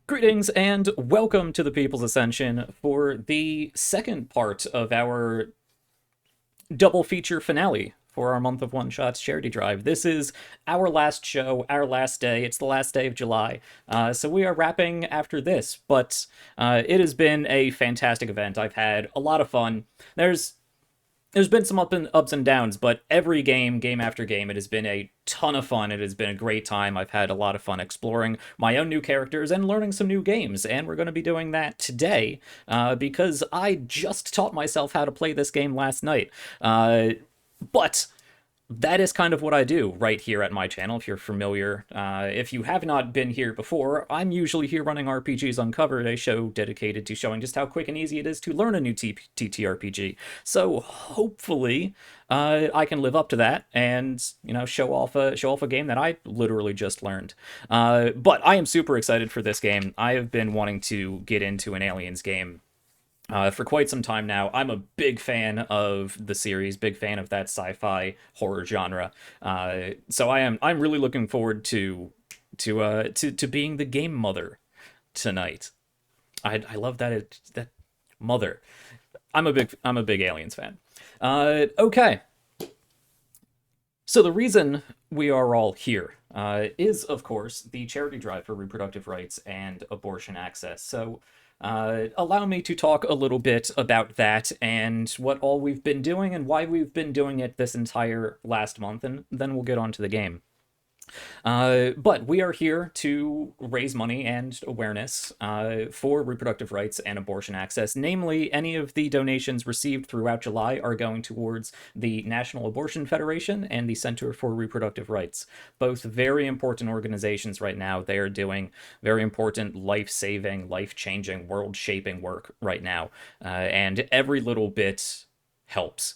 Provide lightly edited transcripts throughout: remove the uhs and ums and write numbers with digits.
Greetings and welcome to the People's Ascension for the second part of our double feature finale for our month of one shots charity drive. This is our last show, our last day. It's the last day of July. So we are wrapping after this, but it has been a fantastic event. I've had a lot of fun. There's been some ups and downs, but every game after game, it has been a ton of fun. It has been a great time. I've had a lot of fun exploring my own new characters and learning some new games, and we're going to be doing that today because I just taught myself how to play this game last night. But that is kind of what I do right here at my channel. If you're familiar, if you have not been here before, I'm usually here running RPGs Uncovered, a show dedicated to showing just how quick and easy it is to learn a new TTRPG. So hopefully, I can live up to that and show off a game that I literally just learned. But I am super excited for this game. I have been wanting to get into an Aliens game for quite some time now. I'm a big fan of the series, big fan of that sci-fi horror genre. I'm really looking forward to being the game mother tonight. I love that mother. I'm a big Aliens fan. Okay. So the reason we are all here is, of course, the charity drive for reproductive rights and abortion access. So allow me to talk a little bit about that and what all we've been doing and why we've been doing it this entire last month, and then we'll get on to the game. But we are here to raise money and awareness for reproductive rights and abortion access. Namely, any of the donations received throughout July are going towards the National Abortion Federation and the Center for Reproductive Rights. Both very important organizations right now. They are doing very important life-saving, life-changing, world-shaping work right now. And every little bit helps.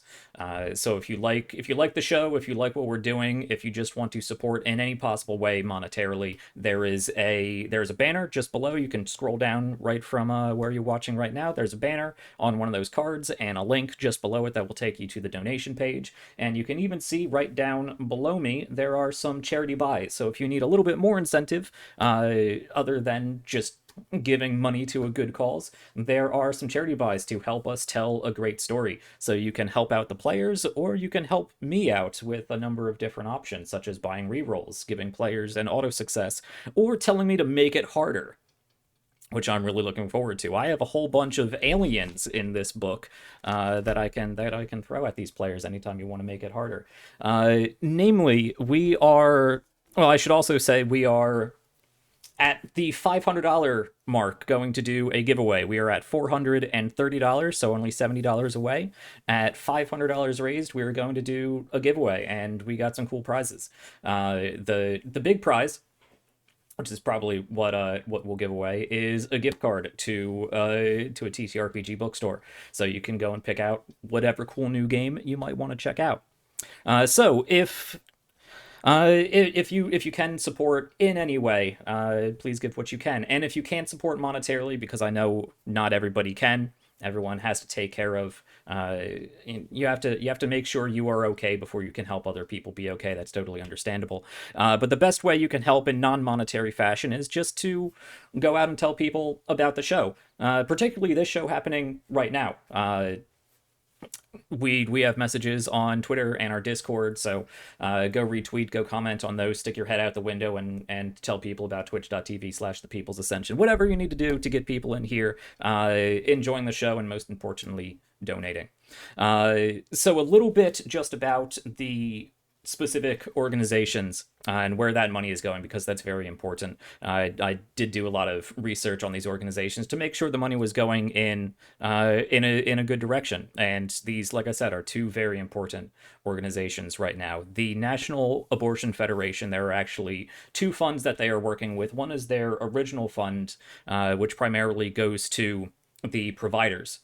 So if you like the show, if you like what we're doing, if you just want to support in any possible way monetarily, there's a banner just below. You can scroll down right from where you're watching right now. There's a banner on one of those cards and a link just below it that will take you to the donation page. And you can even see right down below me there are some charity buys. So if you need a little bit more incentive, other than just giving money to a good cause, there are some charity buys to help us tell a great story. So you can help out the players, or you can help me out with a number of different options, such as buying rerolls, giving players an auto success, or telling me to make it harder, which I'm really looking forward to. I have a whole bunch of aliens in this book that I can throw at these players anytime you want to make it harder. Namely, we are. Well, I should also say we are at the $500 mark going to do a giveaway. We are at $430, so only $70 away. At $500 raised, we are going to do a giveaway, and we got some cool prizes. The big prize, which is probably what we'll give away, is a gift card to a TTRPG bookstore. So you can go and pick out whatever cool new game you might want to check out. So if you can support in any way, please give what you can. And if you can't support monetarily, because I know not everybody can, everyone has to take care of. You have to make sure you are okay before you can help other people be okay. That's totally understandable. But the best way you can help in non-monetary fashion is just to go out and tell people about the show, particularly this show happening right now. We have messages on Twitter and our Discord, so go retweet, go comment on those, stick your head out the window and tell people about twitch.tv/the People's Ascension. Whatever you need to do to get people in here enjoying the show and most importantly donating. So a little bit just about the specific organizations and where that money is going, because that's very important. I did do a lot of research on these organizations to make sure the money was going in a good direction. And these, like I said, are two very important organizations right now. The National Abortion Federation, there are actually two funds that they are working with. One is their original fund, which primarily goes to the providers,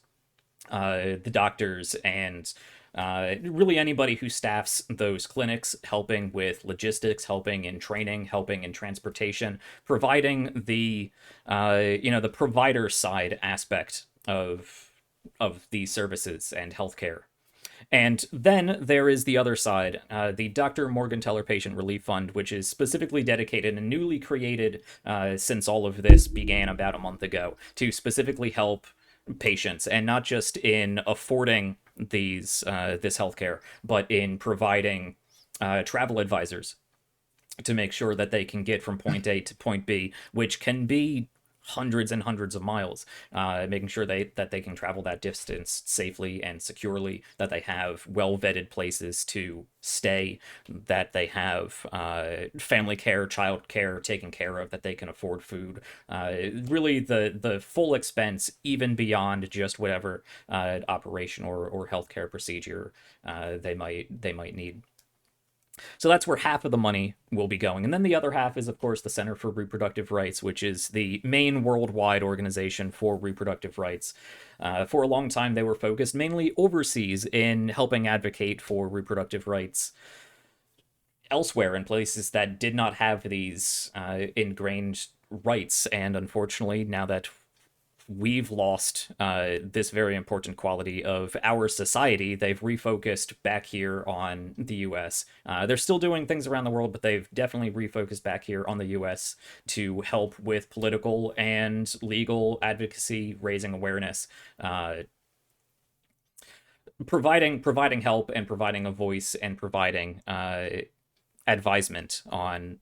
the doctors, and really anybody who staffs those clinics, helping with logistics, helping in training, helping in transportation, providing the the provider side aspect of these services and healthcare. And then there is the other side, the Dr. Morgenthaler Patient Relief Fund, which is specifically dedicated and newly created since all of this began about a month ago to specifically help patients, and not just in affording this healthcare, but in providing travel advisors to make sure that they can get from point A to point B, which can be hundreds and hundreds of miles, making sure that they can travel that distance safely and securely, that they have well vetted places to stay, that they have family care, child care taken care of, that they can afford food. Really, the full expense, even beyond just whatever operation or healthcare procedure they might need. So that's where half of the money will be going. And then the other half is, of course, the Center for Reproductive Rights, which is the main worldwide organization for reproductive rights. For a long time, they were focused mainly overseas in helping advocate for reproductive rights elsewhere in places that did not have these ingrained rights. And unfortunately, now that we've lost this very important quality of our society, they've refocused back here on the US. They're still doing things around the world, but they've definitely refocused back here on the US to help with political and legal advocacy, raising awareness, providing help and providing a voice and providing advisement on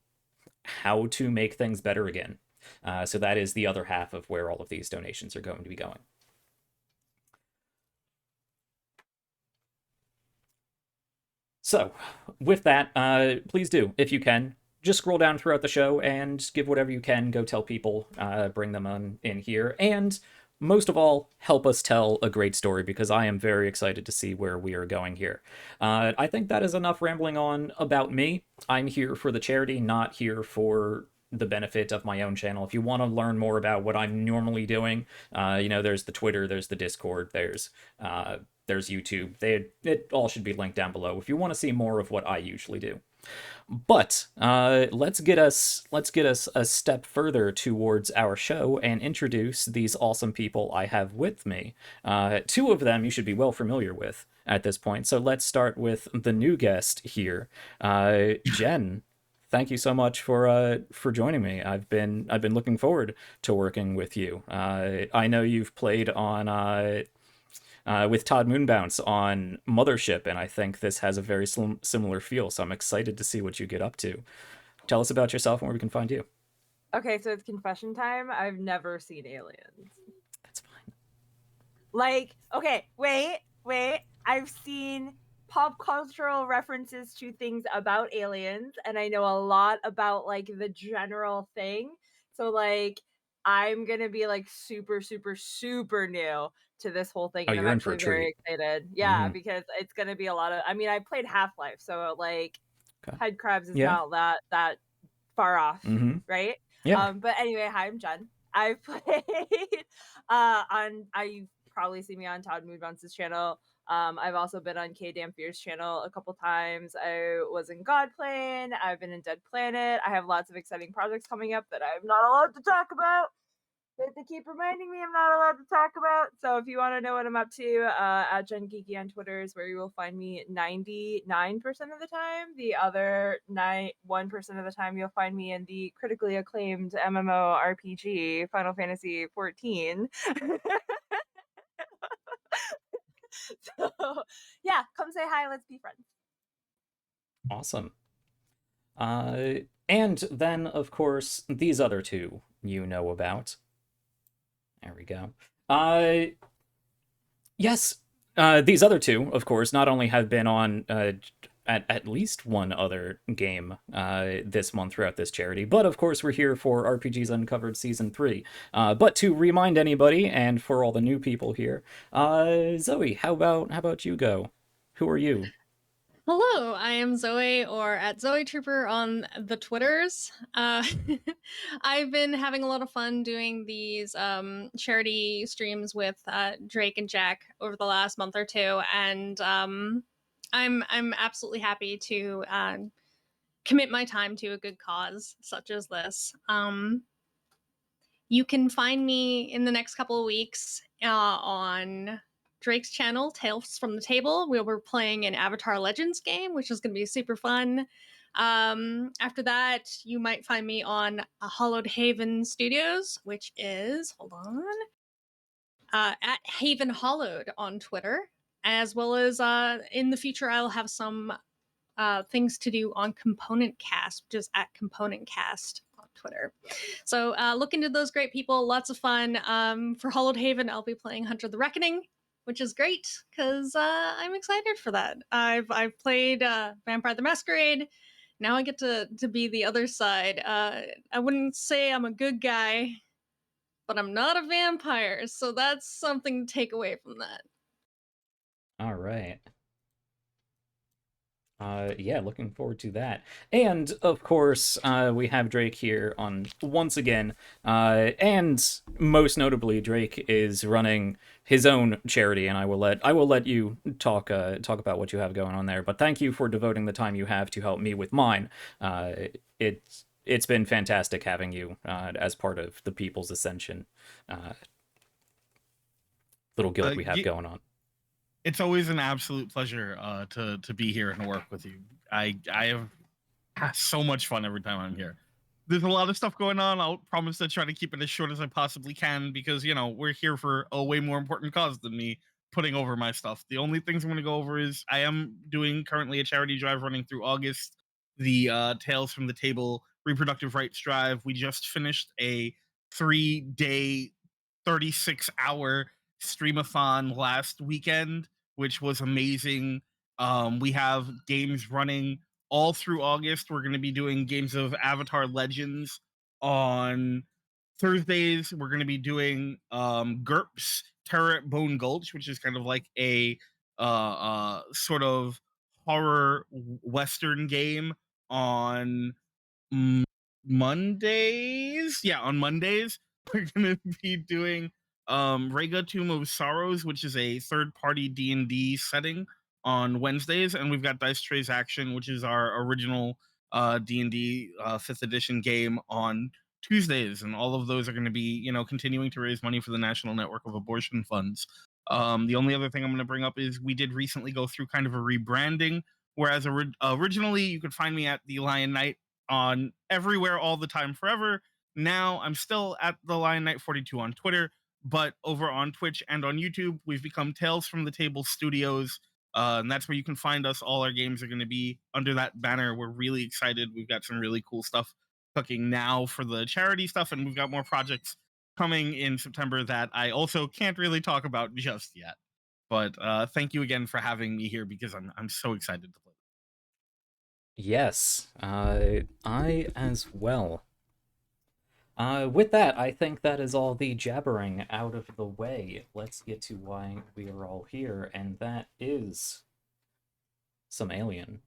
how to make things better again. So that is the other half of where all of these donations are going to be going. So, with that, please do, if you can, just scroll down throughout the show and give whatever you can. Go tell people, bring them on in here, and most of all, help us tell a great story, because I am very excited to see where we are going here. I think that is enough rambling on about me. I'm here for the charity, not here for the benefit of my own channel. If you want to learn more about what I'm normally doing, there's the Twitter, there's the Discord, there's YouTube. It all should be linked down below if you want to see more of what I usually do. But let's get us a step further towards our show and introduce these awesome people I have with me. Two of them you should be well familiar with at this point. So let's start with the new guest here, Jen. Thank you so much for joining me. I've been looking forward to working with you. I know you've played on with Todd Moonbounce on Mothership, and I think this has a very similar feel. So I'm excited to see what you get up to. Tell us about yourself and where we can find you. Okay, so it's confession time. I've never seen Aliens. That's fine. Like, okay, wait. I've seen pop cultural references to things about aliens, and I know a lot about like the general thing. So like I'm gonna be like super, super, super new to this whole thing, Oh, and I'm you're in for actually a very treat. excited. Yeah, Mm-hmm. because it's gonna be a lot of, I mean, I played Half-Life, so like Okay. Headcrabs is Yeah. not that far off, Mm-hmm. right? Yeah. But anyway, hi, I'm Jen. I've played on you've probably seen me on Todd Moonbounce's channel. I've also been on K Damn Fear's channel a couple times. I was in Godplane. I've been in Dead Planet. I have lots of exciting projects coming up that I'm not allowed to talk about, that they keep reminding me I'm not allowed to talk about. So if you want to know what I'm up to, at Jen Geeky on Twitter is where you will find me 99% of the time. The other 1% of the time, you'll find me in the critically acclaimed MMORPG Final Fantasy 14. So yeah, come say hi. Let's be friends. Awesome. Uh, and then of course these other two you know about. There we go. Yes, these other two, of course, not only have been on at least one other game this month throughout this charity, but of course we're here for RPGs Uncovered Season 3. But to remind anybody, and for all the new people here, Zoe, how about you go? Who are you? Hello, I am Zoe, or at Zoe Trooper on the Twitters. I've been having a lot of fun doing these charity streams with Drake and Jack over the last month or two, and I'm absolutely happy to commit my time to a good cause such as this. You can find me in the next couple of weeks on Drake's channel, Tales from the Table. We'll be playing an Avatar Legends game, which is going to be super fun. After that, you might find me on Hollowed Haven Studios, which is, hold on, at Haven Hollowed on Twitter, as well as in the future, I'll have some things to do on Component Cast, which is at Component Cast on Twitter. So look into those great people. Lots of fun. For Hollowed Haven, I'll be playing Hunter the Reckoning, which is great because I'm excited for that. I've played Vampire the Masquerade. Now I get to be the other side. I wouldn't say I'm a good guy, but I'm not a vampire, so that's something to take away from that. All right. Yeah, looking forward to that. And of course, we have Drake here on once again. And most notably, Drake is running his own charity, and I will let you talk about what you have going on there. But thank you for devoting the time you have to help me with mine. It's been fantastic having you as part of the People's Ascension little guild we have going on. It's always an absolute pleasure to be here and work with you. I have had so much fun every time I'm here. There's a lot of stuff going on. I'll promise to try to keep it as short as I possibly can because, you know, we're here for a way more important cause than me putting over my stuff. The only things I'm going to go over is I am doing currently a charity drive running through August, the Tales from the Table Reproductive Rights Drive. We just finished a 3-day, 36-hour streamathon last weekend, which was amazing. We have games running all through August. We're going to be doing games of Avatar Legends on Thursdays. We're going to be doing GURPS Terror at Bone Gulch, which is kind of like a sort of horror Western game on Mondays. Yeah, on Mondays. We're going to be doing Rega Tomb of Sorrows, which is a third-party D&D setting on Wednesdays, and we've got Dice Trays Action, which is our original D&D 5th edition game on Tuesdays, and all of those are going to be, you know, continuing to raise money for the National Network of Abortion Funds. The only other thing I'm going to bring up is we did recently go through kind of a rebranding, whereas originally you could find me at the Lion Knight on everywhere all the time forever. Now I'm still at the Lion Knight 42 on Twitter, but over on Twitch and on YouTube, we've become Tales from the Table Studios, and that's where you can find us. All our games are going to be under that banner. We're really excited. We've got some really cool stuff cooking now for the charity stuff, and we've got more projects coming in September that I also can't really talk about just yet. But thank you again for having me here because I'm so excited to play. Yes, I as well. With that, I think that is all the jabbering out of the way. Let's get to why we are all here, and that is some Alien.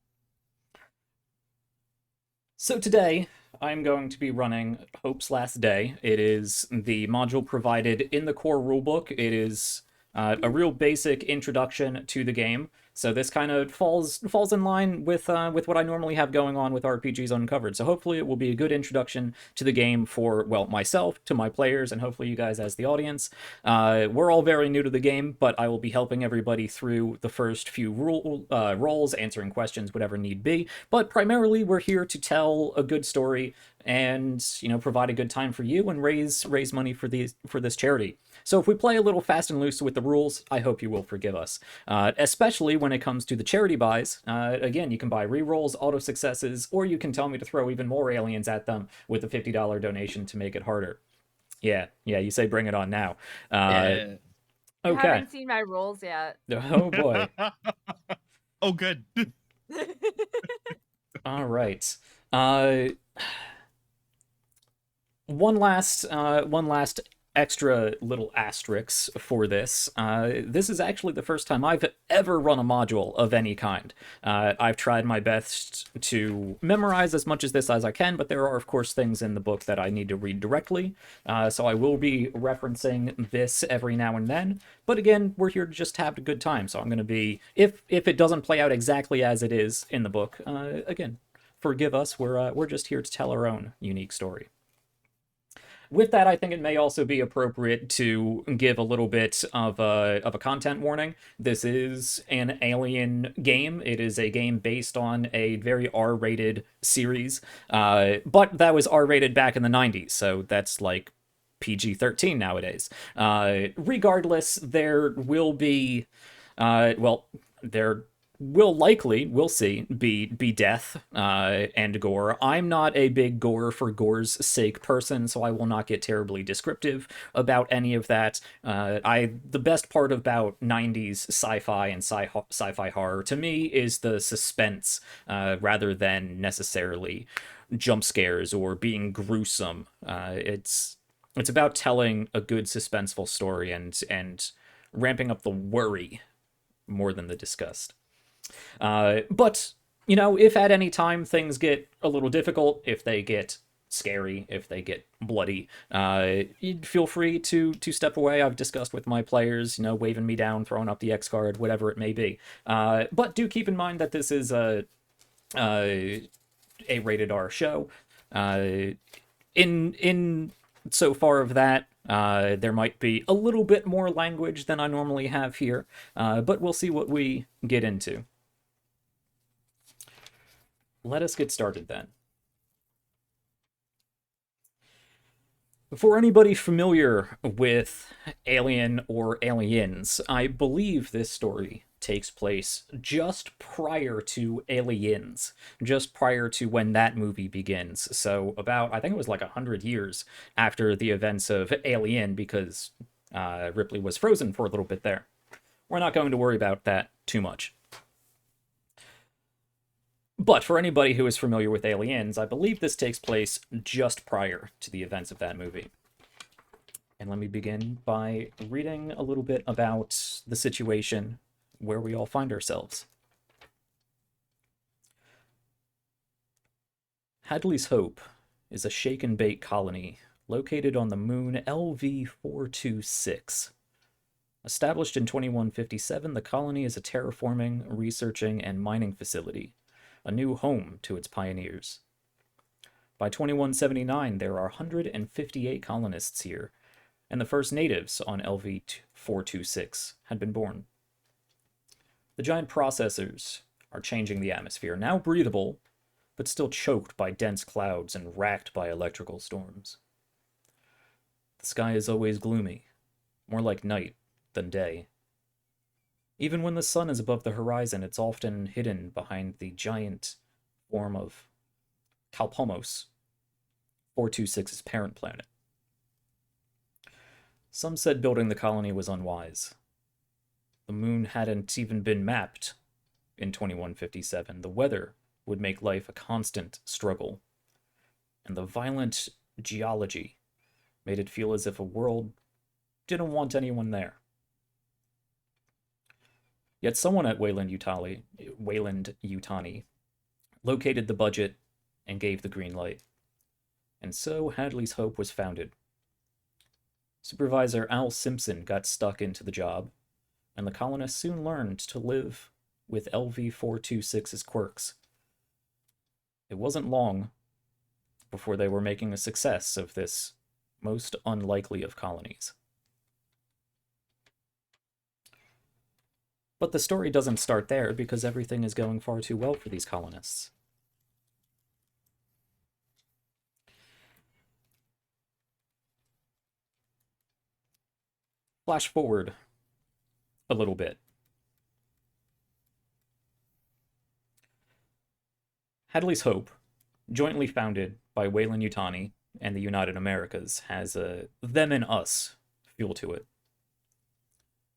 So today, I'm going to be running Hope's Last Day. It is the module provided in the core rulebook. It is a real basic introduction to the game. So this kind of falls in line with what I normally have going on with RPGs Uncovered. So hopefully it will be a good introduction to the game for, well, myself, to my players, and hopefully you guys as the audience. We're all very new to the game, but I will be helping everybody through the first few roles, answering questions, whatever need be. But primarily we're here to tell a good story and, you know, provide a good time for you and raise money for this charity. So if we play a little fast and loose with the rules, I hope you will forgive us. Especially when it comes to the charity buys. Again, you can buy rerolls, auto successes, or you can tell me to throw even more aliens at them with a $50 donation to make it harder. Yeah, you say bring it on now. Yeah. You Okay. haven't seen my rolls yet. Oh boy. Oh, good. All right. One last extra little asterisk for this. This is actually the first time I've ever run a module of any kind. I've tried my best to memorize as much of this as I can, but there are, of course, things in the book that I need to read directly. So I will be referencing this every now and then. But again, we're here to just have a good time. So I'm going to be, if it doesn't play out exactly as it is in the book, again, forgive us. We're just here to tell our own unique story. With that, I think it may also be appropriate to give a little bit of a content warning. This is an Alien game. It is a game based on a very R-rated series, but that was R-rated back in the 90s, so that's like PG-13 nowadays. Regardless, there will be, well, there will likely, we'll see, be death and gore. I'm not a big gore for gore's sake person, so I will not get terribly descriptive about any of that. The best part about 90s sci-fi and sci-fi horror to me is the suspense, rather than necessarily jump scares or being gruesome. It's about telling a good suspenseful story and ramping up the worry more than the disgust. But, you know, if at any time things get a little difficult, if they get scary, if they get bloody, feel free to step away. I've discussed with my players, you know, waving me down, throwing up the X card, whatever it may be. But do keep in mind that this is a rated R show. In so far of that, there might be a little bit more language than I normally have here, but we'll see what we get into. Let us get started then. For anybody familiar with Alien or Aliens, I believe this story takes place just prior to Aliens, just prior to when that movie begins. So about, I think it was like 100 years after the events of Alien, because Ripley was frozen for a little bit there. We're not going to worry about that too much. But for anybody who is familiar with Aliens, I believe this takes place just prior to the events of that movie. And let me begin by reading a little bit about the situation where we all find ourselves. Hadley's Hope is a shake-and-bake colony located on the moon LV-426. Established in 2157, the colony is a terraforming, researching, and mining facility, a new home to its pioneers. By 2179, there are 158 colonists here, and the first natives on LV-426 had been born. The giant processors are changing the atmosphere, now breathable, but still choked by dense clouds and racked by electrical storms. The sky is always gloomy, more like night than day. Even when the sun is above the horizon, it's often hidden behind the giant form of Kalpomos, 426's parent planet. Some said building the colony was unwise. The moon hadn't even been mapped in 2157. The weather would make life a constant struggle, and the violent geology made it feel as if a world didn't want anyone there. Yet someone at Wayland Yutani located the budget and gave the green light. And so Hadley's Hope was founded. Supervisor Al Simpson got stuck into the job, and the colonists soon learned to live with LV-426's quirks. It wasn't long before they were making a success of this most unlikely of colonies. But the story doesn't start there, because everything is going far too well for these colonists. Flash forward a little bit. Hadley's Hope, jointly founded by Wayland Yutani and the United Americas, has a them and us feel to it.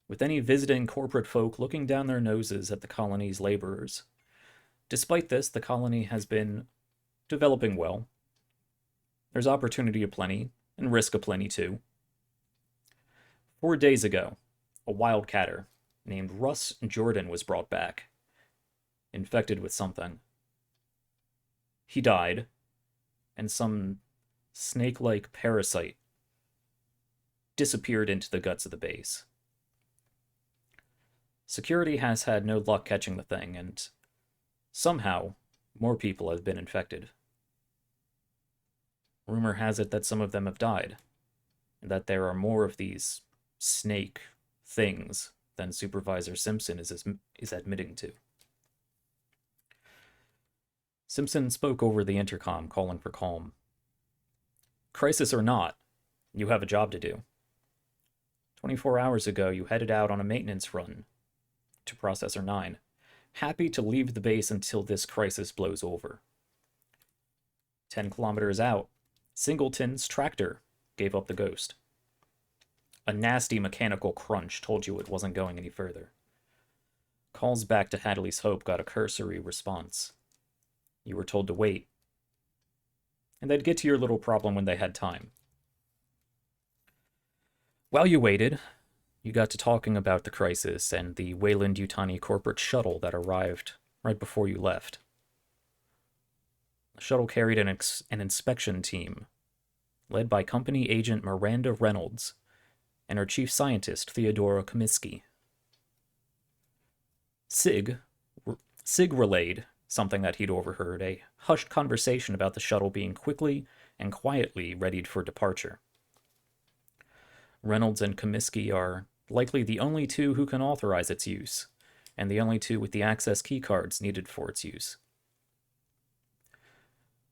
With any visiting corporate folk looking down their noses at the colony's laborers. Despite this, the colony has been developing well. There's opportunity aplenty, and risk aplenty too. 4 days ago, a wildcatter named Russ Jordan was brought back, infected with something. He died, and some snake-like parasite disappeared into the guts of the base. Security has had no luck catching the thing, and somehow more people have been infected. Rumor has it that some of them have died, and that there are more of these snake things than Supervisor Simpson is admitting to. Simpson spoke over the intercom, calling for calm. Crisis or not, you have a job to do. 24 hours ago, you headed out on a maintenance run to Processor 9, happy to leave the base until this crisis blows over. 10 kilometers out, Singleton's tractor gave up the ghost. A nasty mechanical crunch told you it wasn't going any further. Calls back to Hadley's Hope got a cursory response. You were told to wait, and they'd get to your little problem when they had time. While you waited, you got to talking about the crisis and the Weyland-Yutani corporate shuttle that arrived right before you left. The shuttle carried an inspection team, led by company agent Miranda Reynolds and her chief scientist, Theodora Comiskey. Sig relayed something that he'd overheard, a hushed conversation about the shuttle being quickly and quietly readied for departure. Reynolds and Comiskey are likely the only two who can authorize its use, and the only two with the access keycards needed for its use.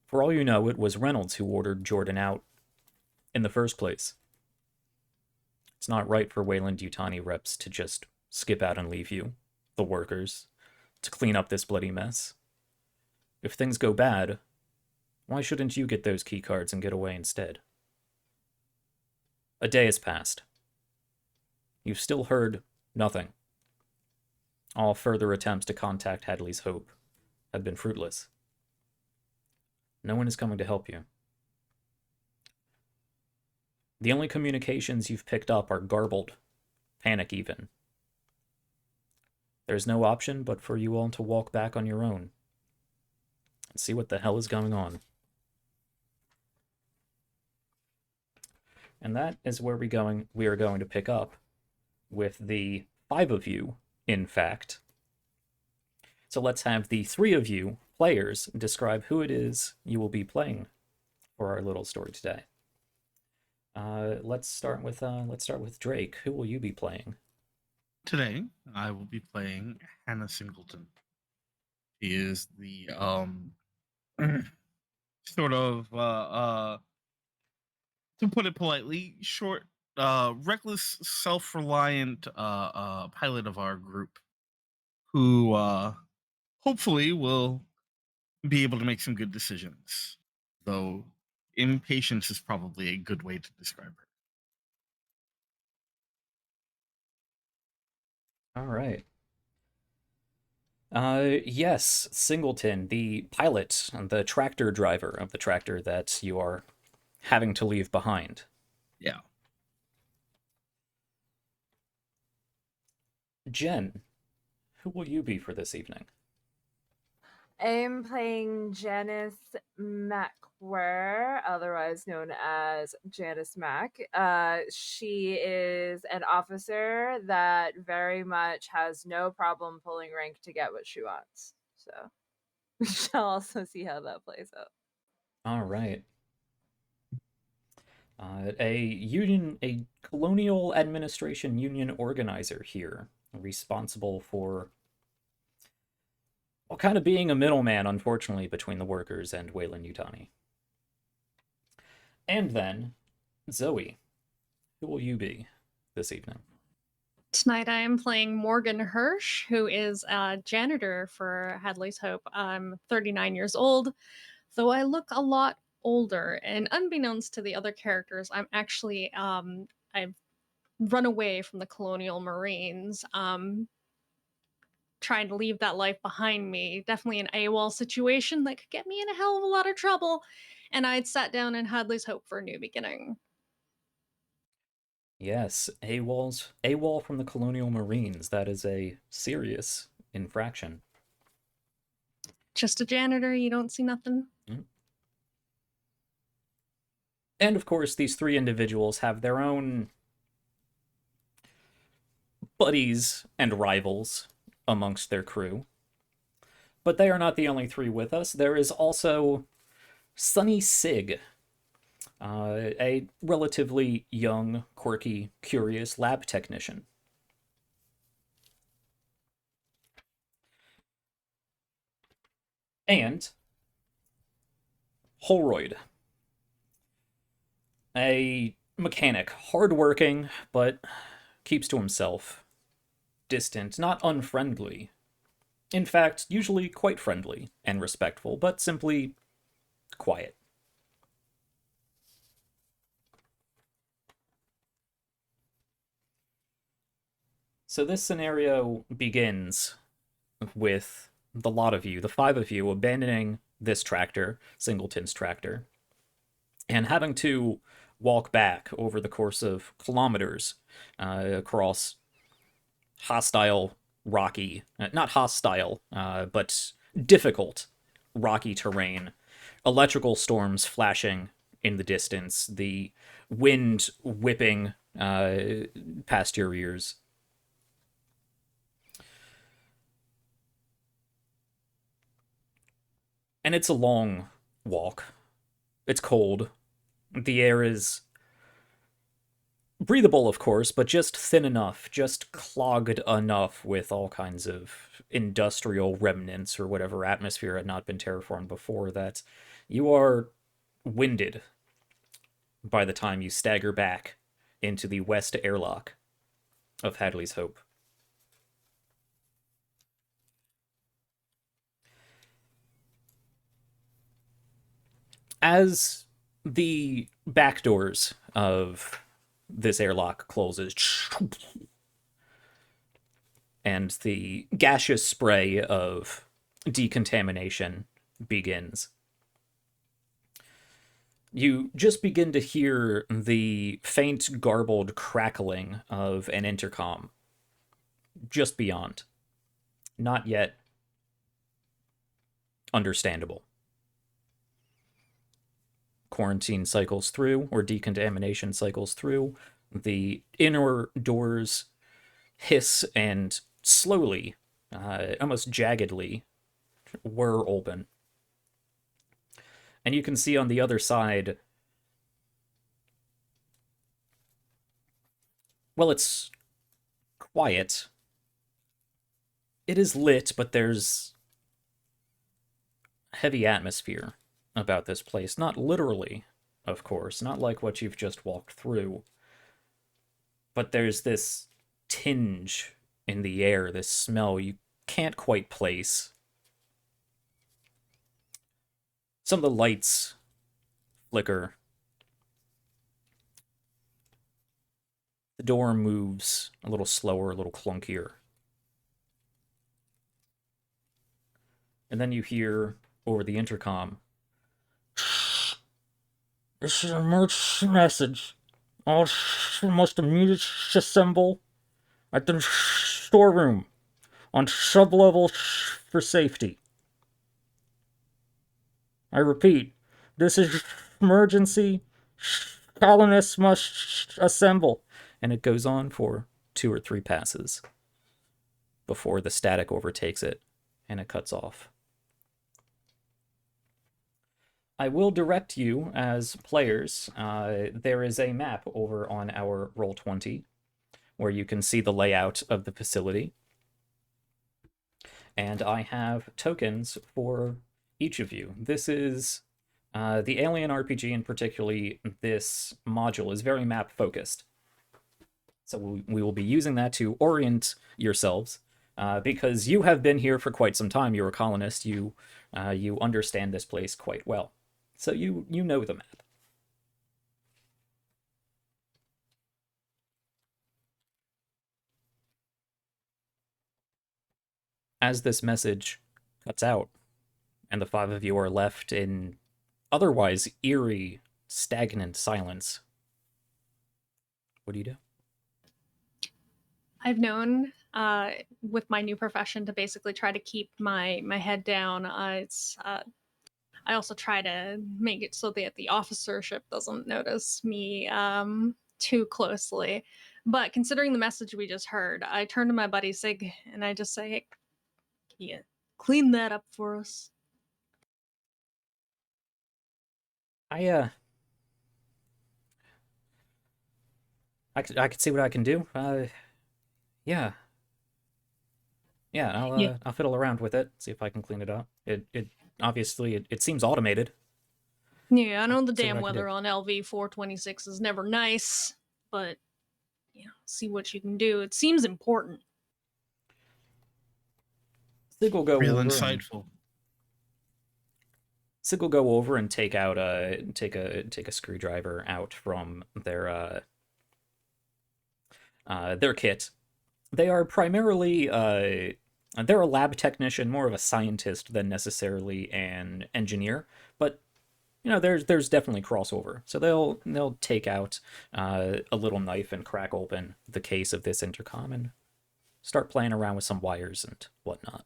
For all you know, it was Reynolds who ordered Jordan out in the first place. It's not right for Weyland-Yutani reps to just skip out and leave you, the workers, to clean up this bloody mess. If things go bad, why shouldn't you get those keycards and get away instead? A day has passed. You've still heard nothing. All further attempts to contact Hadley's Hope have been fruitless. No one is coming to help you. The only communications you've picked up are garbled, panic even. There's no option but for you all to walk back on your own and see what the hell is going on. And that is where we are going to pick up with the 5 of you, in fact. So let's have the 3 of you, players, describe who it is you will be playing for our little story today. Let's start with Drake. Who will you be playing? Today, I will be playing Hannah Singleton. She is the sort of to put it politely, short, reckless, self-reliant pilot of our group, who hopefully will be able to make some good decisions. Though impatience is probably a good way to describe her. All right. Yes, Singleton, the pilot, the tractor driver of the tractor that you are having to leave behind. Yeah. Jen, who will you be for this evening? I'm playing Janice McWare, otherwise known as Janice Mack. She is an officer that very much has no problem pulling rank to get what she wants. So we shall also see how that plays out. All right. A colonial administration union organizer here, responsible for, well, kind of being a middleman, unfortunately, between the workers and Weyland-Yutani. And then, Zoe, who will you be this evening? Tonight I am playing Morgan Hirsch, who is a janitor for Hadley's Hope. I'm 39 years old, though I look a lot older. And unbeknownst to the other characters, I'm actually I've run away from the Colonial Marines, trying to leave that life behind me. Definitely an AWOL situation that could get me in a hell of a lot of trouble. And I'd sat down in Hadley's Hope for a new beginning. Yes, AWOL from the Colonial Marines. That is a serious infraction. Just a janitor, you don't see nothing. And of course, these 3 individuals have their own buddies and rivals amongst their crew. But they are not the only 3 with us. There is also Sunny Sig. a relatively young, quirky, curious lab technician. And Holroyd, a mechanic, hardworking, but keeps to himself, distant, not unfriendly. In fact, usually quite friendly and respectful, but simply quiet. So this scenario begins with the lot of you, the five of you, abandoning this tractor, Singleton's tractor, and having to walk back over the course of kilometers across hostile, rocky, not hostile, but difficult, rocky terrain, electrical storms flashing in the distance, the wind whipping past your ears. And it's a long walk. It's cold. The air is breathable, of course, but just thin enough, just clogged enough with all kinds of industrial remnants or whatever atmosphere had not been terraformed before that you are winded by the time you stagger back into the west airlock of Hadley's Hope. As the back doors of this airlock closes, and the gaseous spray of decontamination begins, you just begin to hear the faint, garbled crackling of an intercom just beyond. Not yet understandable. Quarantine cycles through, or decontamination cycles through. The inner doors hiss and slowly, almost jaggedly, whir open. And you can see on the other side, well, it's quiet. It is lit, but there's heavy atmosphere about this place. Not literally, of course, not like what you've just walked through. But there's this tinge in the air, this smell you can't quite place. Some of the lights flicker. The door moves a little slower, a little clunkier. And then you hear over the intercom, "This is an emergency message. All must immediately assemble at the storeroom on sub-level for safety. I repeat, this is emergency. Colonists must assemble." And it goes on for 2 or 3 passes before the static overtakes it and it cuts off. I will direct you as players. There is a map over on our Roll20 where you can see the layout of the facility. And I have tokens for each of you. This is the Alien RPG, and particularly this module, is very map focused. So we will be using that to orient yourselves, because you have been here for quite some time. You're a colonist. You understand this place quite well. So you know the map. As this message cuts out, and the 5 of you are left in otherwise eerie, stagnant silence, what do you do? I've known with my new profession to basically try to keep my head down. I also try to make it so that the officership doesn't notice me too closely. But considering the message we just heard, I turn to my buddy Sig and I just say, "Hey, can you clean that up for us?" I I could see what I can do. Yeah, yeah. Yeah. I'll fiddle around with it. See if I can clean it up. It obviously it seems automated. Yeah, I know the See what damn I can do. weather on LV 426 is never nice, but see what you can do. It seems important. Sig will go Real over and insightful. Sig will go over and take out take a screwdriver out from their kit. They are primarily they're a lab technician, more of a scientist than necessarily an engineer, but there's definitely crossover. So they'll take out a little knife and crack open the case of this intercom and start playing around with some wires and whatnot.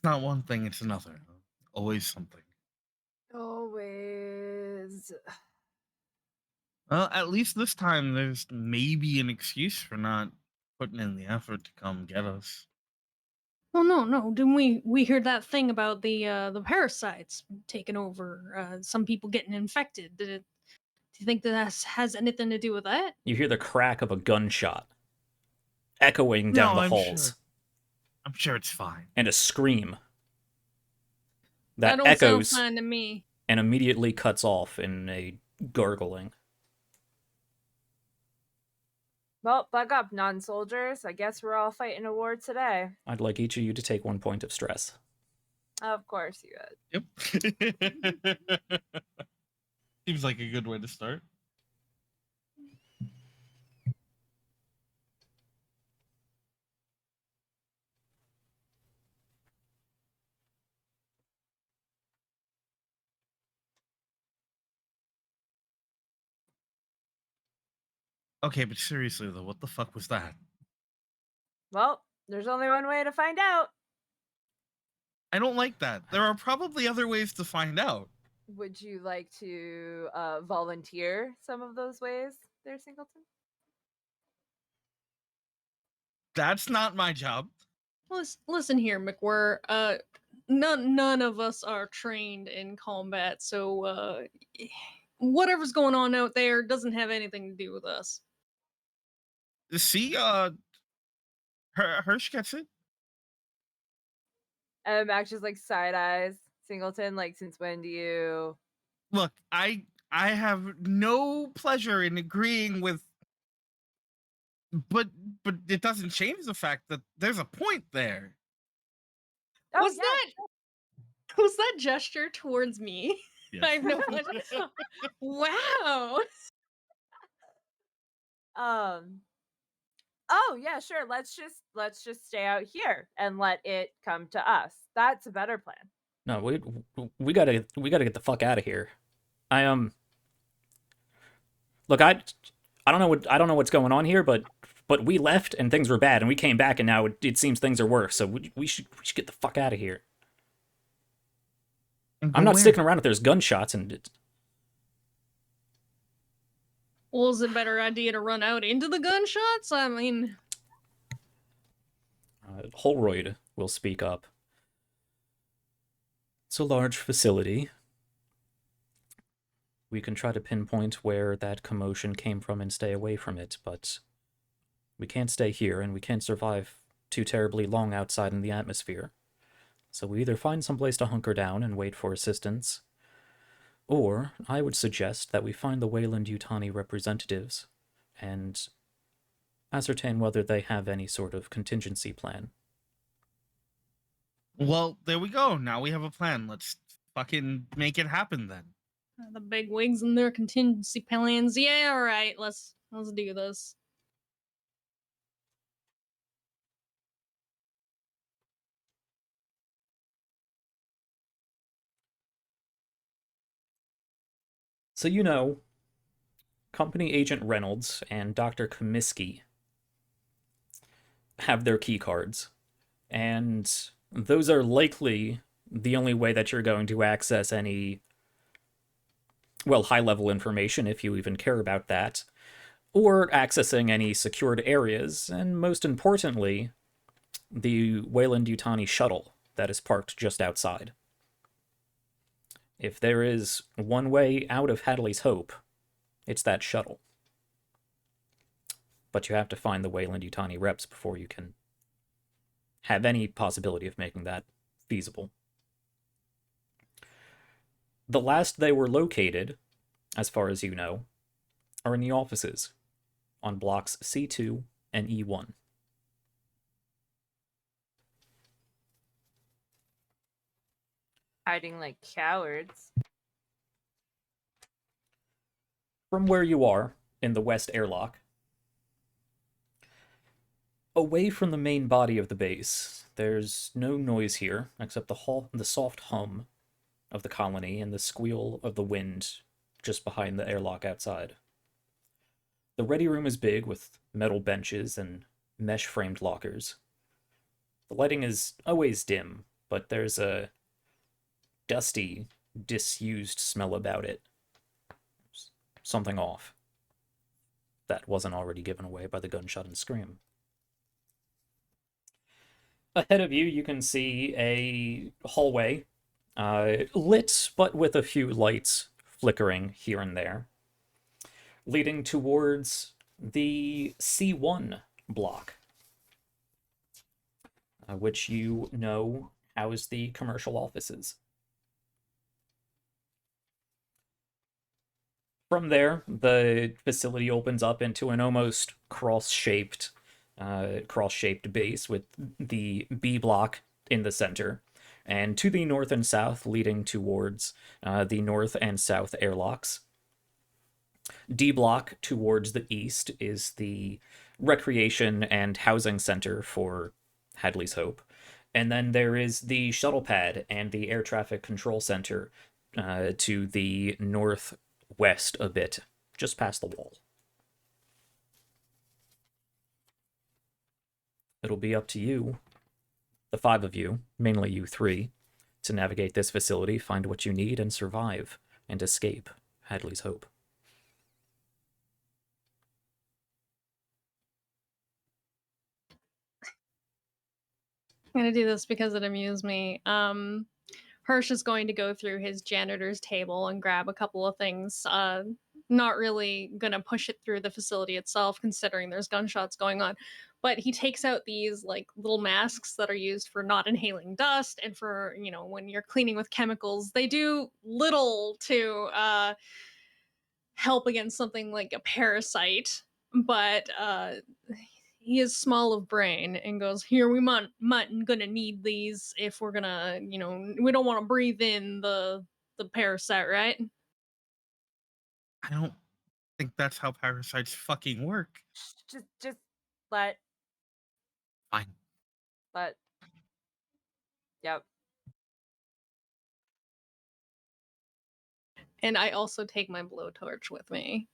Not one thing, it's another. Always something. Always. Well, at least this time there's maybe an excuse for not putting in the effort to come get us. Oh no! Didn't we hear that thing about the parasites taking over? Some people getting infected. Do you think that has anything to do with that? You hear the crack of a gunshot echoing down No, the I'm halls, sure. I'm sure it's fine. and a scream That that don't sound echoes fine to me. and immediately cuts off in a gargling. Well, buck up, non-soldiers. I guess we're all fighting a war today. I'd like each of you to take 1 point of stress. Of course you would. Yep. Seems like a good way to start. Okay, but seriously though, what the fuck was that? Well, there's only one way to find out. I don't like that. There are probably other ways to find out. Would you like to volunteer some of those ways there, Singleton? That's not my job. Listen here, McWhirr. None of us are trained in combat, so whatever's going on out there doesn't have anything to do with us. See, Hirsch gets it. Max just like side eyes Singleton. Like, since when do you? Look, I have no pleasure in agreeing with, but it doesn't change the fact that there's a point there. Oh, was yeah. that gesture towards me? Yes. I have no idea. Wow. Oh yeah, sure. Let's just stay out here and let it come to us. That's a better plan. No, we gotta get the fuck out of here. Look, I don't know what's going on here, but we left and things were bad, and we came back and now it seems things are worse. So we should get the fuck out of here. I'm not sticking around if there's gunshots and. Well, is it a better idea to run out into the gunshots? I mean, Holroyd will speak up. It's a large facility. We can try to pinpoint where that commotion came from and stay away from it, but we can't stay here, and we can't survive too terribly long outside in the atmosphere. So we either find someplace to hunker down and wait for assistance, or I would suggest that we find the Wayland-Yutani representatives and ascertain whether they have any sort of contingency plan. Well, there we go. Now we have a plan. Let's fucking make it happen then. the big wigs and their contingency plans. Yeah, all right. Let's do this. So Company Agent Reynolds and Dr. Comiskey have their key cards, and those are likely the only way that you're going to access any, well, high-level information, if you even care about that, or accessing any secured areas, and most importantly, the Wayland-Yutani shuttle that is parked just outside. If there is one way out of Hadley's Hope, it's that shuttle. But you have to find the Weyland-Yutani reps before you can have any possibility of making that feasible. The last they were located, as far as you know, are in the offices on blocks C2 and E1. Hiding like cowards. From where you are, in the west airlock, away from the main body of the base, there's no noise here except the soft hum of the colony and the squeal of the wind just behind the airlock outside. The ready room is big with metal benches and mesh-framed lockers. The lighting is always dim, but there's a dusty, disused smell about it. Something off. That wasn't already given away by the gunshot and scream. Ahead of you, you can see a hallway, lit but with a few lights flickering here and there, leading towards the C1 block, which you know house the commercial offices. From there, the facility opens up into an almost cross-shaped base with the B block in the center, and to the north and south leading towards the north and south airlocks. D block towards the east is the recreation and housing center for Hadley's Hope. And then there is the shuttle pad and the air traffic control center to the northwest a bit, just past the wall. It'll be up to you, the 5 of you, mainly you 3, to navigate this facility, find what you need, and survive, and escape Hadley's Hope. I'm gonna do this because it amused me. Hirsch is going to go through his janitor's table and grab a couple of things. Not really gonna push it through the facility itself, considering there's gunshots going on. But he takes out these like little masks that are used for not inhaling dust and for, you know, when you're cleaning with chemicals. They do little to help against something like a parasite, but he is small of brain and goes, here, we might gonna need these if we're gonna, you know, we don't want to breathe in the parasite, right? I don't think that's how parasites fucking work. Just let Fine. let. Yep. And I also take my blowtorch with me,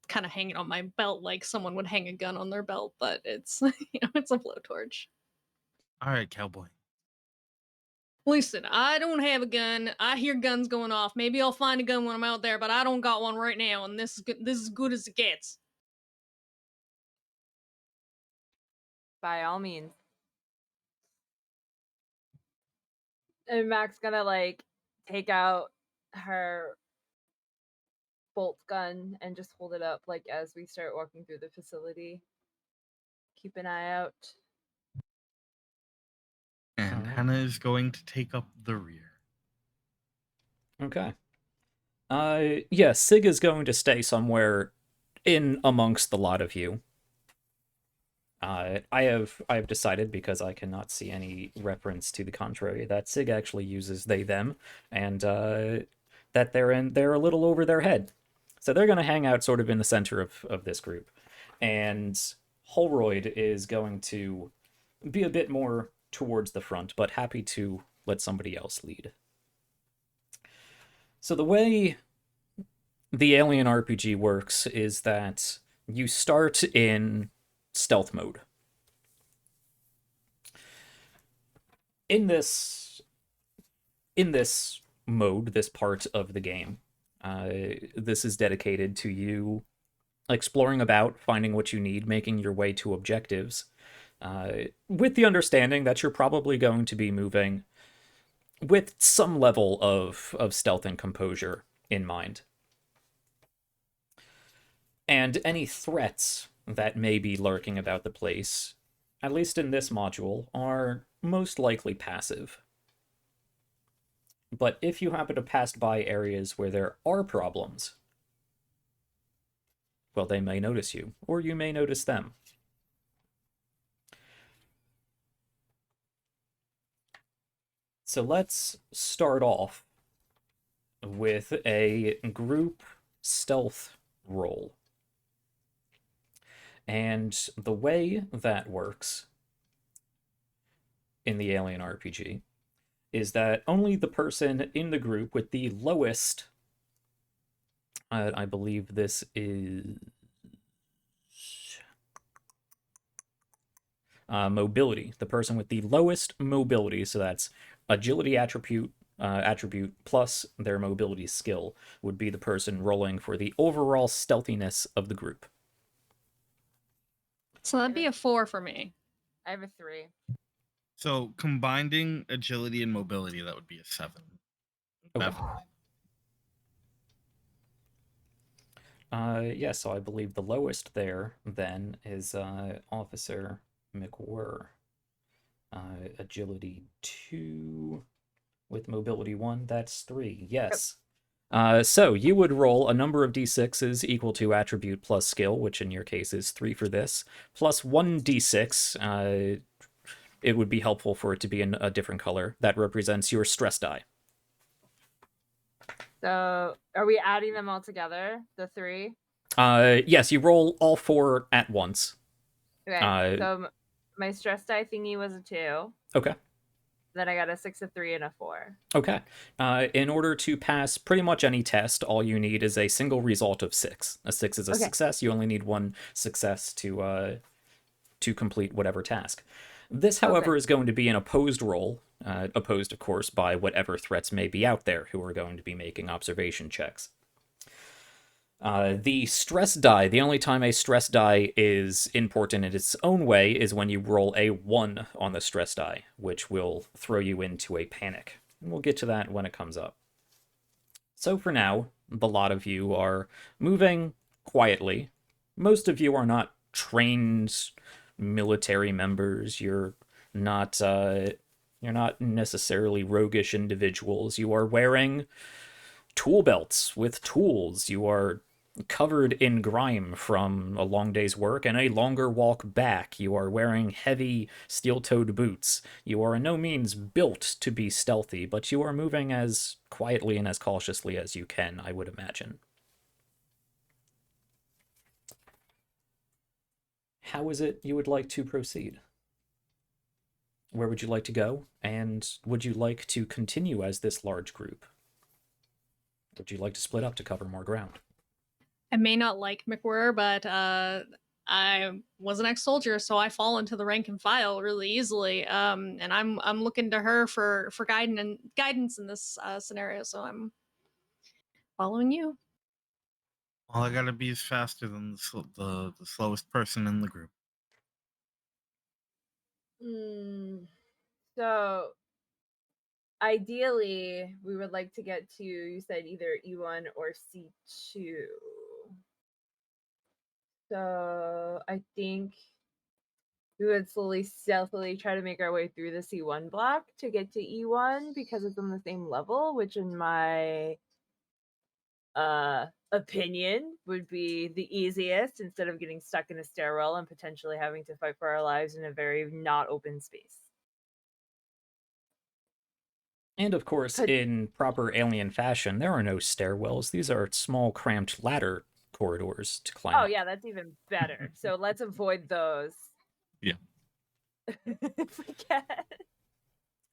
kind of hanging on my belt like someone would hang a gun on their belt, but it's you know, it's a blowtorch. All right, cowboy. Listen, I don't have a gun. I hear guns going off. Maybe I'll find a gun when I'm out there, but I don't got one right now, and this is good. This is good as it gets. By all means. And Mac's gonna like take out her bolt gun and just hold it up like as we start walking through the facility. Keep an eye out. And Alright. Hannah is going to take up the rear. Okay. Yeah, Sig is going to stay somewhere in amongst the lot of you. I have decided, because I cannot see any reference to the contrary, that Sig actually uses they them, and that they're a little over their head. So they're gonna hang out sort of in the center of this group. And Holroyd is going to be a bit more towards the front, but happy to let somebody else lead. So the way the Alien RPG works is that you start in stealth mode. In this mode, this part of the game, this is dedicated to you exploring about, finding what you need, making your way to objectives, with the understanding that you're probably going to be moving with some level of stealth and composure in mind. And any threats that may be lurking about the place, at least in this module, are most likely passive. But if you happen to pass by areas where there are problems, well, they may notice you, or you may notice them. So let's start off with a group stealth roll. And the way that works in the Alien RPG is that only the person in the group with the lowest, I believe this is mobility, the person with the lowest mobility, so that's agility attribute plus their mobility skill, would be the person rolling for the overall stealthiness of the group. So that'd be a 4 for me. I have a 3. So combining agility and mobility, that would be a 7. Okay. Definitely. Yeah, so I believe the lowest there then is Officer McWhirr. Agility 2 with mobility 1, that's 3. Yes. So you would roll a number of d6s equal to attribute plus skill, which in your case is 3 for this, plus 1d6. It would be helpful for it to be in a different color. That represents your stress die. So are we adding them all together? The 3? Yes, you roll all 4 at once. Okay. So my stress die thingy was a 2. Okay. Then I got a 6, a 3, and a 4. Okay. In order to pass pretty much any test, all you need is a single result of 6. A 6 is a success. You only need 1 success to complete whatever task. This, however, is going to be an opposed roll, opposed, of course, by whatever threats may be out there who are going to be making observation checks. The stress die, the only time a stress die is important in its own way is when you roll a 1 on the stress die, which will throw you into a panic. And we'll get to that when it comes up. So for now, the lot of you are moving quietly. Most of you are not trained military members. You're not necessarily roguish individuals. You are wearing tool belts with tools. You are covered in grime from a long day's work and a longer walk back. You are wearing heavy steel-toed boots. You are in no means built to be stealthy, but you are moving as quietly and as cautiously as you can, I would imagine. How is it you would like to proceed? Where would you like to go? And would you like to continue as this large group? Would you like to split up to cover more ground? I may not like McWhirr, but I was an ex-soldier, so I fall into the rank and file really easily. And I'm looking to her for guidance in this scenario, so I'm following you. Well, I gotta be faster than the slowest person in the group. So ideally, we would like to get to, you said either E1 or C2. So I think we would slowly, stealthily try to make our way through the C1 block to get to E1 because it's on the same level, which in my opinion would be the easiest instead of getting stuck in a stairwell and potentially having to fight for our lives in a very not open space. And of course, in proper alien fashion, there are no stairwells. These are small, cramped ladder corridors to climb. Oh, yeah, that's even better. So let's avoid those. Yeah. If we can.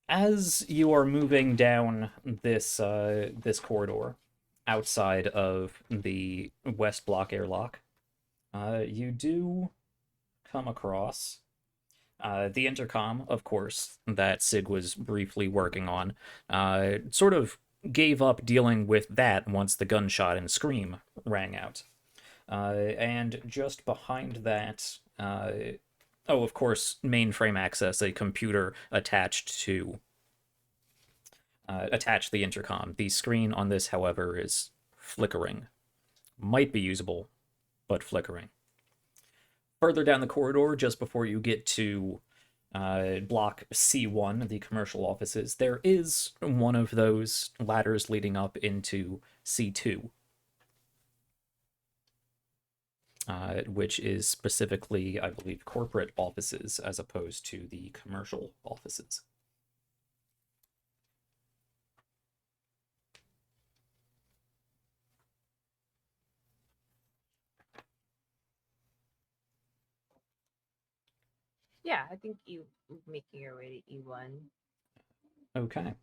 As you are moving down this this corridor outside of the West Block airlock, you do come across the intercom, of course, that Sig was briefly working on. Sort of gave up dealing with that once the gunshot and scream rang out. And just behind that Oh, of course, mainframe access, a computer attached to the intercom. The screen on this, however, is flickering. Might be usable, but flickering. Further down the corridor, just before you get to block C1, the commercial offices, there is one of those ladders leading up into C2, which is specifically, I believe, corporate offices as opposed to the commercial offices. Yeah, I think you making your way to E1 Okay,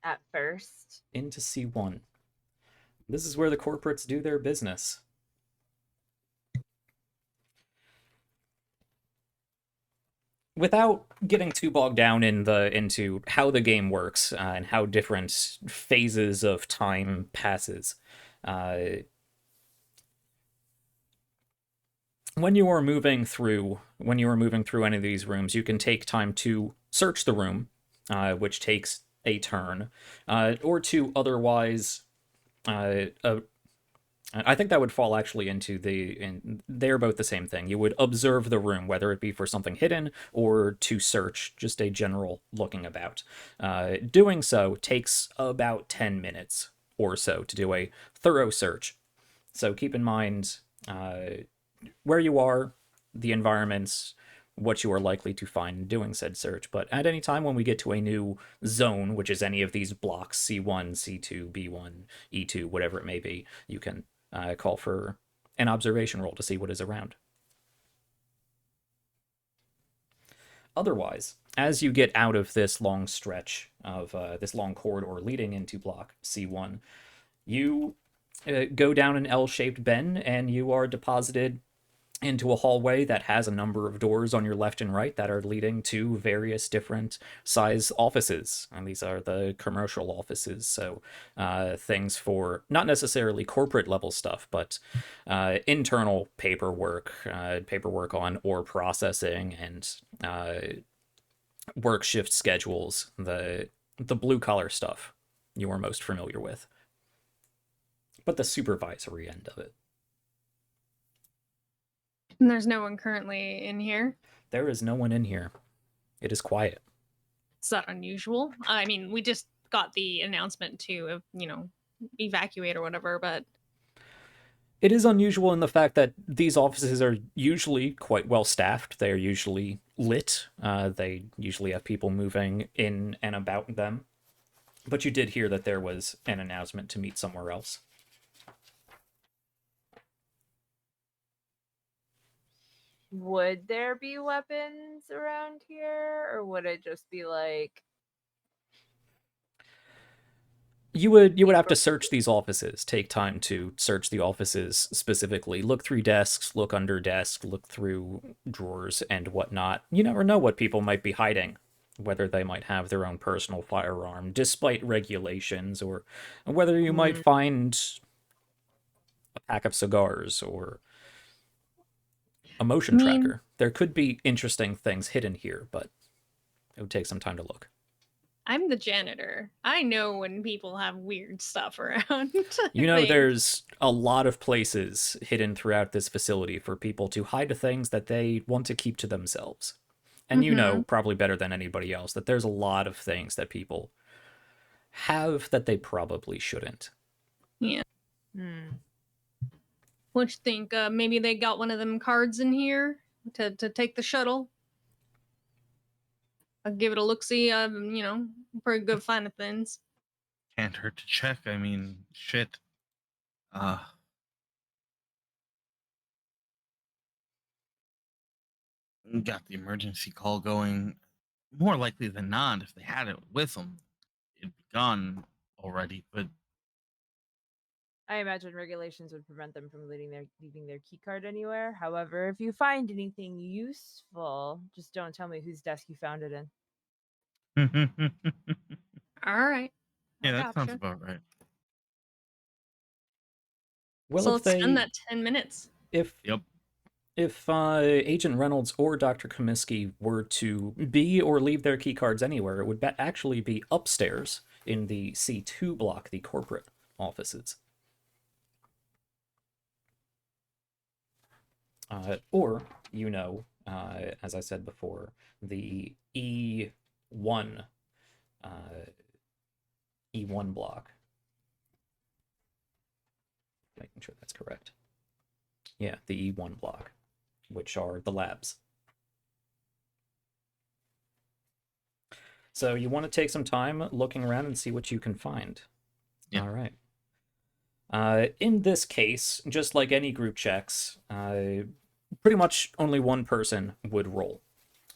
at first. into C1. This is where the corporates do their business. Without getting too bogged down into how the game works and how different phases of time passes, uh, when you are moving through any of these rooms, you can take time to search the room, which takes a turn, or to otherwise. I think that would fall actually into they're both the same thing. You would observe the room, whether it be for something hidden or to search, just a general looking about. Doing so takes about 10 minutes or so to do a thorough search. So keep in mind where you are, the environments, what you are likely to find doing said search. But at any time when we get to a new zone, which is any of these blocks, C1, C2, B1, E2, whatever it may be, you can call for an observation roll to see what is around. Otherwise, as you get out of this long stretch of this long corridor leading into block C1, you go down an L-shaped bend and you are deposited into a hallway that has a number of doors on your left and right that are leading to various different size offices. And these are the commercial offices. So things for not necessarily corporate level stuff, but internal paperwork, paperwork on ore processing and work shift schedules, the blue collar stuff you are most familiar with. But the supervisory end of it. And there's no one currently in here. There is no one in here. It is quiet. Is that unusual? I mean, we just got the announcement to, evacuate or whatever, but it is unusual in the fact that these offices are usually quite well staffed. They are usually lit. They usually have people moving in and about them. But you did hear that there was an announcement to meet somewhere else. Would there be weapons around here, or would it just be like You would have to search these offices, take time to search the offices specifically, look through desks, look under desks, look through drawers and whatnot. You never know what people might be hiding, whether they might have their own personal firearm, despite regulations, or whether you might find a pack of cigars or a motion tracker. There could be interesting things hidden here, but it would take some time to look. I'm the janitor. I know when people have weird stuff around. You know, there's a lot of places hidden throughout this facility for people to hide things that they want to keep to themselves. And you know, probably better than anybody else, that there's a lot of things that people have that they probably shouldn't. Yeah. What you think? Maybe they got one of them cards in here to take the shuttle. I'll give it a look-see. Pretty good finding things. Can't hurt to check. I mean, shit. Got the emergency call going. More likely than not, if they had it with them, it'd be gone already. But I imagine regulations would prevent them from leaving their key card anywhere. However, if you find anything useful, just don't tell me whose desk you found it in. All right. Yeah, that sounds about right. Well, so if let's spend that 10 minutes. If Yep. If Agent Reynolds or Dr. Comiskey were to be or leave their key cards anywhere, it would actually be upstairs in the C2 block, the corporate offices. Or, as I said before, the E1 E1 block. Making sure that's correct. Yeah, the E1 block, which are the labs. So you want to take some time looking around and see what you can find. Yeah. All right. In this case, just like any group checks, pretty much only one person would roll.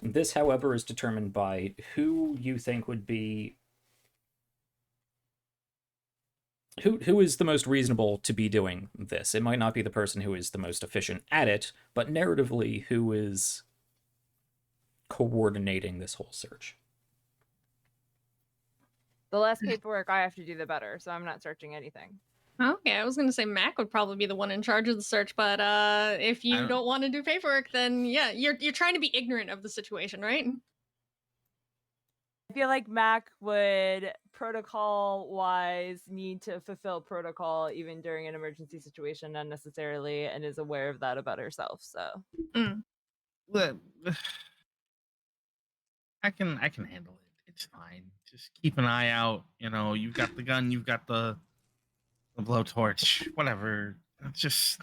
This, however, is determined by who you think would be... Who is the most reasonable to be doing this? It might not be the person who is the most efficient at it, but narratively, who is coordinating this whole search. The less paperwork I have to do, the better. So I'm not searching anything. Okay, I was gonna say Mac would probably be the one in charge of the search, but if you don't want to do paperwork, then yeah, you're trying to be ignorant of the situation, right? I feel like Mac would, protocol-wise, need to fulfill protocol even during an emergency situation unnecessarily, and is aware of that about herself. So, Well, I can handle it. It's fine. Just keep an eye out. You've got the gun, you've got the blowtorch, whatever. It's just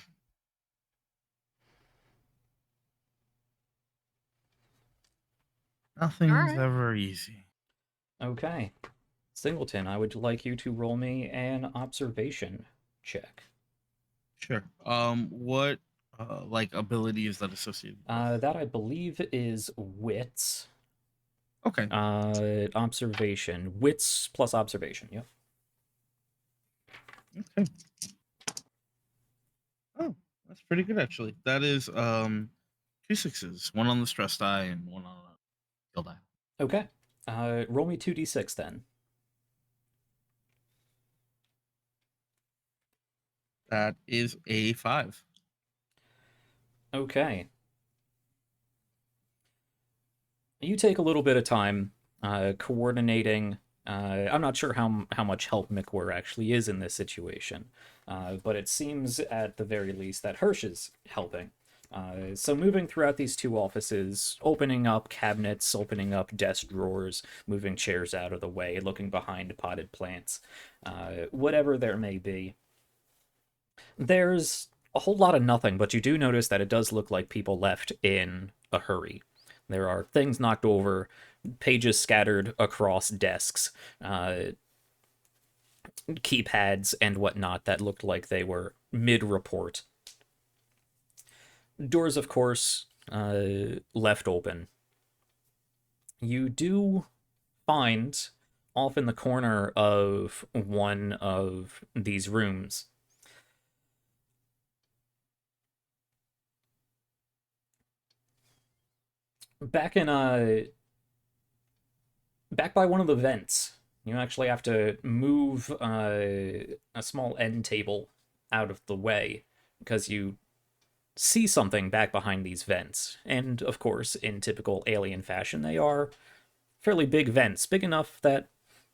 nothing's ever easy. Okay. Singleton, I would like you to roll me an observation check. Sure. What like ability is that associated with? That I believe is wits. Okay. Observation. Wits plus observation, yep. Okay. Oh, that's pretty good actually. That is 2 6s, one on the stress die and one on a skill die. Okay. Roll me 2d6 then. That is a 5. Okay. You take a little bit of time coordinating. I'm not sure how much help Mikwar actually is in this situation, but it seems at the very least that Hirsch is helping. So moving throughout these 2 offices, opening up cabinets, opening up desk drawers, moving chairs out of the way, looking behind potted plants, whatever there may be. There's a whole lot of nothing, but you do notice that it does look like people left in a hurry. There are things knocked over, pages scattered across desks, keypads and whatnot that looked like they were mid-report. Doors, of course, left open. You do find, off in the corner of one of these rooms, back by one of the vents, you actually have to move a small end table out of the way because you see something back behind these vents. And of course, in typical alien fashion, they are fairly big vents, big enough that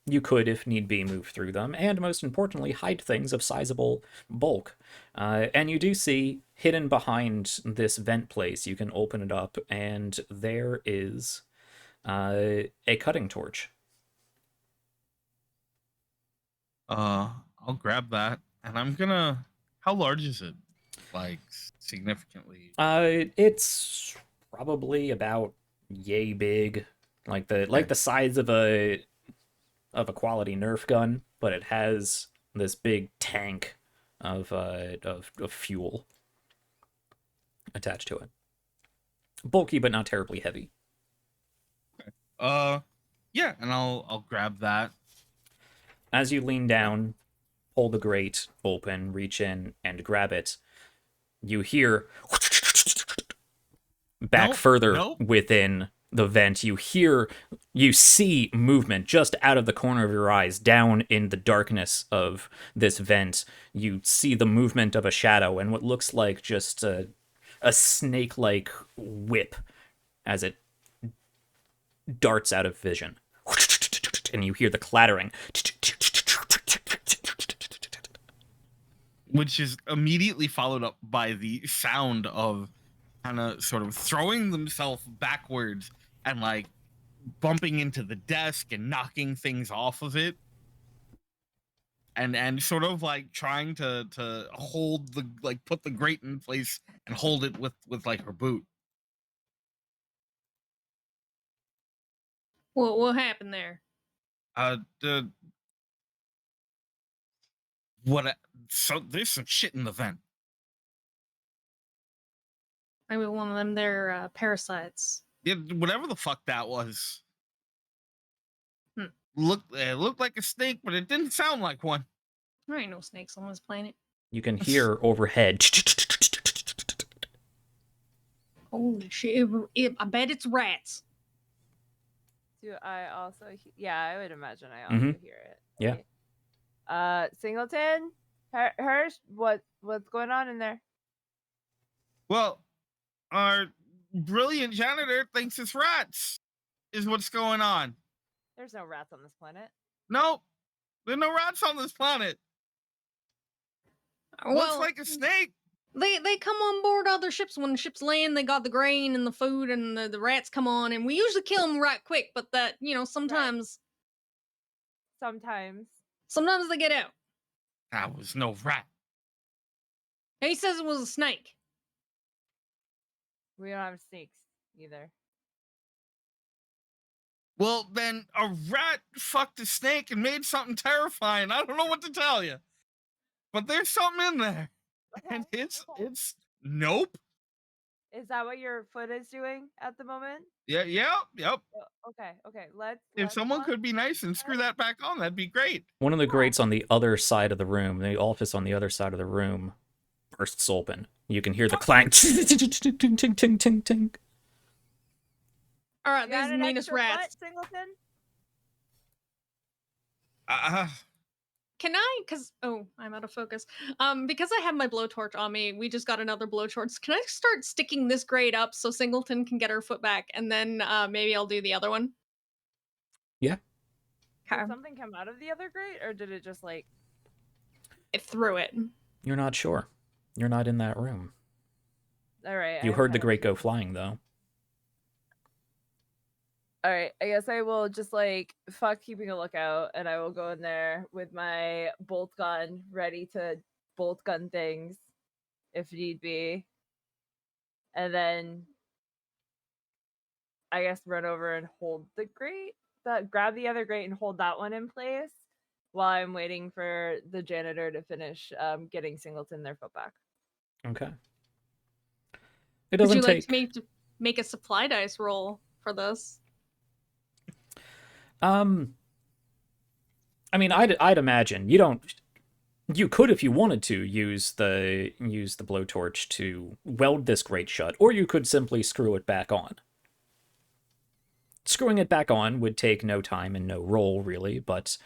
you could, if need be, move through them, and most importantly, hide things of sizable bulk. And you do see, hidden behind this vent place, you can open it up, and there is a cutting torch. I'll grab that, and I'm gonna... How large is it? Like, significantly? It's probably about yay big, like the size of a quality Nerf gun, but it has this big tank of fuel attached to it. Bulky, but not terribly heavy. Okay. Yeah, and I'll grab that. As you lean down, pull the grate open, reach in, and grab it, you hear back further within the vent. You see movement just out of the corner of your eyes, down in the darkness of this vent. You see the movement of a shadow and what looks like just a a snake-like whip as it darts out of vision. And you hear the clattering. Which is immediately followed up by the sound of kind of sort of throwing themselves backwards and like bumping into the desk and knocking things off of it. And sort of like trying to hold the, like, put the grate in place and hold it with like her boot. What happened there? The so there's some shit in the vent. Maybe one of them, they're parasites. Yeah, whatever the fuck that was. Hmm. It looked like a snake, but it didn't sound like one. There ain't no snakes on this planet. You can hear overhead. Holy shit! I bet it's rats. Do I also? Yeah, I would imagine I also hear it. Yeah. Singleton, Hirsch, what's going on in there? Well, our brilliant janitor thinks it's rats. Is what's going on. There's no rats on this planet. Nope, there are no rats on this planet. Well, Looks like a snake. They come on board other ships when ships land. They got the grain and the food, and the rats come on, and we usually kill them right quick. But that, sometimes Sometimes they get out. That was no rat. He says it was a snake. we don't have snakes either. Well, then a rat fucked a snake and made something terrifying. I don't know what to tell you, but there's something in there, and it's nope. Is that what your foot is doing at the moment? Yep. Okay. Let's. If someone not- could be nice and screw that back on, that'd be great. One of the grates on the other side of the room, the office on the other side of the room, bursts open. You can hear the clang. Ting, ting, ting, ting, ting. All right, You got there's an meanest extra rats. foot, Singleton? Can I? I'm out of focus. Because I have my blowtorch on me, we just got another blowtorch. Can I start sticking this grate up so Singleton can get her foot back, and then maybe I'll do the other one? Yeah. Did something come out of the other grate, or did it just like? It threw it. You're not sure. You're not in that room. All right. You heard the grate go flying, though. All right, I guess I will just like fuck keeping a lookout, and I will go in there with my bolt gun ready to bolt gun things if need be, and then I guess run over and hold the grate, grab the other grate and hold that one in place while I'm waiting for the janitor to finish getting Singleton their foot back. Okay. It Would doesn't you like take. to make a supply dice roll for this? I mean, I'd imagine you don't. You could, if you wanted to, use the blowtorch to weld this grate shut, or you could simply screw it back on. Screwing it back on would take no time and no roll, really, but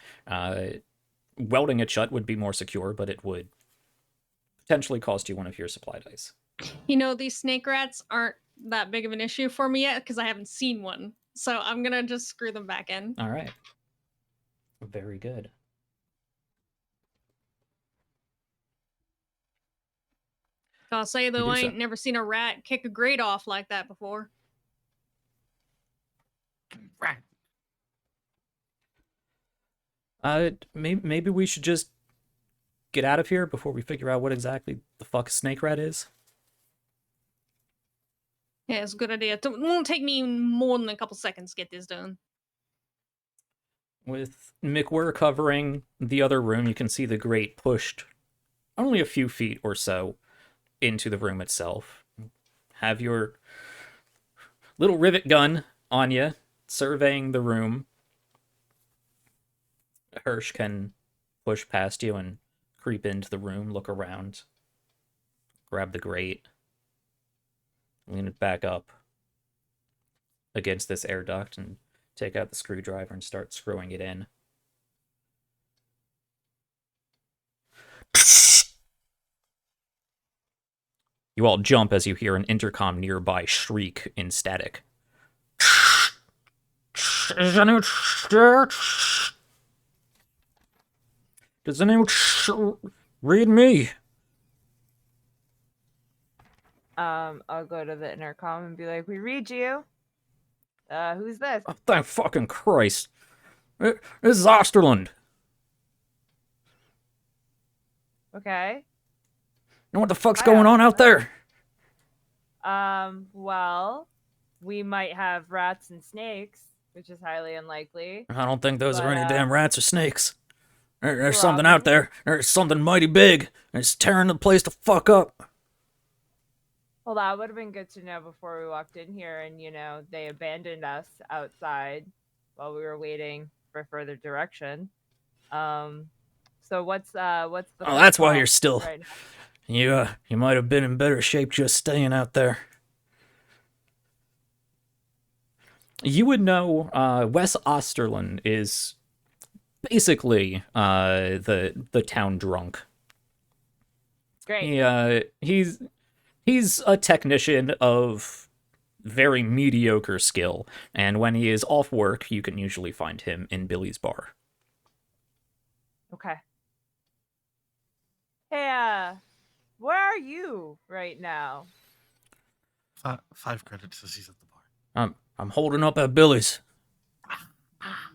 welding it shut would be more secure, but it would potentially cost you one of your supply dice. These snake rats aren't that big of an issue for me yet because I haven't seen one. So I'm gonna just screw them back in. All right. Very good. I'll say You though, do I so. ain't never seen a rat kick a grate off like that before. Rat. Maybe we should just get out of here before we figure out what exactly the fuck a snake rat is. Yeah, it's a good idea. It won't take me more than a couple seconds to get this done. With McWhirr covering the other room, you can see the grate pushed only a few feet or so into the room itself. Have your little rivet gun on you, surveying the room. Hirsch can push past you and creep into the room, look around, grab the grate, lean it back up against this air duct, and take out the screwdriver and start screwing it in. You all jump as you hear an intercom nearby shriek in static. Does anyone read me? I'll go to the intercom and be like, "We read you. Who's this?" Oh, thank fucking Christ. This is Osterland. Okay. Know what the fuck's Hi, going on out there? Well, we might have rats and snakes, which is highly unlikely. I don't think those are But, any damn rats or snakes. There's something out probably. there. There's something mighty big. And it's tearing the place the fuck up. Well, that would have been good to know before we walked in here, and they abandoned us outside while we were waiting for further direction. So what's the Oh, that's why you're still. right now? You might have been in better shape just staying out there. You would know Wes Osterland is basically the town drunk. Great. He's a technician of very mediocre skill, and when he is off work, you can usually find him in Billy's bar. Okay. Hey, where are you right now? 5 credits says he's at the bar. I'm holding up at Billy's.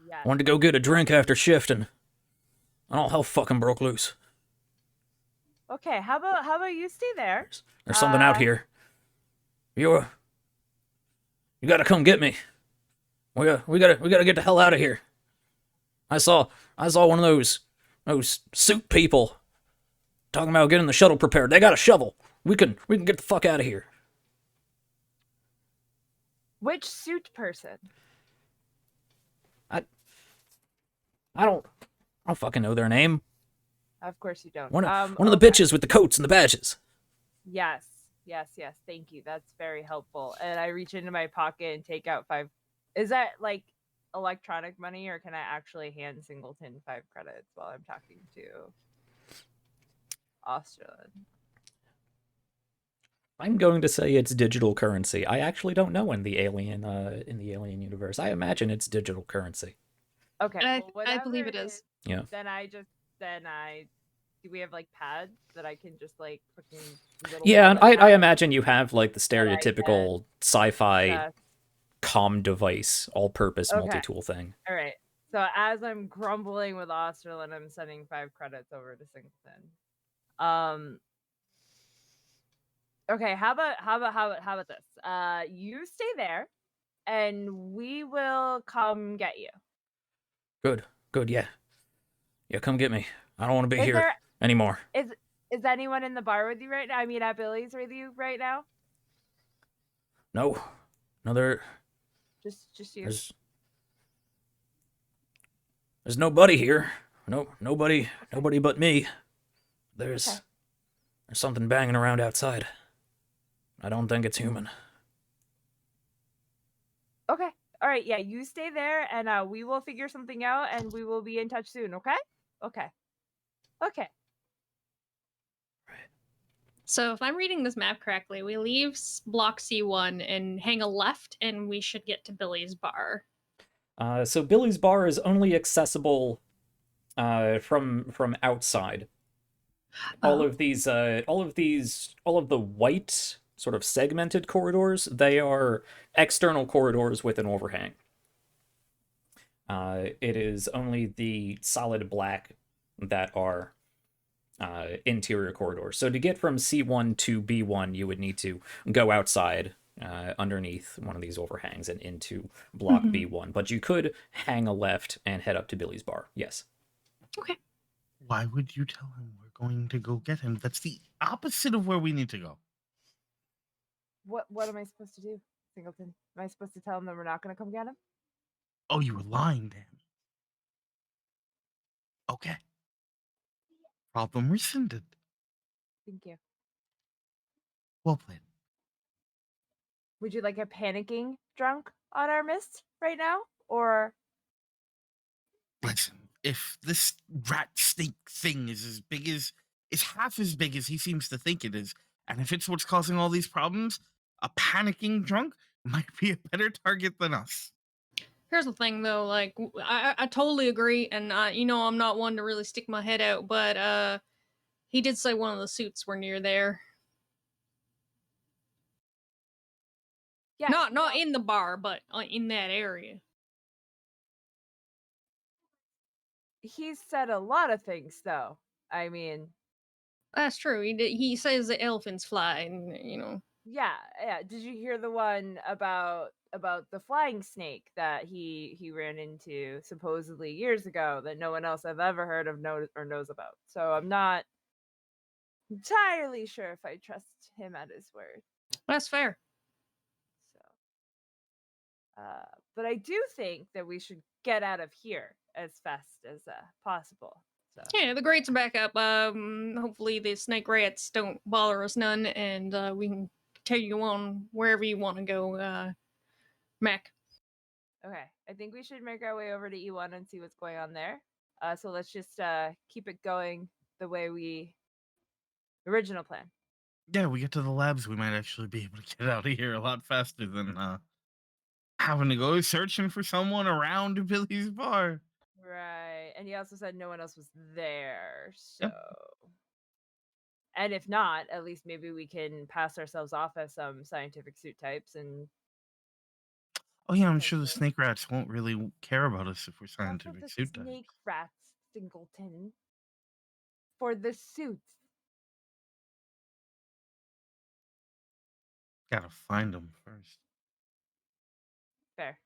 Yes. Wanted to go get a drink after shift, and all hell fucking broke loose. Okay, how about you stay there? There's something out here. You gotta come get me. We gotta get the hell out of here. I saw one of those suit people talking about getting the shuttle prepared. They got a shovel. We can get the fuck out of here. Which suit person? I don't fucking know their name. Of course you don't. One of the okay. bitches with the coats and the badges. Yes. Thank you. That's very helpful. And I reach into my pocket and take out 5. Is that like electronic money, or can I actually hand Singleton 5 credits while I'm talking to Australia? I'm going to say it's digital currency. I actually don't know in the alien universe. I imagine it's digital currency. Okay. I believe it is. Yeah. Then do we have like pads that I can just like fucking little Yeah, and wallet I pads imagine you have like the stereotypical sci-fi that- comm device, all-purpose Okay. multi-tool thing. All right. So as I'm grumbling with Austerland, I'm sending 5 credits over to Singleton. Okay, how about this? You stay there, and we will come get you. Good, yeah. Yeah, come get me. I don't want to be Is here there- anymore. Is anyone in the bar with you right now? I mean, at Billy's with you right now? No, there. Just you. There's nobody here. Nobody but me. There's something banging around outside. I don't think it's human. Okay. All right. Yeah, you stay there, and we will figure something out, and we will be in touch soon. Okay. Okay. So if I'm reading this map correctly, we leave block C1 and hang a left, and we should get to Billy's bar. So Billy's bar is only accessible from outside. All of the white sort of segmented corridors, they are external corridors with an overhang. It is only the solid black that are interior corridors. So to get from C1 to B1, you would need to go outside underneath one of these overhangs and into block B1. But you could hang a left and head up to Billy's bar. Yes. Okay. Why would you tell him we're going to go get him? That's the opposite of where we need to go. What am I supposed to do, Singleton? Am I supposed to tell him that we're not going to come get him? Oh, you were lying to him. Okay. Problem rescinded. Thank you. Well played. Would you like a panicking drunk on our mist right now, or? Listen, if this rat snake thing is half as big as he seems to think it is, And if it's what's causing all these problems, a panicking drunk might be a better target than us. Here's the thing, though. Like, I totally agree, and I'm not one to really stick my head out, but he did say one of the suits were near there. Yeah. Not in the bar, but in that area. He's said a lot of things, though. I mean, That's true. He says the elephants fly, and. yeah. Did you hear the one about the flying snake that he ran into supposedly years ago that no one else I've ever heard of knows about? So I'm not entirely sure if I trust him at his word. That's fair. So, but I do think that we should get out of here as fast as possible. So. Yeah, the grates are back up. Hopefully the snake rats don't bother us none, and we can take you on wherever you want to go, Mac. Okay, I think we should make our way over to E1 and see what's going on there. So let's just keep it going the way we original plan. Yeah, we get to the labs, we might actually be able to get out of here a lot faster than having to go searching for someone around Billy's bar. Right, and he also said no one else was there, so. Yep. And if not, at least maybe we can pass ourselves off as some scientific suit types and. Oh yeah, I'm sure the snake rats won't really care about us if we're Also, scientific the suit snake types. rats, Singleton. For the suits. Gotta find them first. Fair.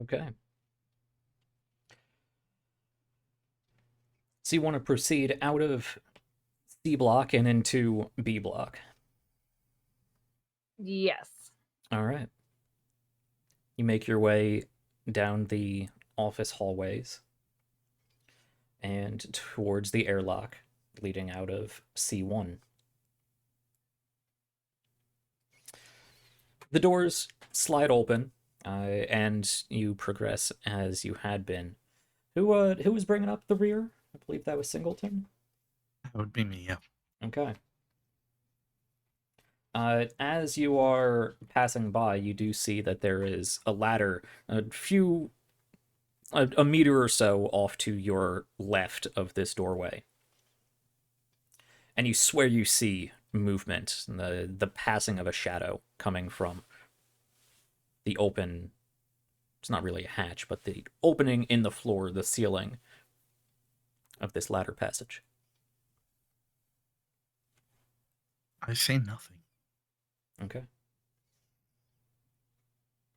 Okay. So you want to proceed out of C block and into B block. Yes. All right. You make your way down the office hallways and towards the airlock leading out of C1. The doors slide open, and you progress as you had been. Who was bringing up the rear? I believe that was Singleton. That would be me, yeah. Okay. As you are passing by, you do see that there is a ladder a meter or so off to your left of this doorway. And you swear you see movement, the passing of a shadow coming from the open, it's not really a hatch, but the opening in the floor, the ceiling of this ladder passage. I say nothing. Okay.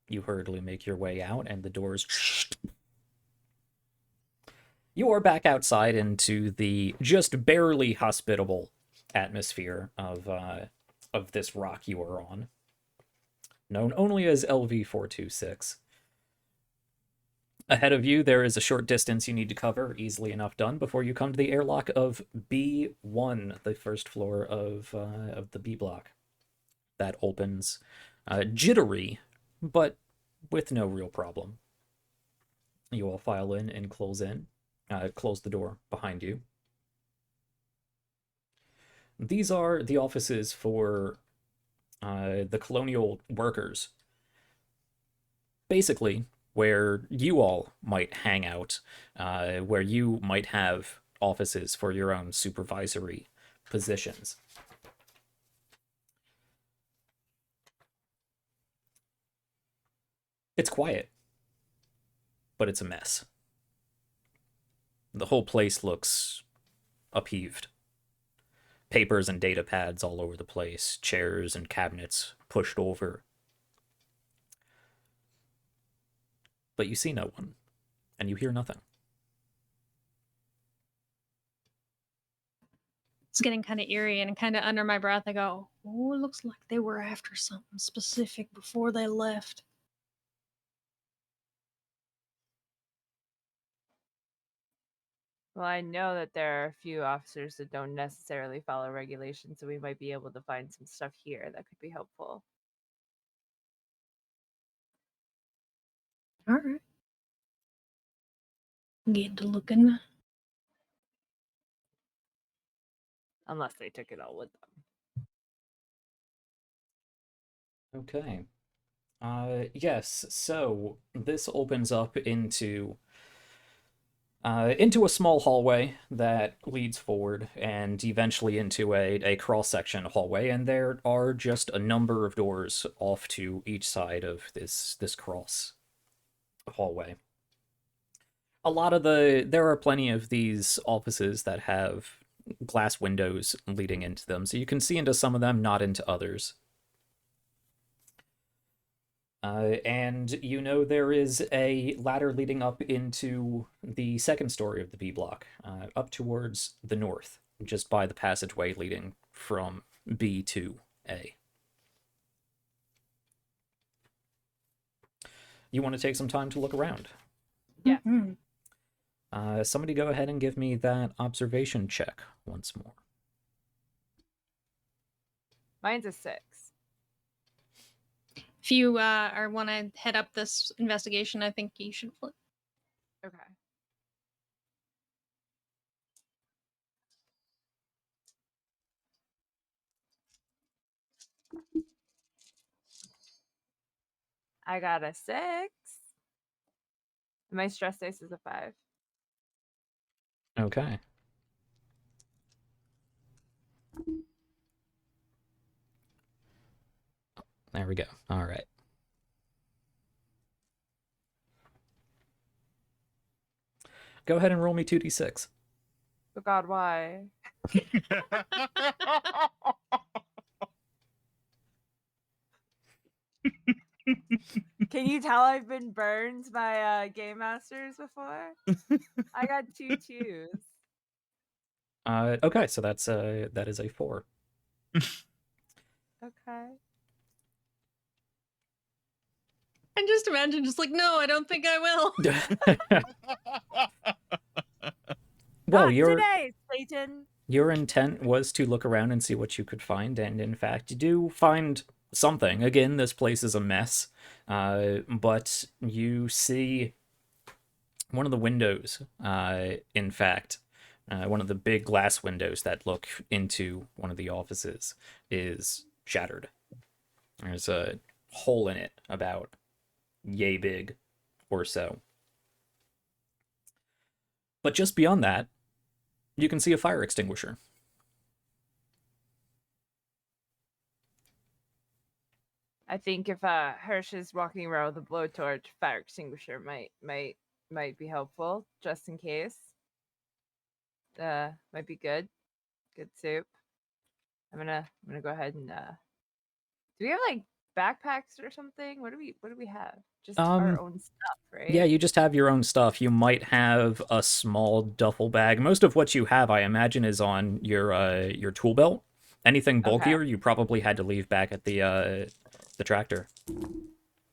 You hurriedly make your way out, and the doors. You are back outside into the just barely hospitable atmosphere of this rock you are on, known only as LV-426. Ahead of you, there is a short distance you need to cover, easily enough done, before you come to the airlock of B1, the first floor of the B block. That opens jittery, but with no real problem. You all file in and close the door behind you. These are the offices for the colonial workers. Basically, where you all might hang out, where you might have offices for your own supervisory positions. It's quiet, but it's a mess. The whole place looks upheaved. Papers and data pads all over the place, chairs and cabinets pushed over. But you see no one, and you hear nothing. It's getting kind of eerie, and kind of under my breath, I go, "Oh, it looks like they were after something specific before they left." Well, I know that there are a few officers that don't necessarily follow regulations, so we might be able to find some stuff here that could be helpful. All right. Get to looking. Unless they took it all with them. Okay. Yes, so this opens up into a small hallway that leads forward and eventually into a cross-section hallway, and there are just a number of doors off to each side of this cross hallway. There are plenty of these offices that have glass windows leading into them, so you can see into some of them, not into others. And you know there is a ladder leading up into the second story of the B block, up towards the north, just by the passageway leading from B to A. You want to take some time to look around? Yeah. Somebody go ahead and give me that observation check once more. Mine's a 6. If you want to head up this investigation, I think you should flip. Okay. I got a 6. My stress dice is a 5. Okay. There we go. All right. Go ahead and roll me 2d6. But God, why? Can you tell I've been burned by game masters before? I got 2 2s. Okay, so that is a 4. Okay. And just imagine, just like, no, I don't think I will. Well, Not today, Satan. your intent was to look around and see what you could find, and in fact, you do find something. Again, this place is a mess, but you see one of the windows, in fact, one of the big glass windows that look into one of the offices is shattered. There's a hole in it about yay big or so. But just beyond that, you can see a fire extinguisher. I think if Hirsch is walking around with a blowtorch, fire extinguisher might be helpful, just in case. Might be good. Good soup. I'm gonna go ahead and do we have like backpacks or something? What do we have? Just our own stuff, right? Yeah, you just have your own stuff. You might have a small duffel bag. Most of what you have, I imagine, is on your tool belt. Anything bulkier, you probably had to leave back at the tractor.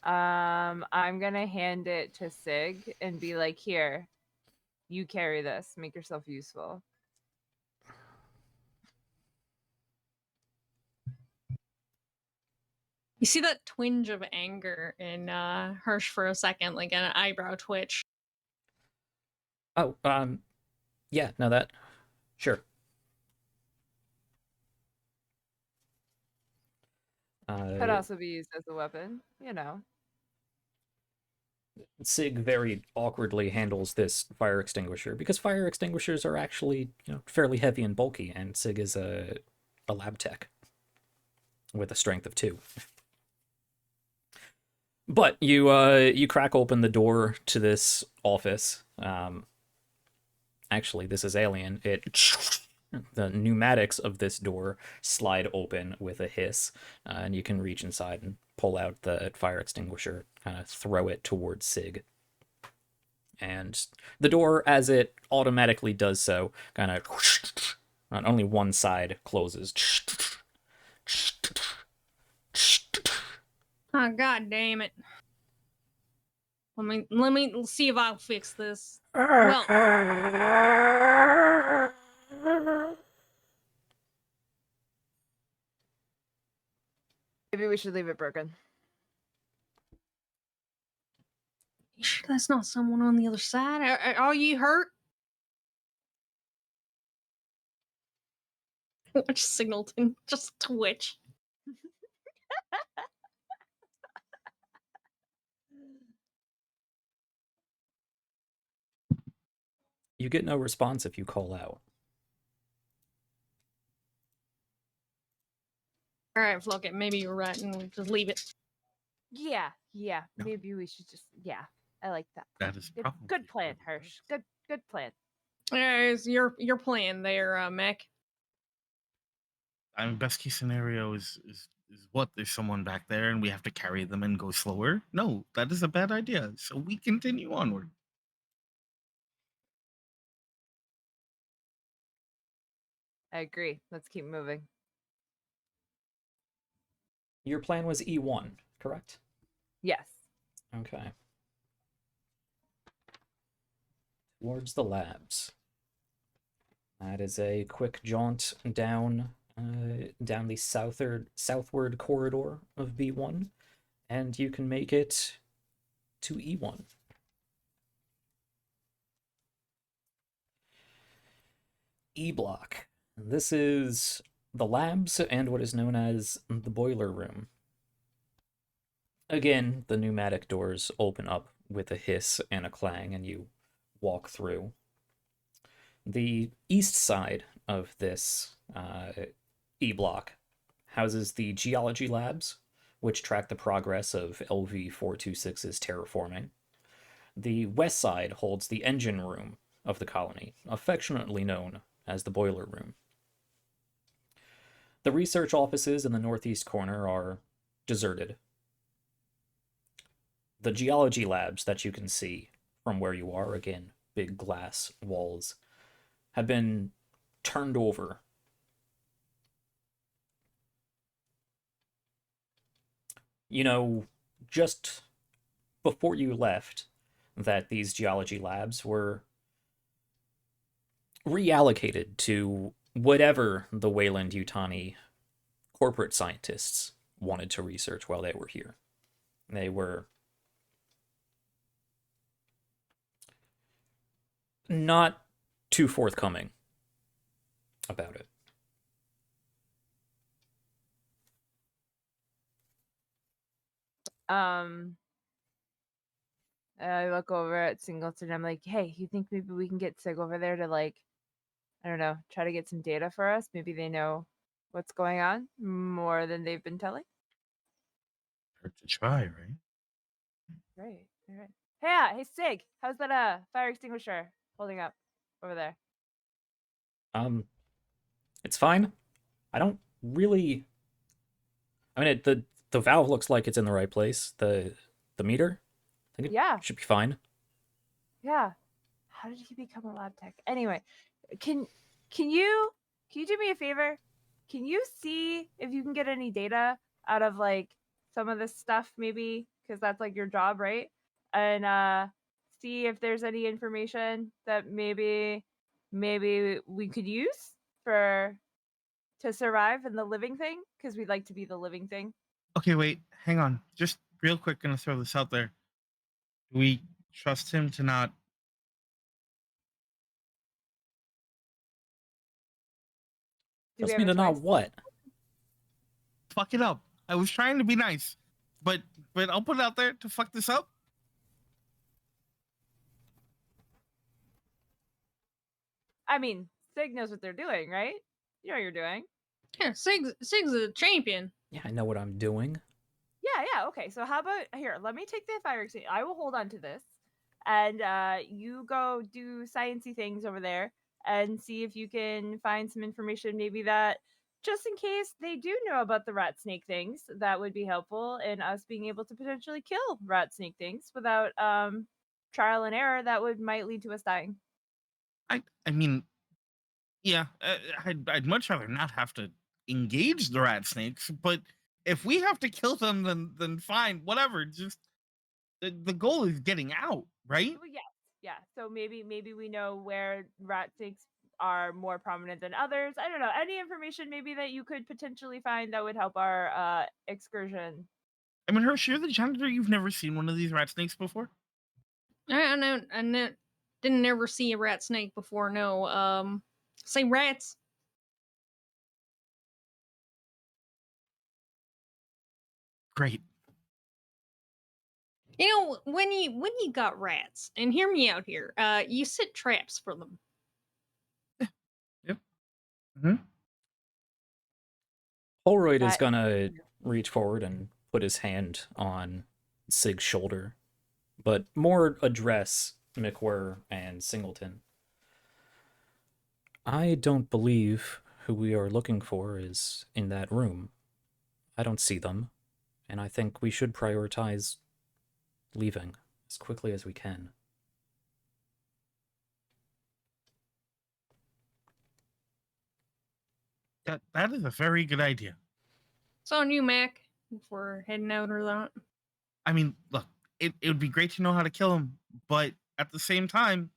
I'm gonna hand it to Sig and be like, here, you carry this. Make yourself useful. You see that twinge of anger in Hirsch for a second, like an eyebrow twitch. Oh, yeah, no, that, sure. Could also be used as a weapon, you know. Sig very awkwardly handles this fire extinguisher because fire extinguishers are actually, fairly heavy and bulky, and Sig is a lab tech with a strength of 2. But you crack open the door to this office. Actually, this is alien. The pneumatics of this door slide open with a hiss, and you can reach inside and pull out the fire extinguisher, kind of throw it towards Sig. And the door, as it automatically does so, kind of on only one side closes. Oh, god damn it. Let me see if I'll fix this. Well, Maybe we should leave it broken. You sure that's not someone on the other side? Are you hurt? Watch Singleton just twitch. You get no response if you call out. All right, fuck it. Maybe you're right, and we'll just leave it. Yeah, No. maybe we should just I like that. That is Good, probably good plan, what it Hirsch. Good plan. It's your plan there, Mac. I mean, best case scenario is what? There's someone back there, and we have to carry them and go slower. No, that is a bad idea. So we continue onward. I agree. Let's keep moving. Your plan was E1, correct? Yes. Okay. Towards the labs. That is a quick jaunt down the southward corridor of B1, and you can make it to E1. E block. This is the labs and what is known as the boiler room. Again, the pneumatic doors open up with a hiss and a clang, and you walk through. The east side of this E block houses the geology labs, which track the progress of LV-426's terraforming. The west side holds the engine room of the colony, affectionately known as the boiler room. The research offices in the northeast corner are deserted. The geology labs that you can see from where you are, again, big glass walls, have been turned over. You know, just before you left, that these geology labs were reallocated to whatever the Wayland-Yutani corporate scientists wanted to research while they were here. They were not too forthcoming about it. I look over at Singleton. I'm like, hey, you think maybe we can get Sig over there to I don't know, try to get some data for us? Maybe they know what's going on more than they've been telling. Hurt to try, right? Right. All right. Hey Sig, how's that fire extinguisher holding up over there? It's fine. I don't really. I mean, the valve looks like it's in the right place. The meter, I think it should be fine. Yeah. How did he become a lab tech? Anyway, can you do me a favor? Can you see if you can get any data out of some of this stuff maybe, because that's your job, right? And see if there's any information that maybe we could use to survive in the living thing, because we'd like to be the living thing. Okay, wait, hang on. Just real quick, gonna throw this out there. Do we trust him to not? Trust me to not what? Fuck it up. I was trying to be nice, but I'll put it out there to fuck this up. I mean, Sig knows what they're doing, right? You know what you're doing. Yeah, Sig's a champion. Yeah, I know what I'm doing. Yeah. Okay, so how about here? Let me take the fire extinguisher. I will hold on to this, and you go do sciencey things over there and see if you can find some information. Maybe that, just in case they do know about the rat snake things, that would be helpful in us being able to potentially kill rat snake things without trial and error. That might lead to us dying. I mean, yeah, I'd much rather not have to engage the rat snakes, but if we have to kill them, then fine, whatever. Just the goal is getting out, right? Well, yeah. So maybe we know where rat snakes are more prominent than others. I don't know. Any information maybe that you could potentially find that would help our excursion. I mean, Hersh, you're the janitor. You've never seen one of these rat snakes before. I didn't ever see a rat snake before. No. Say rats. Great. You know, when you got rats, and hear me out here, you set traps for them. Yep. Hmm. Holroyd is That gonna reach forward and put his hand on Sig's shoulder, but more address McWhirr and Singleton. I don't believe who we are looking for is in that room. I don't see them, and I think we should prioritize leaving as quickly as we can. That is a very good idea. It's on you, Mac, if we're heading out or not. I mean, look, it would be great to know how to kill him, but at the same time,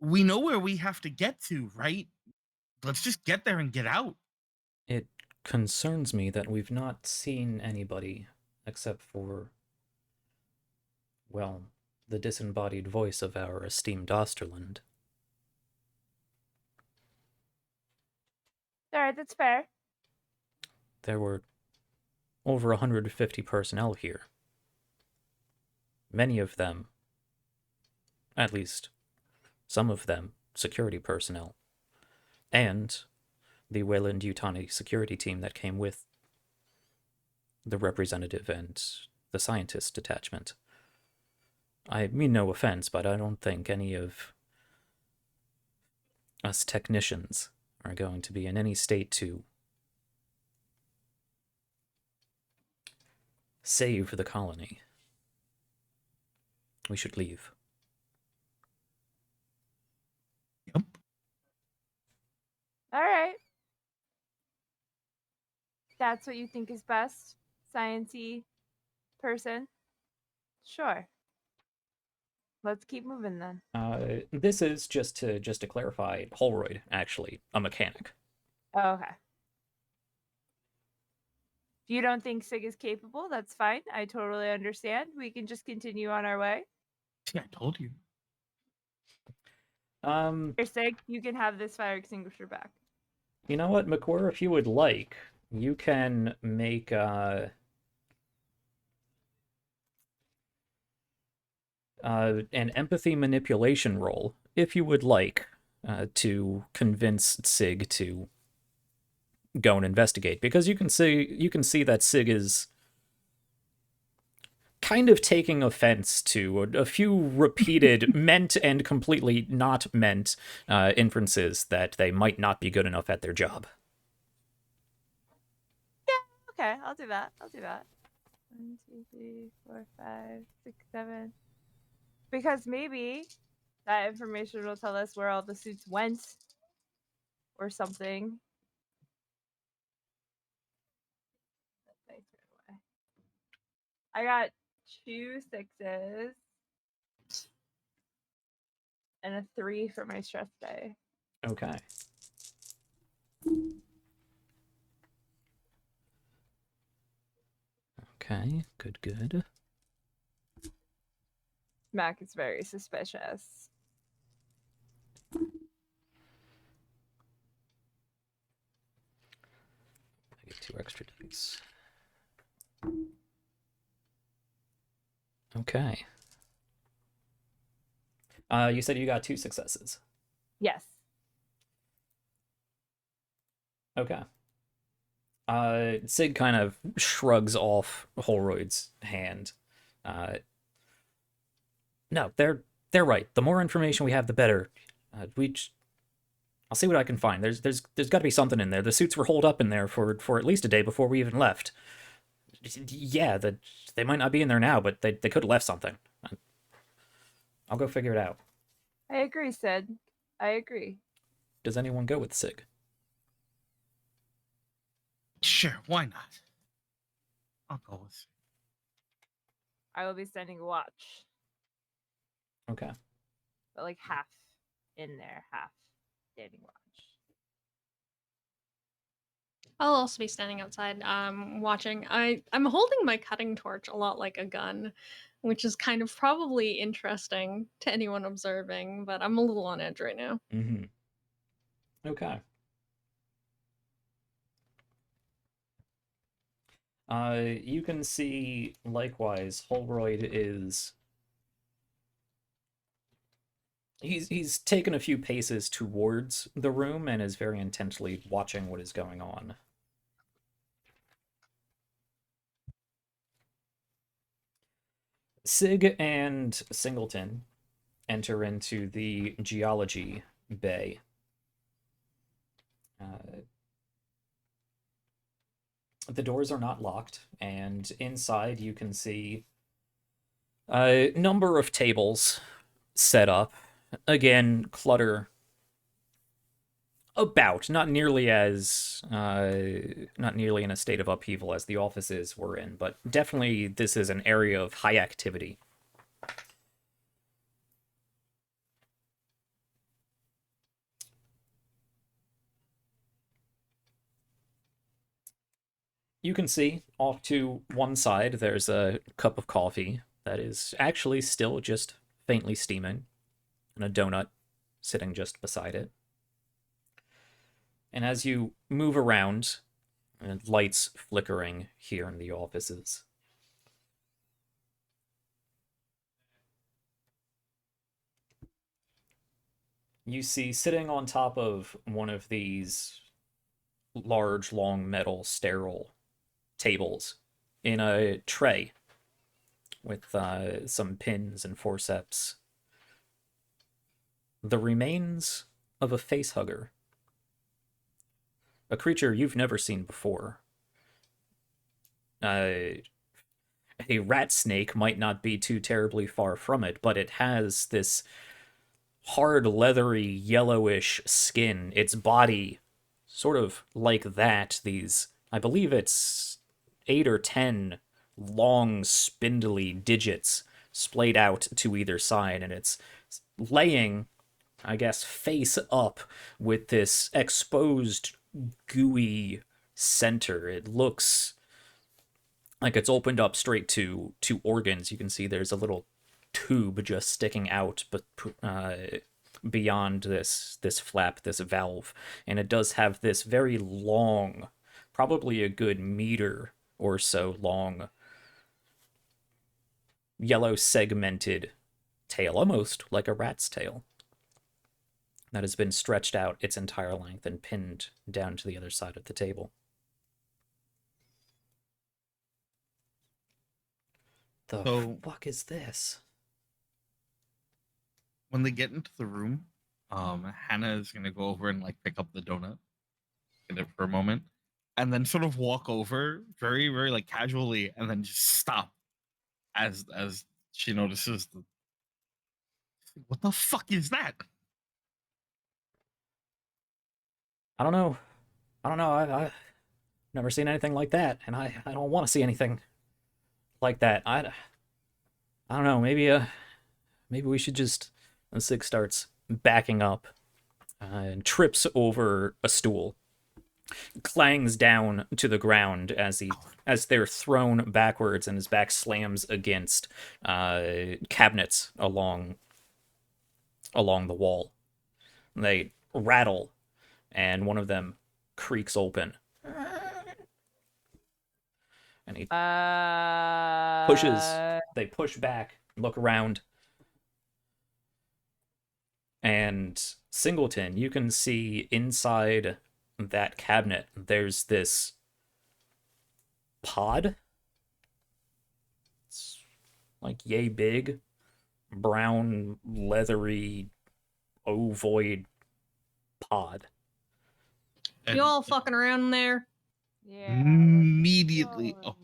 we know where we have to get to, right? Let's just get there and get out. It concerns me that we've not seen anybody except for, well, the disembodied voice of our esteemed Osterland. all right. That's fair. There were over 150 personnel here. Many of them, at least some of them, security personnel. And the Wayland Yutani security team that came with the representative and the scientist detachment. I mean no offense, but I don't think any of us technicians are going to be in any state to save the colony. We should leave. Yep. All right. That's what you think is best, sciencey person. Sure. Let's keep moving then. This is just to clarify, Holroyd actually a mechanic. Oh, okay. If you don't think Sig is capable, that's fine. I totally understand. We can just continue on our way. See, I told you. Here, Sig, you can have this fire extinguisher back. You know what, McWhirr, if you would like, you can make an empathy manipulation roll, if you would like, to convince Sig to go and investigate, because you can see that Sig is kind of taking offense to a few repeated meant and completely not meant inferences that they might not be good enough at their job. Okay, I'll do that. 1, 2, 3, 4, 5, 6, 7. Because maybe that information will tell us where all the suits went or something. I got 2 6s and a 3 for my stress day. Okay. Okay, good. Mac is very suspicious. I get 2 extra dice. Okay. You said you got 2 successes. Yes. Okay. Sig kind of shrugs off Holroyd's hand. No, they're right. The more information we have, the better. I'll see what I can find. There's got to be something in there. The suits were holed up in there for at least a day before we even left. Yeah, they might not be in there now, but they could have left something. I'll go figure it out. I agree, Sid. I agree. Does anyone go with Sig? Sure, why not? I'll go with. I will be standing watch, Okay. but like half in there, half standing watch. I'll also be standing outside, watching. I'm holding my cutting torch a lot like a gun. which is kind of probably interesting to anyone observing, but I'm a little on edge right now. Mm-hmm. Okay. You can see, likewise, Holroyd is... He's taken a few paces towards the room and is very intently watching what is going on. Sig and Singleton enter into the geology bay. The doors are not locked, and inside you can see a number of tables set up. Again, clutter about, not nearly in a state of upheaval as the offices were in, but definitely this is an area of high activity. You can see off to one side there's a cup of coffee that is actually still just faintly steaming, and a donut sitting just beside it. And as you move around, and lights flickering here in the offices, you see sitting on top of one of these large, long metal sterile tables in a tray with some pins and forceps, the remains of a facehugger. A creature you've never seen before. A rat snake might not be too terribly far from it, but it has this hard, leathery, yellowish skin. Its body, sort of like that, these, I believe it's 8 or 10 long, spindly digits splayed out to either side, and it's laying, I guess, face up with this exposed, gooey center. It looks like it's opened up straight to organs. You can see there's a little tube just sticking out, but beyond this flap, this valve, and it does have this very long, probably a good meter or so long, yellow segmented tail, almost like a rat's tail, that has been stretched out its entire length and pinned down to the other side of the table. The fuck is this? When they get into the room, Hannah is gonna go over and like pick up the donut, get it for a moment, and then sort of walk over very, very like casually, and then just stop as she notices the. What the fuck is that? I don't know. I've never seen anything like that, and I don't want to see anything like that. I don't know. Maybe we should just. And Sig starts backing up and trips over a stool, clangs down to the ground as they're thrown backwards, and his back slams against cabinets along the wall. They rattle, and one of them creaks open. And he pushes. They push back, look around. And Singleton, you can see inside that cabinet, there's this pod. It's like yay big, brown, leathery, ovoid pod. You all fucking around in there? Yeah. Immediately, on?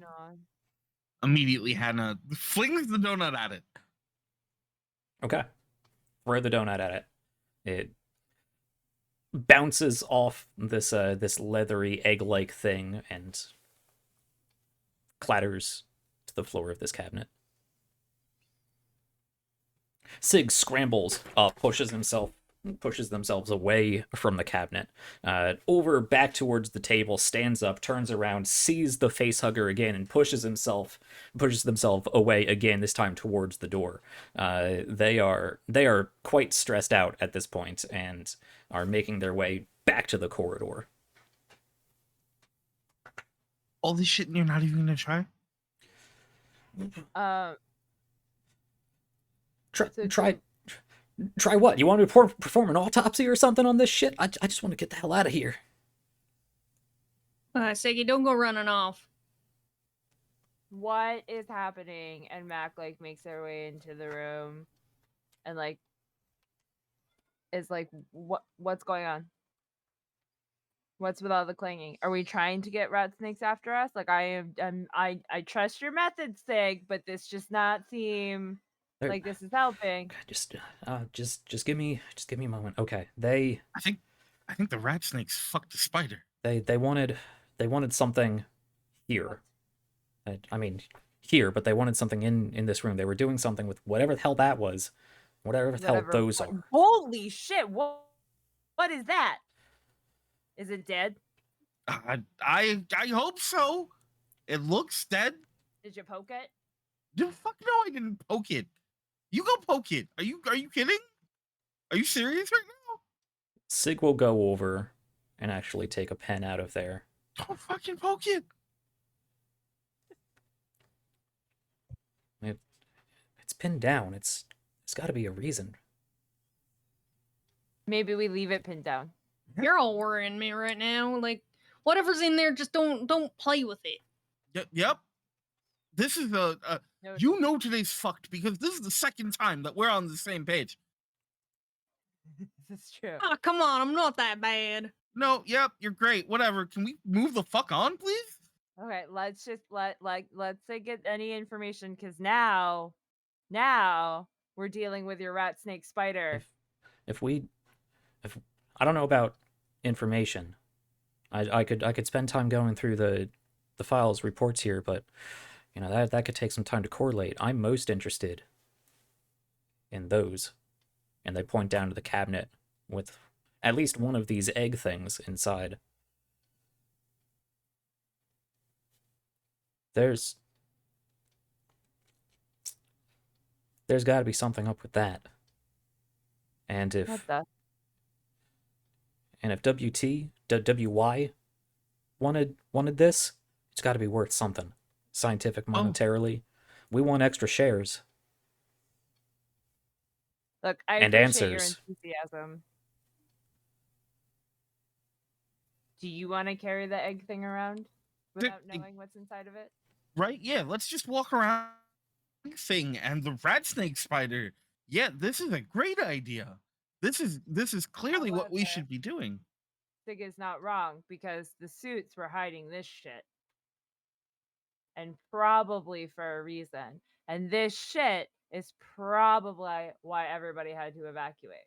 immediately Hannah flings the donut at it. Okay. Throw the donut at it. It bounces off this leathery egg-like thing and clatters to the floor of this cabinet. Sig scrambles up, pushes himself pushes themselves away from the cabinet, over back towards the table, stands up, turns around, sees the facehugger again, and pushes themselves away again. This time towards the door. They are quite stressed out at this point and are making their way back to the corridor. All this shit, and you're not even gonna try? Try what? You want me to perform an autopsy or something on this shit? I just want to get the hell out of here. Segi, don't go running off. What is happening? And Mac like makes their way into the room, and like is like, what's going on? What's with all the clanging? Are we trying to get rat snakes after us? Like I trust your methods, Sig, but this just not seem like this is helping. Just give me a moment. Okay, I think the rat snakes fucked the spider. They wanted something here. I mean here, but they wanted something in this room. They were doing something with whatever the hell that was, whatever the hell those are. Holy shit! What is that? Is it dead? I hope so. It looks dead. Did you poke it? Fuck no, I didn't poke it. You go poke it. Are you kidding? Are you serious right now? Sig will go over and actually take a pen out of there. Don't fucking poke it. It's pinned down. It's got to be a reason. Maybe we leave it pinned down. You're all worrying me right now. Like, whatever's in there, just don't play with it. Yep. This is you know today's fucked because this is the second time that we're on the same page. This is true. Oh, come on, I'm not that bad. No, yep, you're great. Whatever. Can we move the fuck on, please? Okay, let's just let's say get any information, because now we're dealing with your rat snake spider. If I don't know about information, I could spend time going through the files reports here, but you know that could take some time to correlate. I'm most interested in those, and they point down to the cabinet with at least one of these egg things inside. There's got to be something up with that. And if WY wanted this, it's got to be worth something, scientific, monetarily. We want extra shares. Look, I and appreciate answers. your enthusiasm. Do you want to carry the egg thing around without knowing what's inside of it? Right? Yeah, let's just walk around thing and the rat snake spider. Yeah, this is a great idea. This is clearly what we should be doing. Sig is not wrong, because the suits were hiding this shit. And probably for a reason. And this shit is probably why everybody had to evacuate.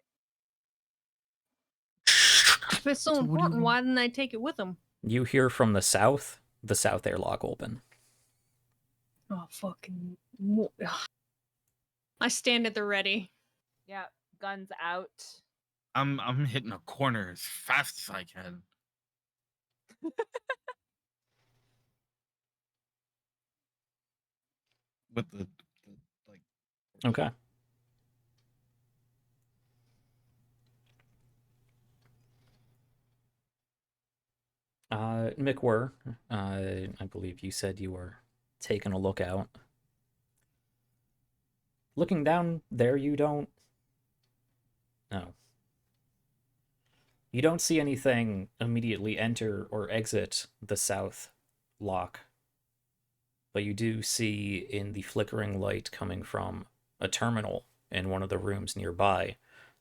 If it's so important, why didn't I take it with them? You hear from the south airlock open. Oh, fucking... I stand at the ready. Yeah, guns out. I'm hitting a corner as fast as I can. With the like. Okay. McWhir, I believe you said you were taking a look out. Looking down there, you don't... No. You don't see anything immediately enter or exit the south lock. But you do see in the flickering light coming from a terminal in one of the rooms nearby,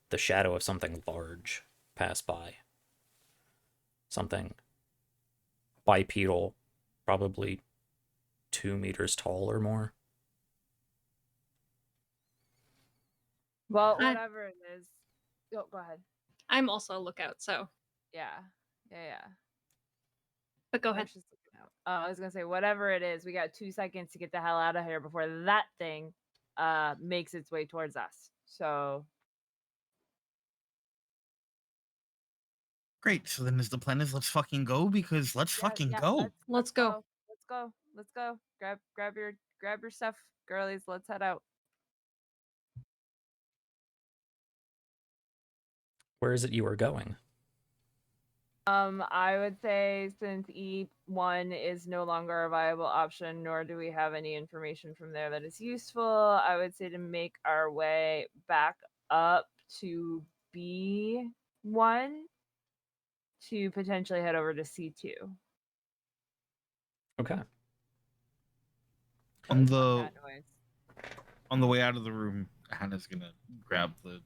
the shadow of something large pass by. Something bipedal, probably 2 meters tall or more. Well, whatever it is. Oh, go ahead. I'm also a lookout, so. Yeah. But go ahead. I was gonna say, whatever it is, we got 2 seconds to get the hell out of here before that thing makes its way towards us. So Great. So then, is the plan is let's fucking go because let's fucking go. Let's go. Let's go. Let's go. Grab your stuff, girlies. Let's head out. Where is it you are going? I would say since E1 is no longer a viable option, nor do we have any information from there that is useful, I would say to make our way back up to B1 to potentially head over to C2. Okay. On Fuck the that noise. on the way out of the room, Hannah's gonna grab the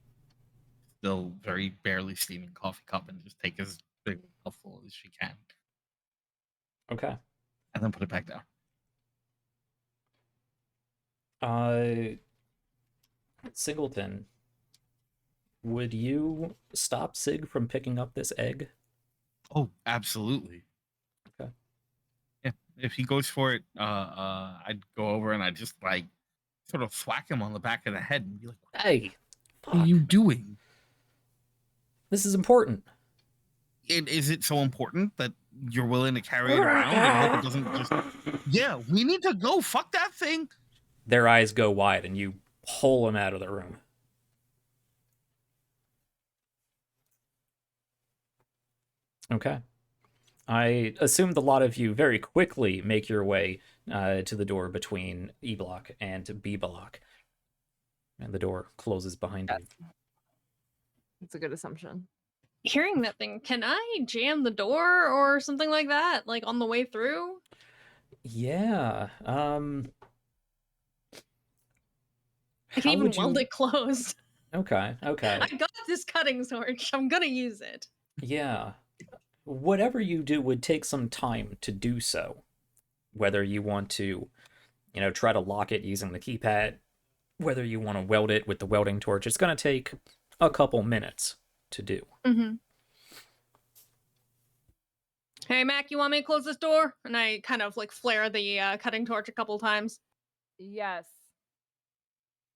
still very barely steaming coffee cup and just take as big a full as she can, Okay. and then put it back down. Singleton, would you stop Sig from picking up this egg? Oh, absolutely. Okay. Yeah, if he goes for it, I'd go over and I'd just like sort of thwack him on the back of the head and be like, Hey, "What are fuck. you doing? This is important. Is it so important that you're willing to carry it around and hope it doesn't just? Yeah, we need to go. Fuck that thing." Their eyes go wide and you pull him out of the room. Okay. I assumed a lot of you very quickly make your way to the door between E block and B block. And the door closes behind you. That's a good assumption. Hearing that thing, can I jam the door or something like that, like on the way through? Yeah. I can How even would you... weld it closed. Okay. I got this cutting torch. I'm gonna use it. Yeah. Whatever you do would take some time to do so. Whether you want to, try to lock it using the keypad, whether you want to weld it with the welding torch, it's going to take a couple minutes to do. Mm-hmm. Hey, Mac, you want me to close this door? And I kind of like flare the cutting torch a couple times. Yes.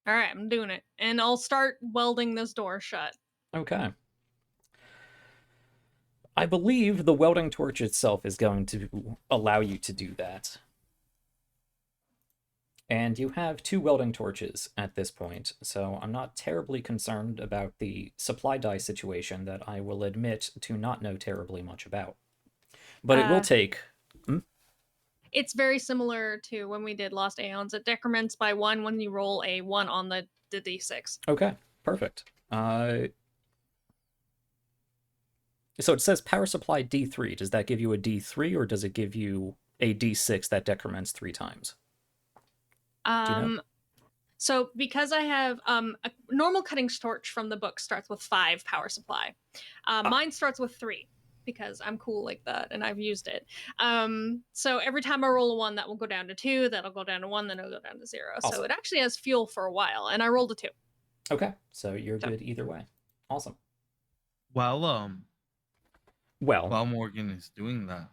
All right, I'm doing it. And I'll start welding this door shut. Okay. I believe the welding torch itself is going to allow you to do that. And you have 2 welding torches at this point, so I'm not terribly concerned about the supply die situation that I will admit to not know terribly much about. But it will take... It's very similar to when we did Lost Aeons. It decrements by 1 when you roll a 1 on the d6. Okay, perfect. So it says power supply D3. Does that give you a D3, or does it give you a D6 that decrements 3 times? Do you know? So because I have a normal cutting torch from the book starts with 5 power supply. Mine starts with 3 because I'm cool like that and I've used it. So every time I roll a 1, that will go down to 2, that'll go down to 1, then it'll go down to 0. Awesome. So it actually has fuel for a while, and I rolled a 2. Okay, so you're good either way. Awesome. While Morgan is doing that,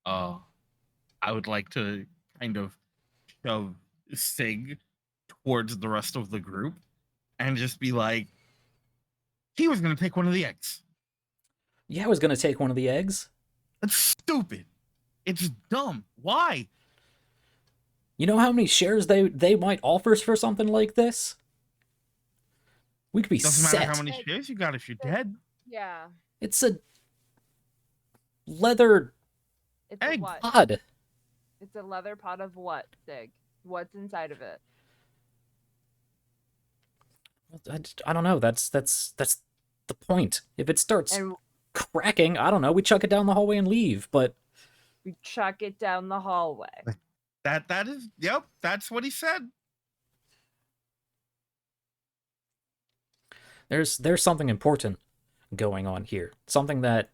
I would like to kind of shove Sig towards the rest of the group and just be like, he was going to take one of the eggs. Yeah, I was going to take one of the eggs. That's stupid. It's dumb. Why? You know how many shares they might offer for something like this? We could be Doesn't set. matter how many shares you got if you're dead. Yeah. It's a leather It's egg. a what? pod. It's a leather pot of what, Sig? What's inside of it? I don't know. That's the point. If it starts And cracking, I don't know. We chuck it down the hallway and leave. But we chuck it down the hallway. That is, yep, that's what he said. there's something important going on here. Something that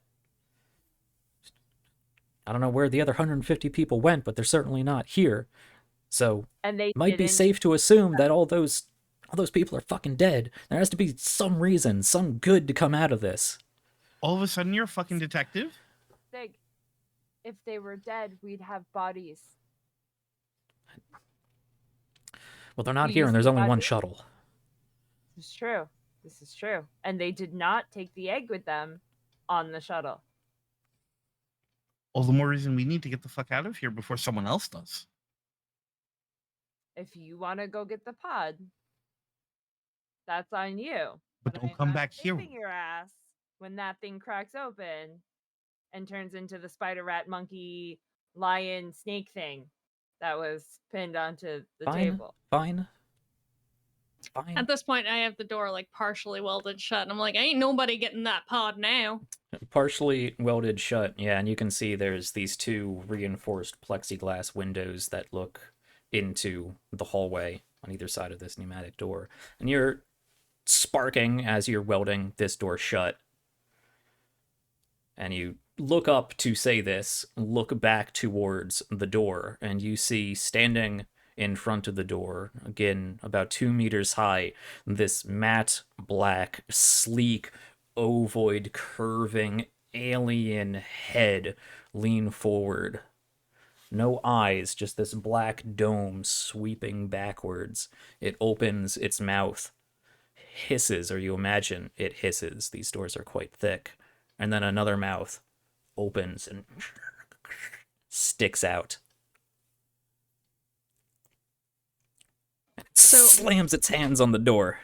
I don't know where the other 150 people went, but they're certainly not here. So And they might be didn't- safe to assume that all those people are fucking dead. There has to be some reason, some good to come out of this. All of a sudden, you're a fucking detective? Sig, if they were dead, we'd have bodies. Well, they're not We here, and used there's to only have one it. shuttle. This is true. This is true. And they did not take the egg with them. on the shuttle. All the more reason we need to get the fuck out of here before someone else does. If you want to go get the pod, that's on you. But I don't am come not back here. saving your ass when that thing cracks open and turns into the spider rat monkey lion snake thing that was pinned onto the table. Fine. At this point, I have the door like partially welded shut, and I'm like, ain't nobody getting that pod now. Partially welded shut, yeah, and you can see there's these two reinforced plexiglass windows that look into the hallway on either side of this pneumatic door. And you're sparking as you're welding this door shut. And you look up to say this, look back towards the door, and you see standing in front of the door, again, about 2 meters high, this matte black, sleek, ovoid, curving alien head lean forward. No eyes, just this black dome sweeping backwards. It opens its mouth, hisses, or you imagine it hisses. These doors are quite thick. And then another mouth opens and sticks out. And it slams its hands on the door.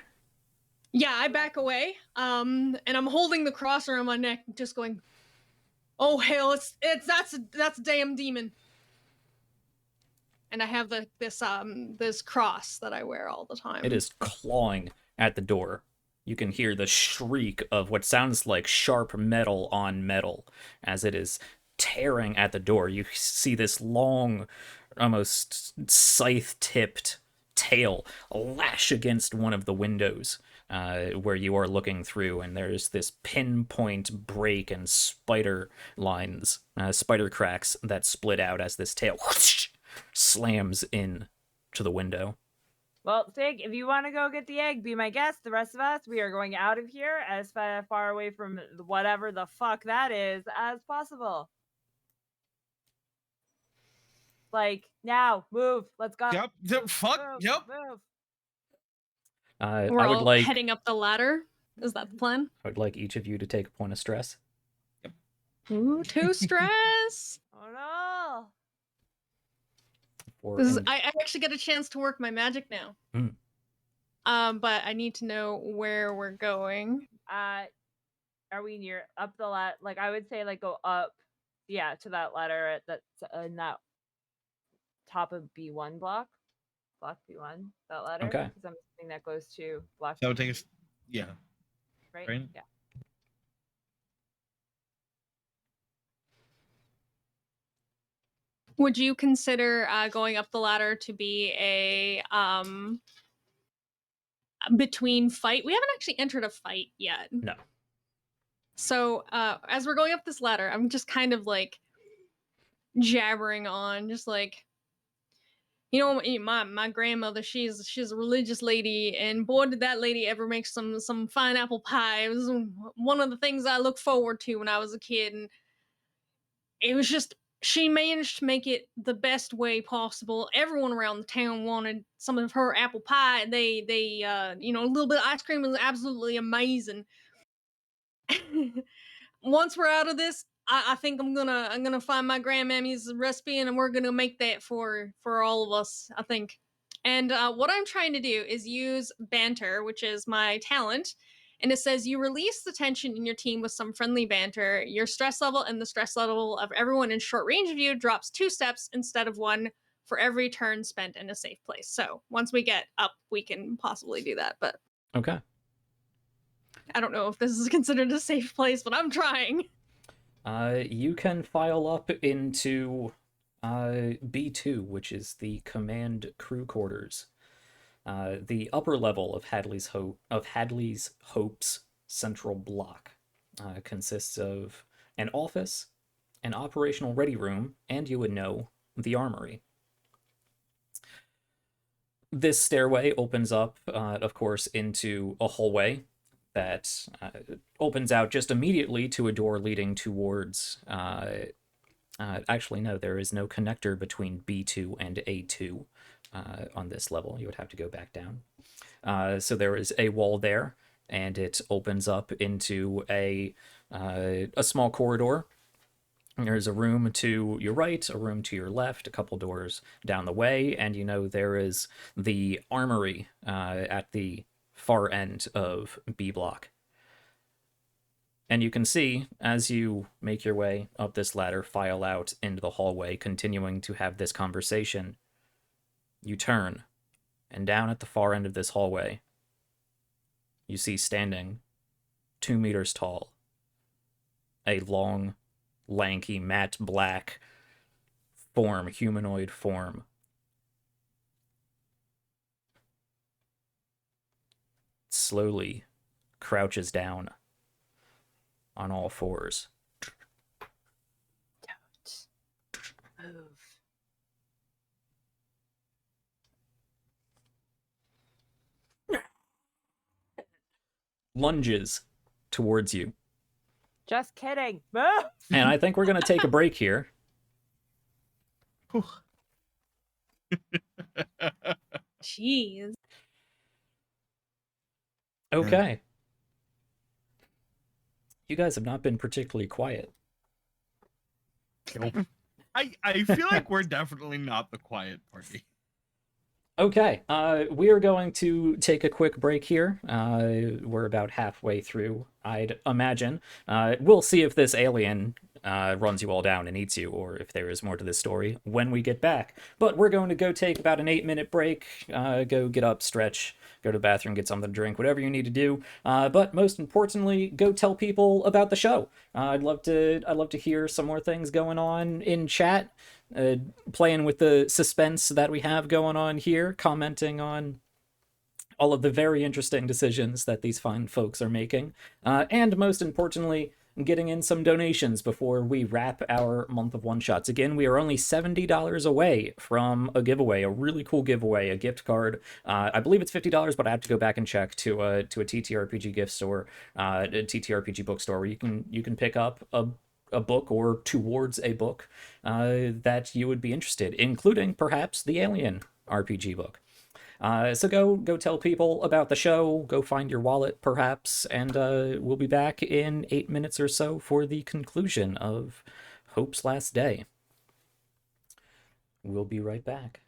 Yeah, I back away, and I'm holding the cross around my neck, just going, "Oh hell, that's a damn demon." And I have this cross that I wear all the time. It is clawing at the door. You can hear the shriek of what sounds like sharp metal on metal as it is tearing at the door. You see this long, almost scythe-tipped tail lash against one of the windows where you are looking through, and there's this pinpoint break and spider lines, spider cracks that split out as this tail whoosh, slams in to the window. Well, Sig, if you want to go get the egg, be my guest. The rest of us, we are going out of here as far away from whatever the fuck that is as possible. Like, now, move. Let's go. Yep. Fuck. Move, Yep. move. We're I would all like heading up the ladder. Is that the plan? I would like each of you to take a point of stress. Ooh, too stress. Oh no. I actually get a chance to work my magic now. But I need to know where we're going. Are we near up the ladder? Like, I would say, like, go up, yeah, to that ladder that's in that top of B1 block B1, that ladder. Okay. Because I'm assuming that goes to block. That would take us. Yeah. Right. Yeah. Would you consider going up the ladder to be a between fight? We haven't actually entered a fight yet. No. So as we're going up this ladder, I'm just kind of like jabbering on, just like, you know, my grandmother, she's a religious lady, and boy, did that lady ever make some fine apple pie. It was one of the things I looked forward to when I was a kid, and it was just, she managed to make it the best way possible. Everyone around the town wanted some of her apple pie. They you know, a little bit of ice cream was absolutely amazing. Once we're out of this, I think I'm gonna find my grandmammy's recipe, and we're gonna make that for all of us, I think. And what I'm trying to do is use banter, which is my talent. And it says you release the tension in your team with some friendly banter. Your stress level and the stress level of everyone in short range of you drops 2 steps instead of 1 for every turn spent in a safe place. So once we get up, we can possibly do that. But Okay. I don't know if this is considered a safe place, but I'm trying. You can file up into B2, which is the command crew quarters. The upper level of Hadley's Hope's central block consists of an office, an operational ready room, and you would know, the armory. This stairway opens up, of course, into a hallway that opens out just immediately to a door leading towards... actually, no, there is no connector between B2 and A2 on this level. You would have to go back down. So there is a wall there, and it opens up into a a small corridor. There's a room to your right, a room to your left, a couple doors down the way, and you know there is the armory at the far end of B block. And you can see, as you make your way up this ladder, file out into the hallway, continuing to have this conversation, you turn, and down at the far end of this hallway, you see standing 2 meters tall, a long, lanky, matte black form, humanoid form. Slowly crouches down on all fours. Don't move. Lunges towards you. Just kidding. Move. And I think we're going to take a break here. Jeez. Okay. You guys have not been particularly quiet. I feel like we're definitely not the quiet party. Okay, we are going to take a quick break here. We're about halfway through, I'd imagine. We'll see if this alien runs you all down and eats you, or if there is more to this story when we get back. But we're going to go take about an 8-minute break, go get up, stretch, go to the bathroom, get something to drink, whatever you need to do. But most importantly, go tell people about the show. I'd love to hear some more things going on in chat. Playing with the suspense that we have going on here, commenting on all of the very interesting decisions that these fine folks are making, and most importantly, getting in some donations before we wrap our month of one-shots. Again, we are only $70 away from a giveaway, a really cool giveaway, a gift card. I believe it's $50, but I have to go back and check to a TTRPG gift store, a TTRPG bookstore, where you can pick up a book or towards a book that you would be interested, including perhaps the Alien RPG book. So go tell people about the show, go find your wallet perhaps, and we'll be back in 8 minutes or so for the conclusion of Hope's Last Day. We'll be right back.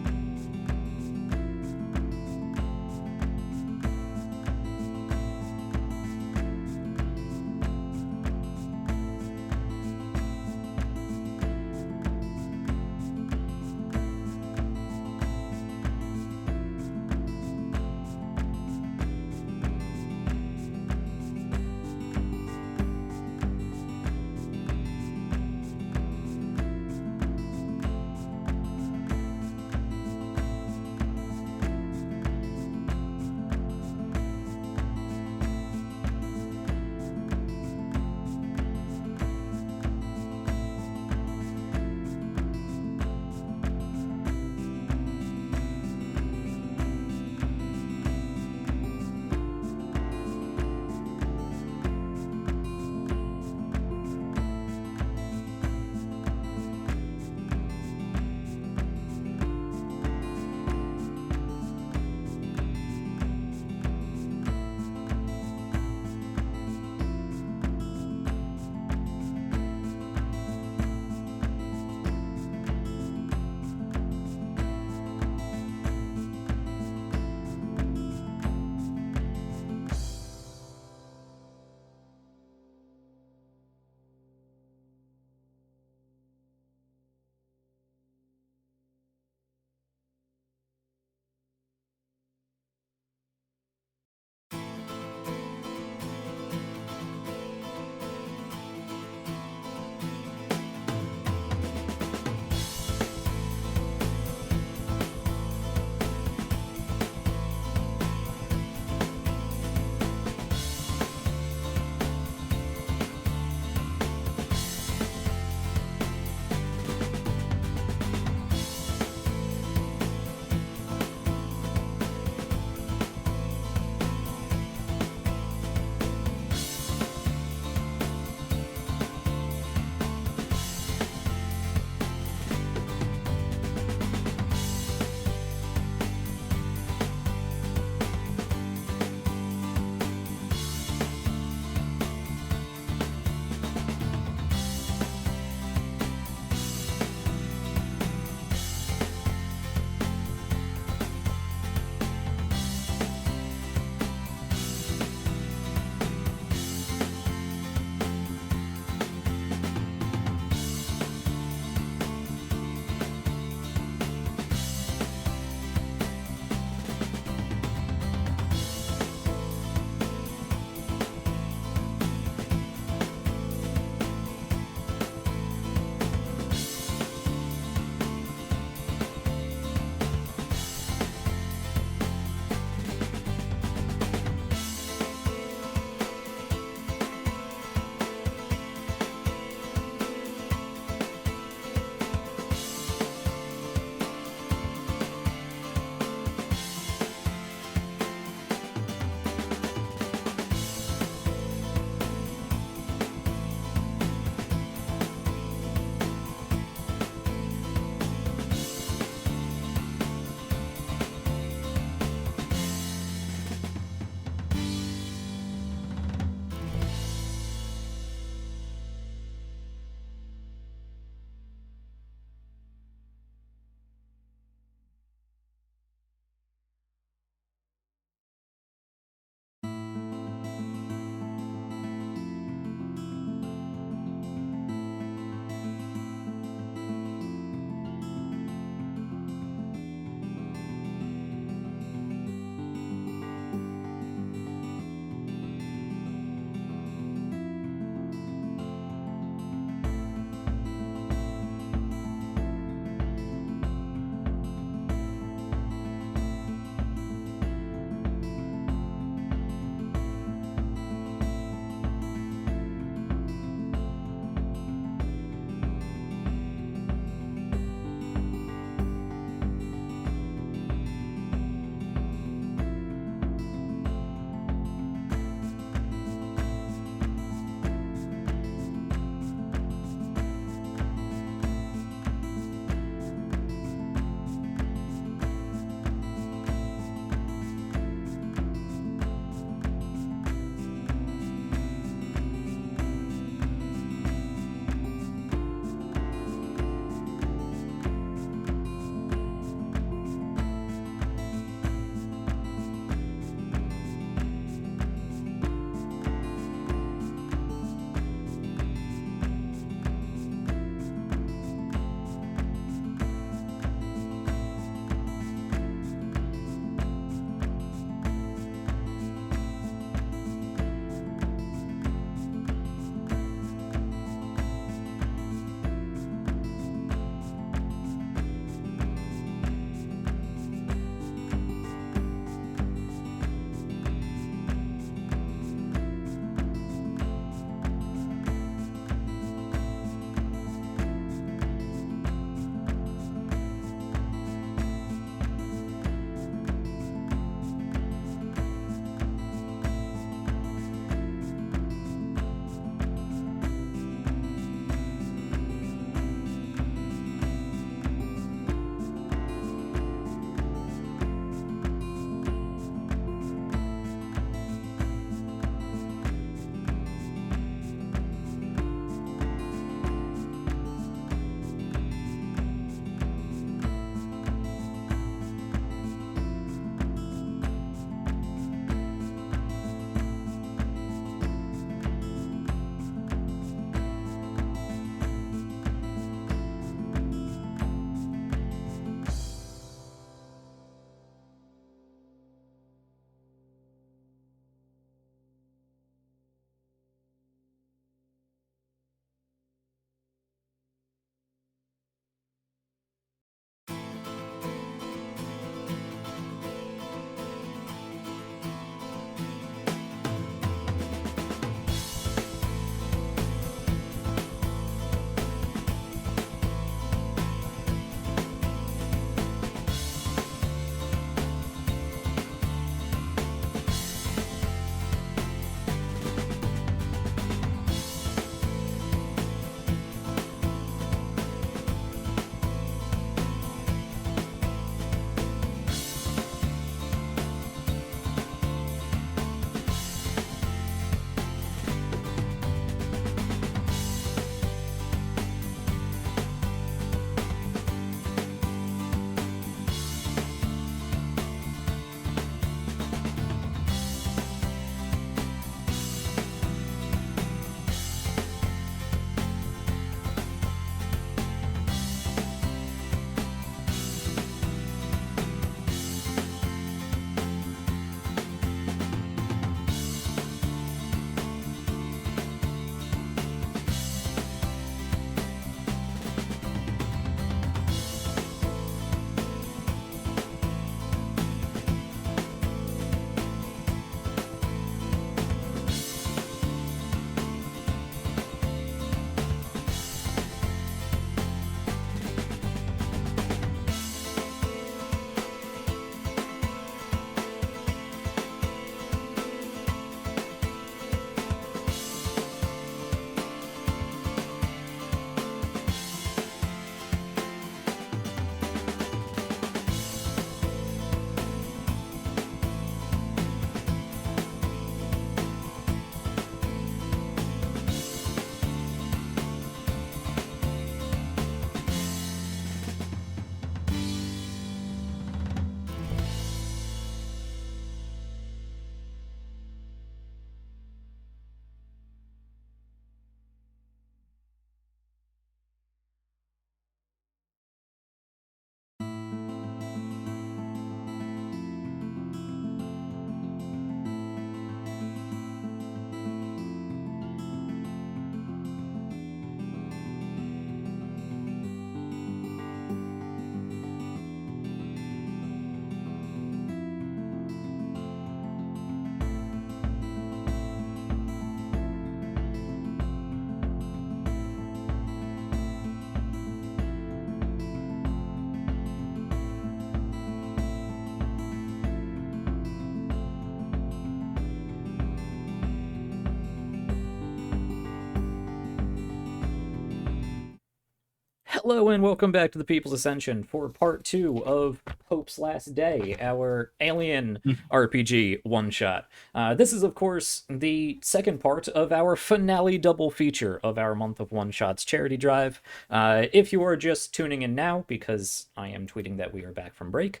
Hello and welcome back to the People's Ascension for part 2 of Hope's Last Day, our Alien RPG one-shot. This is, of course, the second part of our finale double feature of our Month of One-Shots charity drive. If you are just tuning in now, because I am tweeting that we are back from break,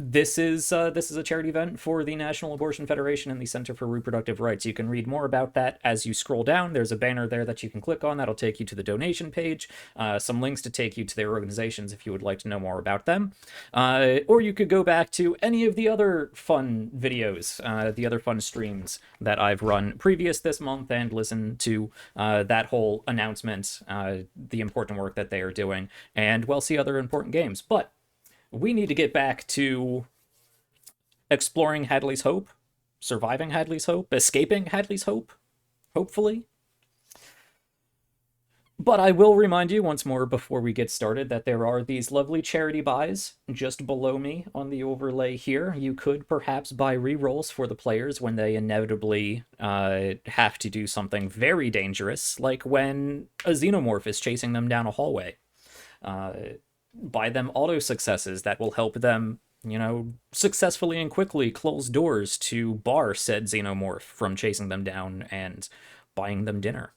this is a charity event for the National Abortion Federation and the Center for Reproductive Rights. You can read more about that as you scroll down. There's a banner there that you can click on that'll take you to the donation page, some links to take you to their organizations if you would like to know more about them. Or you could go back to any of the other fun videos, the other fun streams that I've run previous this month and listen to that whole announcement, the important work that they are doing, and, well, see other important games. But we need to get back to exploring Hadley's Hope, surviving Hadley's Hope, escaping Hadley's Hope, hopefully. But I will remind you once more before we get started that there are these lovely charity buys just below me on the overlay here. You could perhaps buy rerolls for the players when they inevitably have to do something very dangerous, like when a xenomorph is chasing them down a hallway. Buy them auto successes that will help them, successfully and quickly close doors to bar said xenomorph from chasing them down and buying them dinner.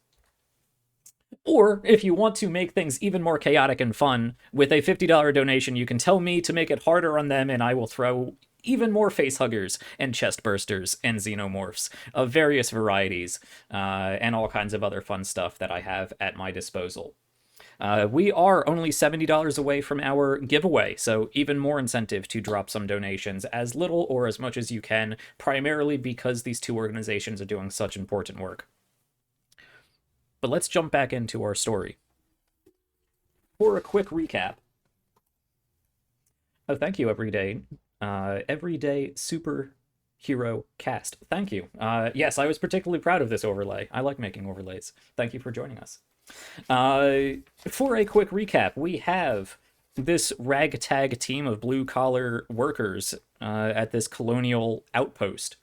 Or, if you want to make things even more chaotic and fun, with a $50 donation, you can tell me to make it harder on them, and I will throw even more facehuggers and chest bursters and xenomorphs of various varieties, and all kinds of other fun stuff that I have at my disposal. We are only $70 away from our giveaway, so even more incentive to drop some donations, as little or as much as you can, primarily because these two organizations are doing such important work. But let's jump back into our story. For a quick recap. Oh, thank you, Everyday Superhero Cast. Thank you. Yes, I was particularly proud of this overlay. I like making overlays. Thank you for joining us. For a quick recap, we have this ragtag team of blue-collar workers at this colonial outpost.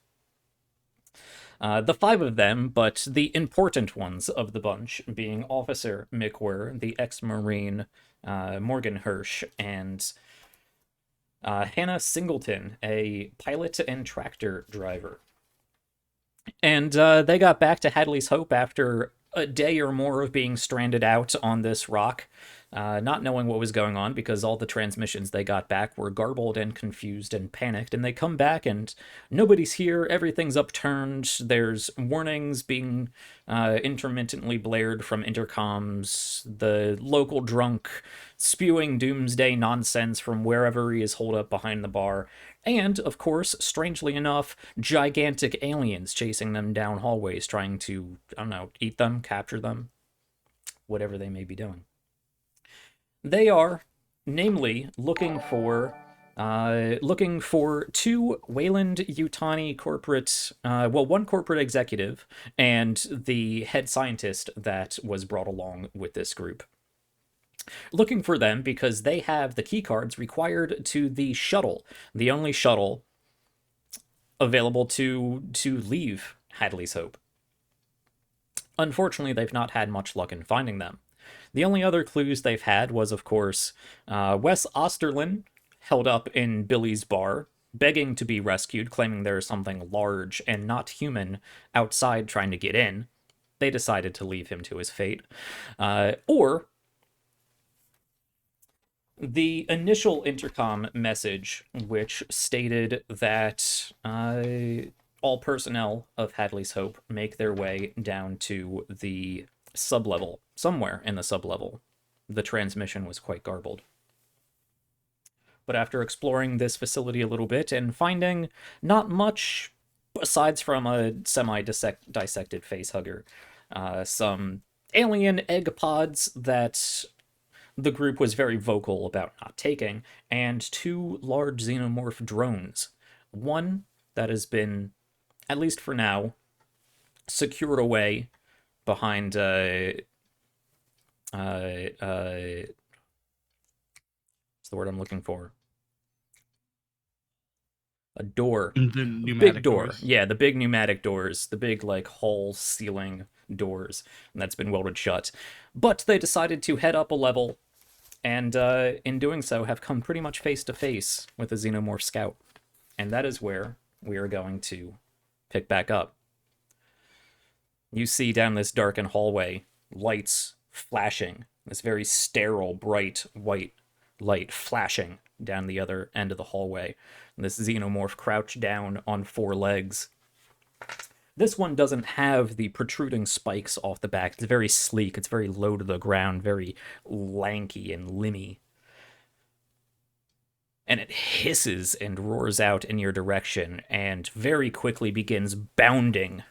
The 5 of them, but the important ones of the bunch being Officer Mikwer, the ex-Marine Morgan Hirsch, and Hannah Singleton, a pilot and tractor driver. And they got back to Hadley's Hope after a day or more of being stranded out on this rock, not knowing what was going on because all the transmissions they got back were garbled and confused and panicked, and they come back and nobody's here, everything's upturned, there's warnings being intermittently blared from intercoms, the local drunk spewing doomsday nonsense from wherever he is holed up behind the bar, and, of course, strangely enough, gigantic aliens chasing them down hallways, trying to, eat them, capture them, whatever they may be doing. They are, namely, looking for 2 Wayland Yutani corporate, one corporate executive, and the head scientist that was brought along with this group. Looking for them because they have the key cards required to the shuttle, the only shuttle available to leave Hadley's Hope. Unfortunately, they've not had much luck in finding them. The only other clues they've had was, of course, Wes Osterlin held up in Billy's bar, begging to be rescued, claiming there is something large and not human outside trying to get in. They decided to leave him to his fate. Or the initial intercom message, which stated that all personnel of Hadley's Hope make their way down to the sublevel, somewhere in the sublevel. The transmission was quite garbled. But after exploring this facility a little bit and finding not much aside from a semi-dissected facehugger, some alien egg pods that the group was very vocal about not taking, and 2 large xenomorph drones. One that has been, at least for now, secured away behind what's the word I'm looking for? a door. The A pneumatic big door. doors. Yeah, the big pneumatic doors, the big like hall ceiling doors, and that's been welded shut. But they decided to head up a level, and in doing so, have come pretty much face to face with a xenomorph scout, and that is where we are going to pick back up. You see down this darkened hallway lights flashing, this very sterile, bright white light flashing down the other end of the hallway. And this xenomorph crouched down on 4 legs. This one doesn't have the protruding spikes off the back. It's very sleek, it's very low to the ground, very lanky and limby. And it hisses and roars out in your direction and very quickly begins bounding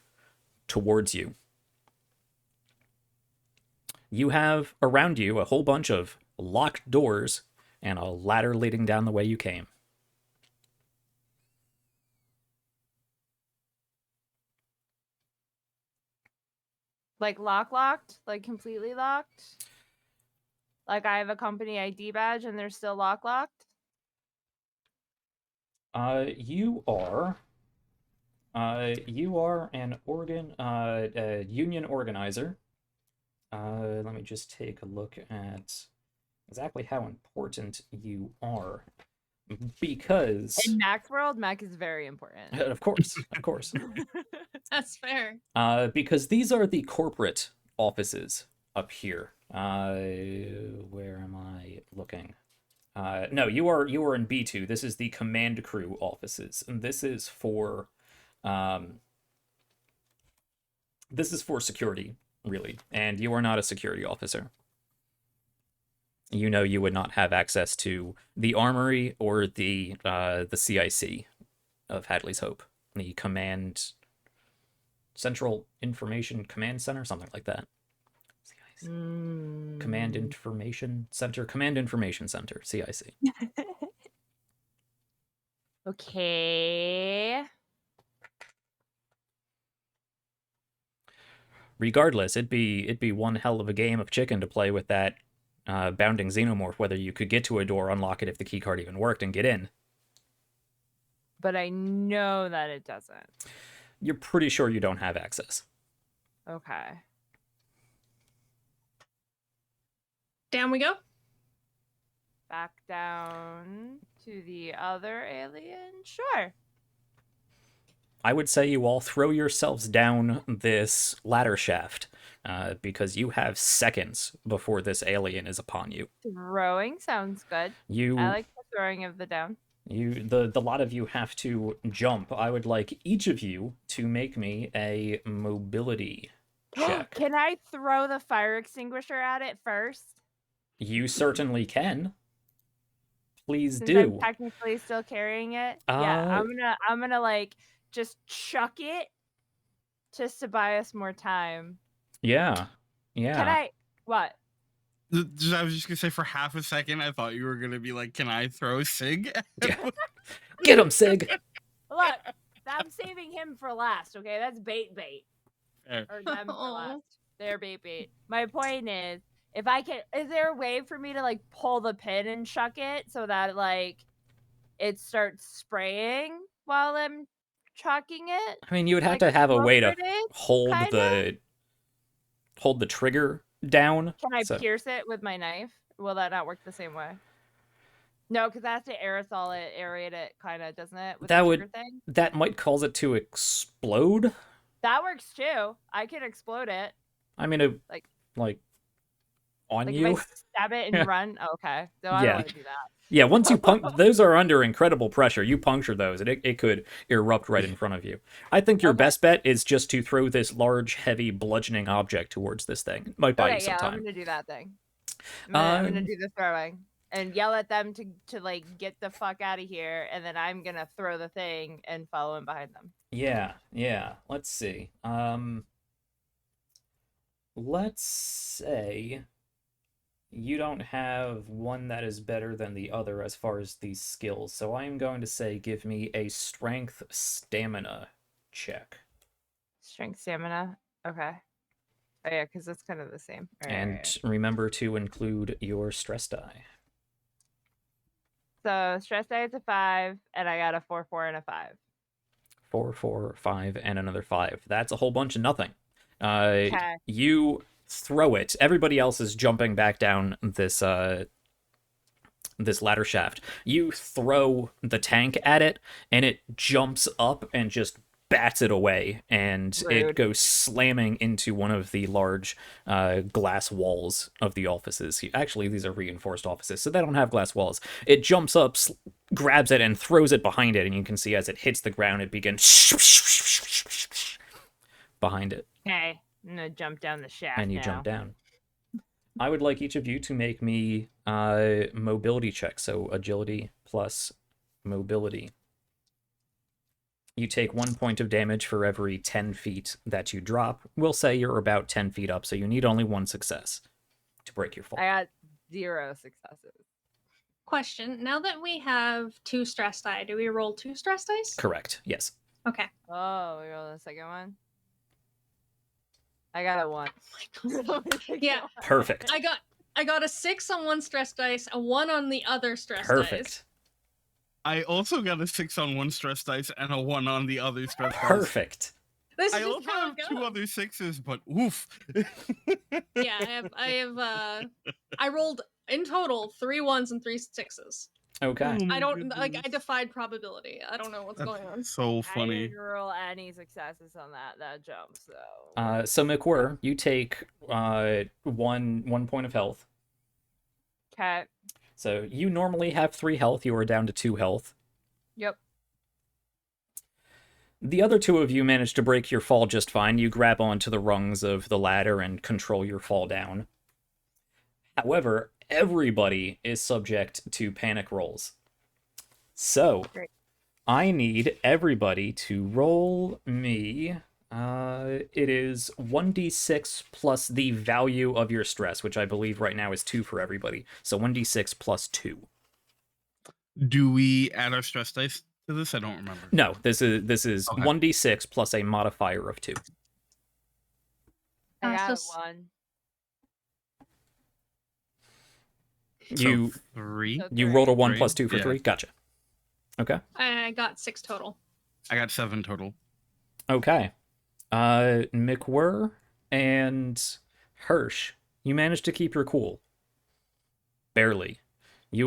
towards you. You have around you a whole bunch of locked doors and a ladder leading down the way you came. Like locked? Like completely locked? Like I have a company ID badge and they're still locked? You are an union organizer. Let me just take a look at exactly how important you are. Because In Mac's world, Mac is very important. of course, of course. That's fair. Because these are the corporate offices up here. Where am I looking? No, you are in B2. This is the command crew offices, and this is for security, really. And you are not a security officer. You know you would not have access to the armory or the CIC of Hadley's Hope, the Central Information Command Center, something like that. CIC. Command Information Center, CIC. Okay. Regardless, it'd be one hell of a game of chicken to play with that bounding xenomorph, whether you could get to a door, unlock it if the keycard even worked, and get in. But I know that it doesn't. You're pretty sure you don't have access. Okay. Down we go. Back down to the other alien? Sure. I would say you all throw yourselves down this ladder shaft because you have seconds before this alien is upon you. Throwing sounds good. I like the throwing of the down. The lot of you have to jump. I would like each of you to make me a mobility check. Can I throw the fire extinguisher at it first? You certainly can. Please Since do. I'm technically still carrying it. Yeah, I'm gonna like just chuck it just to buy us more time. Yeah. Can I what? I was just gonna say, for half a second, I thought you were gonna be like, "Can I throw Sig?" Get him, Sig. Look, I'm saving him for last. Okay, that's bait. Fair. Or them for last. They're bait. My point is, if I can, is there a way for me to like pull the pin and chuck it so that like it starts spraying while I'm chucking it? I mean, you would have Like to have a way to grenade, hold kinda? the trigger down. Can I pierce it with my knife? Will that not work the same way? No, because that's to aerosol it, aerate it, kind of, doesn't it? With That the would trigger thing? that might cause it to explode. That works too. I can explode it. I mean, like on Like you. if I stab it and run. Oh, okay, so I don't want to do that. Yeah, once you those are under incredible pressure. You puncture those, and it could erupt right in front of you. I think your best bet is just to throw this large, heavy, bludgeoning object towards this thing. It might buy you some time. I'm gonna do that thing. I'm gonna do the throwing and yell at them to like get the fuck out of here, and then I'm gonna throw the thing and follow in behind them. Yeah. Let's see. Let's say you don't have one that is better than the other as far as these skills, so I'm going to say give me a strength stamina check. Strength stamina. Okay. Oh yeah, because it's kind of the same. Remember to include your stress die. So stress die is a 5, and I got a 4, 4, and a 5. 4, 4, 5, and another 5. That's a whole bunch of nothing. Okay. You throw it. Everybody else is jumping back down this this ladder shaft. You throw the tank at it, and it jumps up and just bats it away, and it Rude. goes slamming into one of the large glass walls of the offices. Actually, these are reinforced offices, so they don't have glass walls. It jumps up, grabs it, and throws it behind it, and you can see as it hits the ground, it begins behind it. Okay. I'm gonna jump down the shaft And you now. jump down. I would like each of you to make me mobility checks, so agility plus mobility. You take 1 point of damage for every 10 feet that you drop. We'll say you're about 10 feet up, so you need only 1 success to break your fall. I got 0 successes. Question: now that we have 2 stress die, do we roll 2 stress dice? Correct, yes. Okay. Oh, we rolled the second one. I got a 1. Yeah. Perfect. I got a 6 on one stress dice, a 1 on the other stress dice. Perfect. I also got a 6 on one stress dice and a 1 on the other stress dice. Perfect. This I is just also how have it 2 goes. other 6s, but oof. Yeah, I rolled in total 3 1s and 3 6s. Okay. Oh my I don't I goodness. defied probability. I don't know what's That's going on. so I funny. didn't roll any successes on that jump, so. So McWhirr, you take one point of health. Okay. So you normally have 3 health. You are down to 2 health. Yep. The other 2 of you manage to break your fall just fine. You grab onto the rungs of the ladder and control your fall down. However, everybody is subject to panic rolls. So, Great. I need everybody to roll me. It is 1d6 plus the value of your stress, which I believe right now is 2 for everybody. So 1d6 plus 2. Do we add our stress dice to this? I don't remember. No, this is Okay. 1d6 plus a modifier of 2. I got So a 1. You So 3. So you rolled a 1 Three? plus 2 for Yeah. 3? Gotcha. Okay. I got 6 total. I got 7 total. Okay. McWhirr and Hirsch, you managed to keep your cool. Barely. The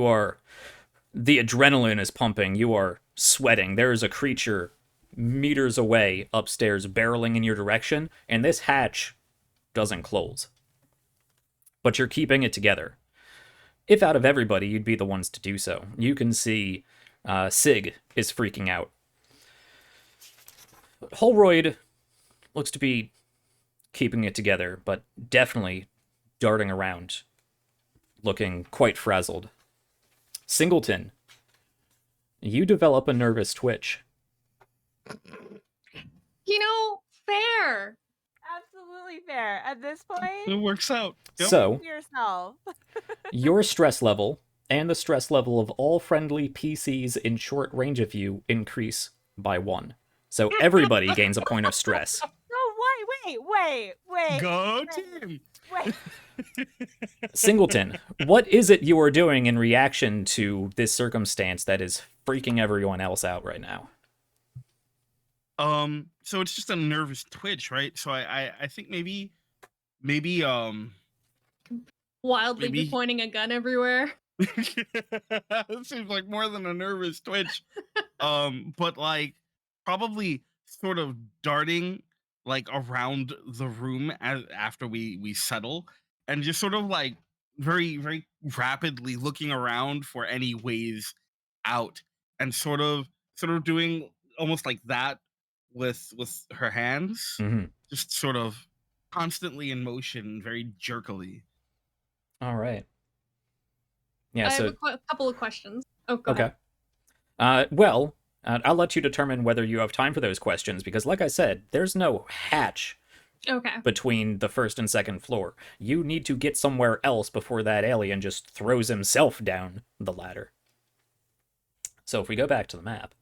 adrenaline is pumping. You are sweating. There is a creature meters away upstairs barreling in your direction, and this hatch doesn't close. But you're keeping it together. If out of everybody, you'd be the ones to do so. You can see Sig is freaking out. Holroyd looks to be keeping it together, but definitely darting around, looking quite frazzled. Singleton, you develop a nervous twitch. Fair. Absolutely fair. At this It point, works out. Yep. So, be yourself. your stress level and the stress level of all friendly PCs in short range of you increase by 1. So everybody gains a point of stress. No, wait. Go wait, team. Wait. Singleton, what is it you are doing in reaction to this circumstance that is freaking everyone else out right now? So it's just a nervous twitch, right? So I think maybe Wildly Maybe- be pointing a gun everywhere. it seems like more than a nervous twitch. But like probably sort of darting like around the room after we settle, and just sort of like very very rapidly looking around for any ways out, and sort of doing almost like that with her hands, Mm-hmm. just sort of constantly in motion, very jerkily. All right. Yeah, I so have a couple of questions. Oh, go okay. ahead. Well, I'll let you determine whether you have time for those questions, because like I said, there's no hatch Okay. between the first and second floor. You need to get somewhere else before that alien just throws himself down the ladder. So if we go back to the map,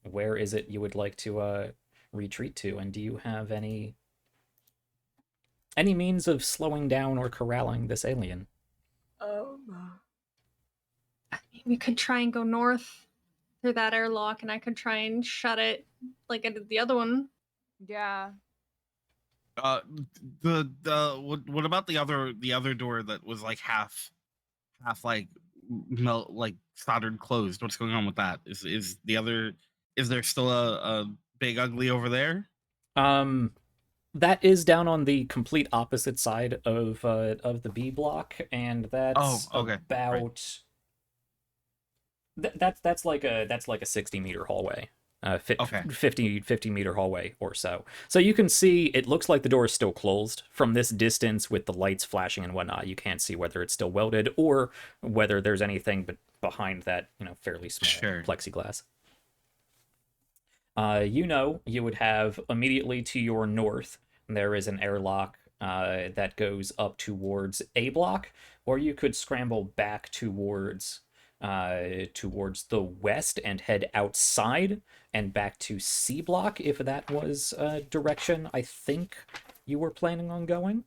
where is it you would like to retreat to, and do you have any means of slowing down or corralling this alien? I mean, we could try and go north through that airlock, and I could try and shut it like I did the other one. Yeah. What about the other door that was like half like melt like soldered closed? What's going on with that? Is there still a big ugly over there? That is down on the complete opposite side of the B block, and that's okay. about that's like a 60-meter hallway. Okay. 50 meter hallway or so. So you can see it looks like the door is still closed from this distance with the lights flashing and whatnot. You can't see whether it's still welded or whether there's anything behind that, fairly small Sure. plexiglass. You would have immediately to your north, there is an airlock that goes up towards A block, or you could scramble back towards the west and head outside and back to C block if that was a direction I think you were planning on going.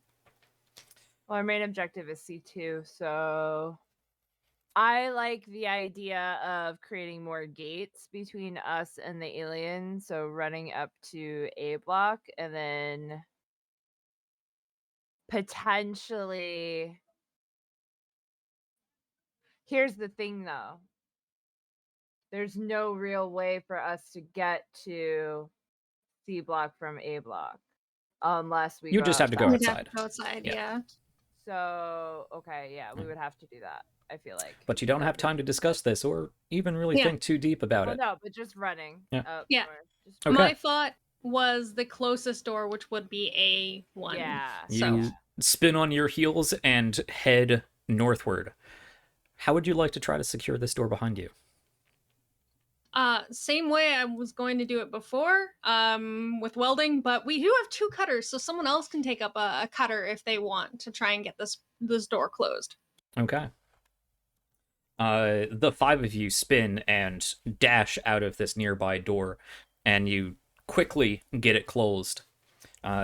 Well, our main objective is C2, so I like the idea of creating more gates between us and the alien. So running up to A block and then potentially. Here's the thing though. There's no real way for us to get to C block from A block unless we You go just have to go outside. We'd have outside. to go outside, Yeah. yeah. So, okay, yeah, we would have to do that, I feel like. But you don't have time to discuss this or even really Yeah. think too deep about it. No, but just running. Yeah. Yeah. somewhere. Just Okay. My thought was the closest door, which would be A1. Yeah. So You spin on your heels and head northward. How would you like to try to secure this door behind you? same way I was going to do it before, with welding, but we do have 2 cutters, so someone else can take up a cutter if they want to try and get this door closed. Okay. The 5 of you spin and dash out of this nearby door, and you quickly get it closed.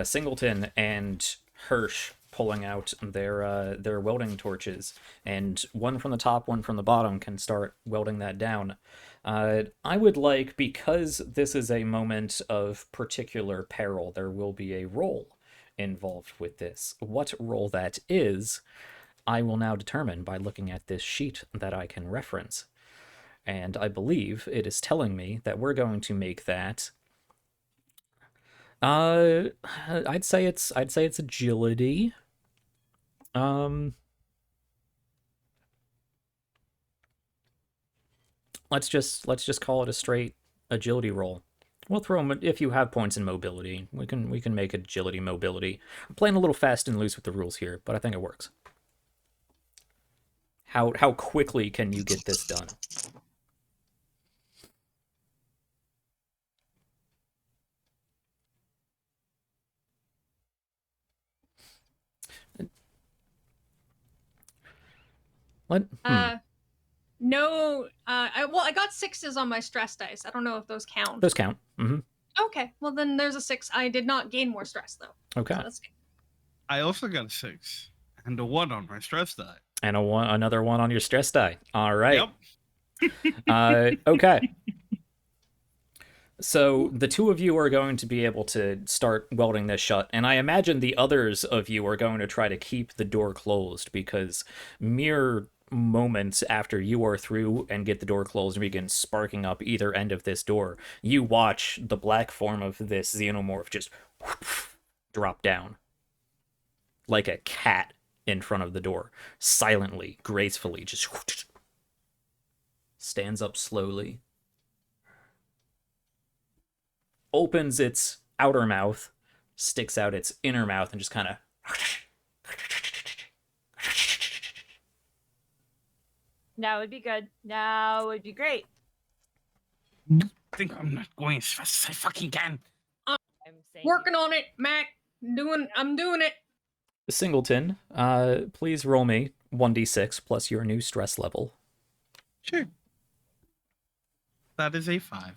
Singleton and Hirsch pulling out their welding torches, and one from the top, one from the bottom can start welding that down. I would like, because this is a moment of particular peril, there will be a roll involved with this. What roll that is, I will now determine by looking at this sheet that I can reference. And I believe it is telling me that we're going to make that. I'd say it's agility. Let's just call it a straight agility roll. We'll throw them if you have points in mobility. We can make agility mobility. I'm playing a little fast and loose with the rules here, but I think it works. How quickly can you get this done? No, I got 6s on my stress dice. I don't know if those count. Those count. Mm-hmm. Okay, well then there's a 6. I did not gain more stress though. Okay. So that's good. I also got a 6 and a 1 on my stress die. And another 1 on your stress die. All right. Yep. Okay. So the 2 of you are going to be able to start welding this shut, and I imagine the others of you are going to try to keep the door closed, because mere moments after you are through and get the door closed and begin sparking up either end of this door, you watch the black form of this xenomorph just drop down like a cat in front of the door, silently, gracefully, just stands up slowly, opens its outer mouth, sticks out its inner mouth, and just kind of Now would be good. Now would be great. I think I'm not going as fast as I fucking can. I'm saying Working on it, Mac. I'm doing it. Singleton, please roll me 1d6 plus your new stress level. Sure. That is a 5.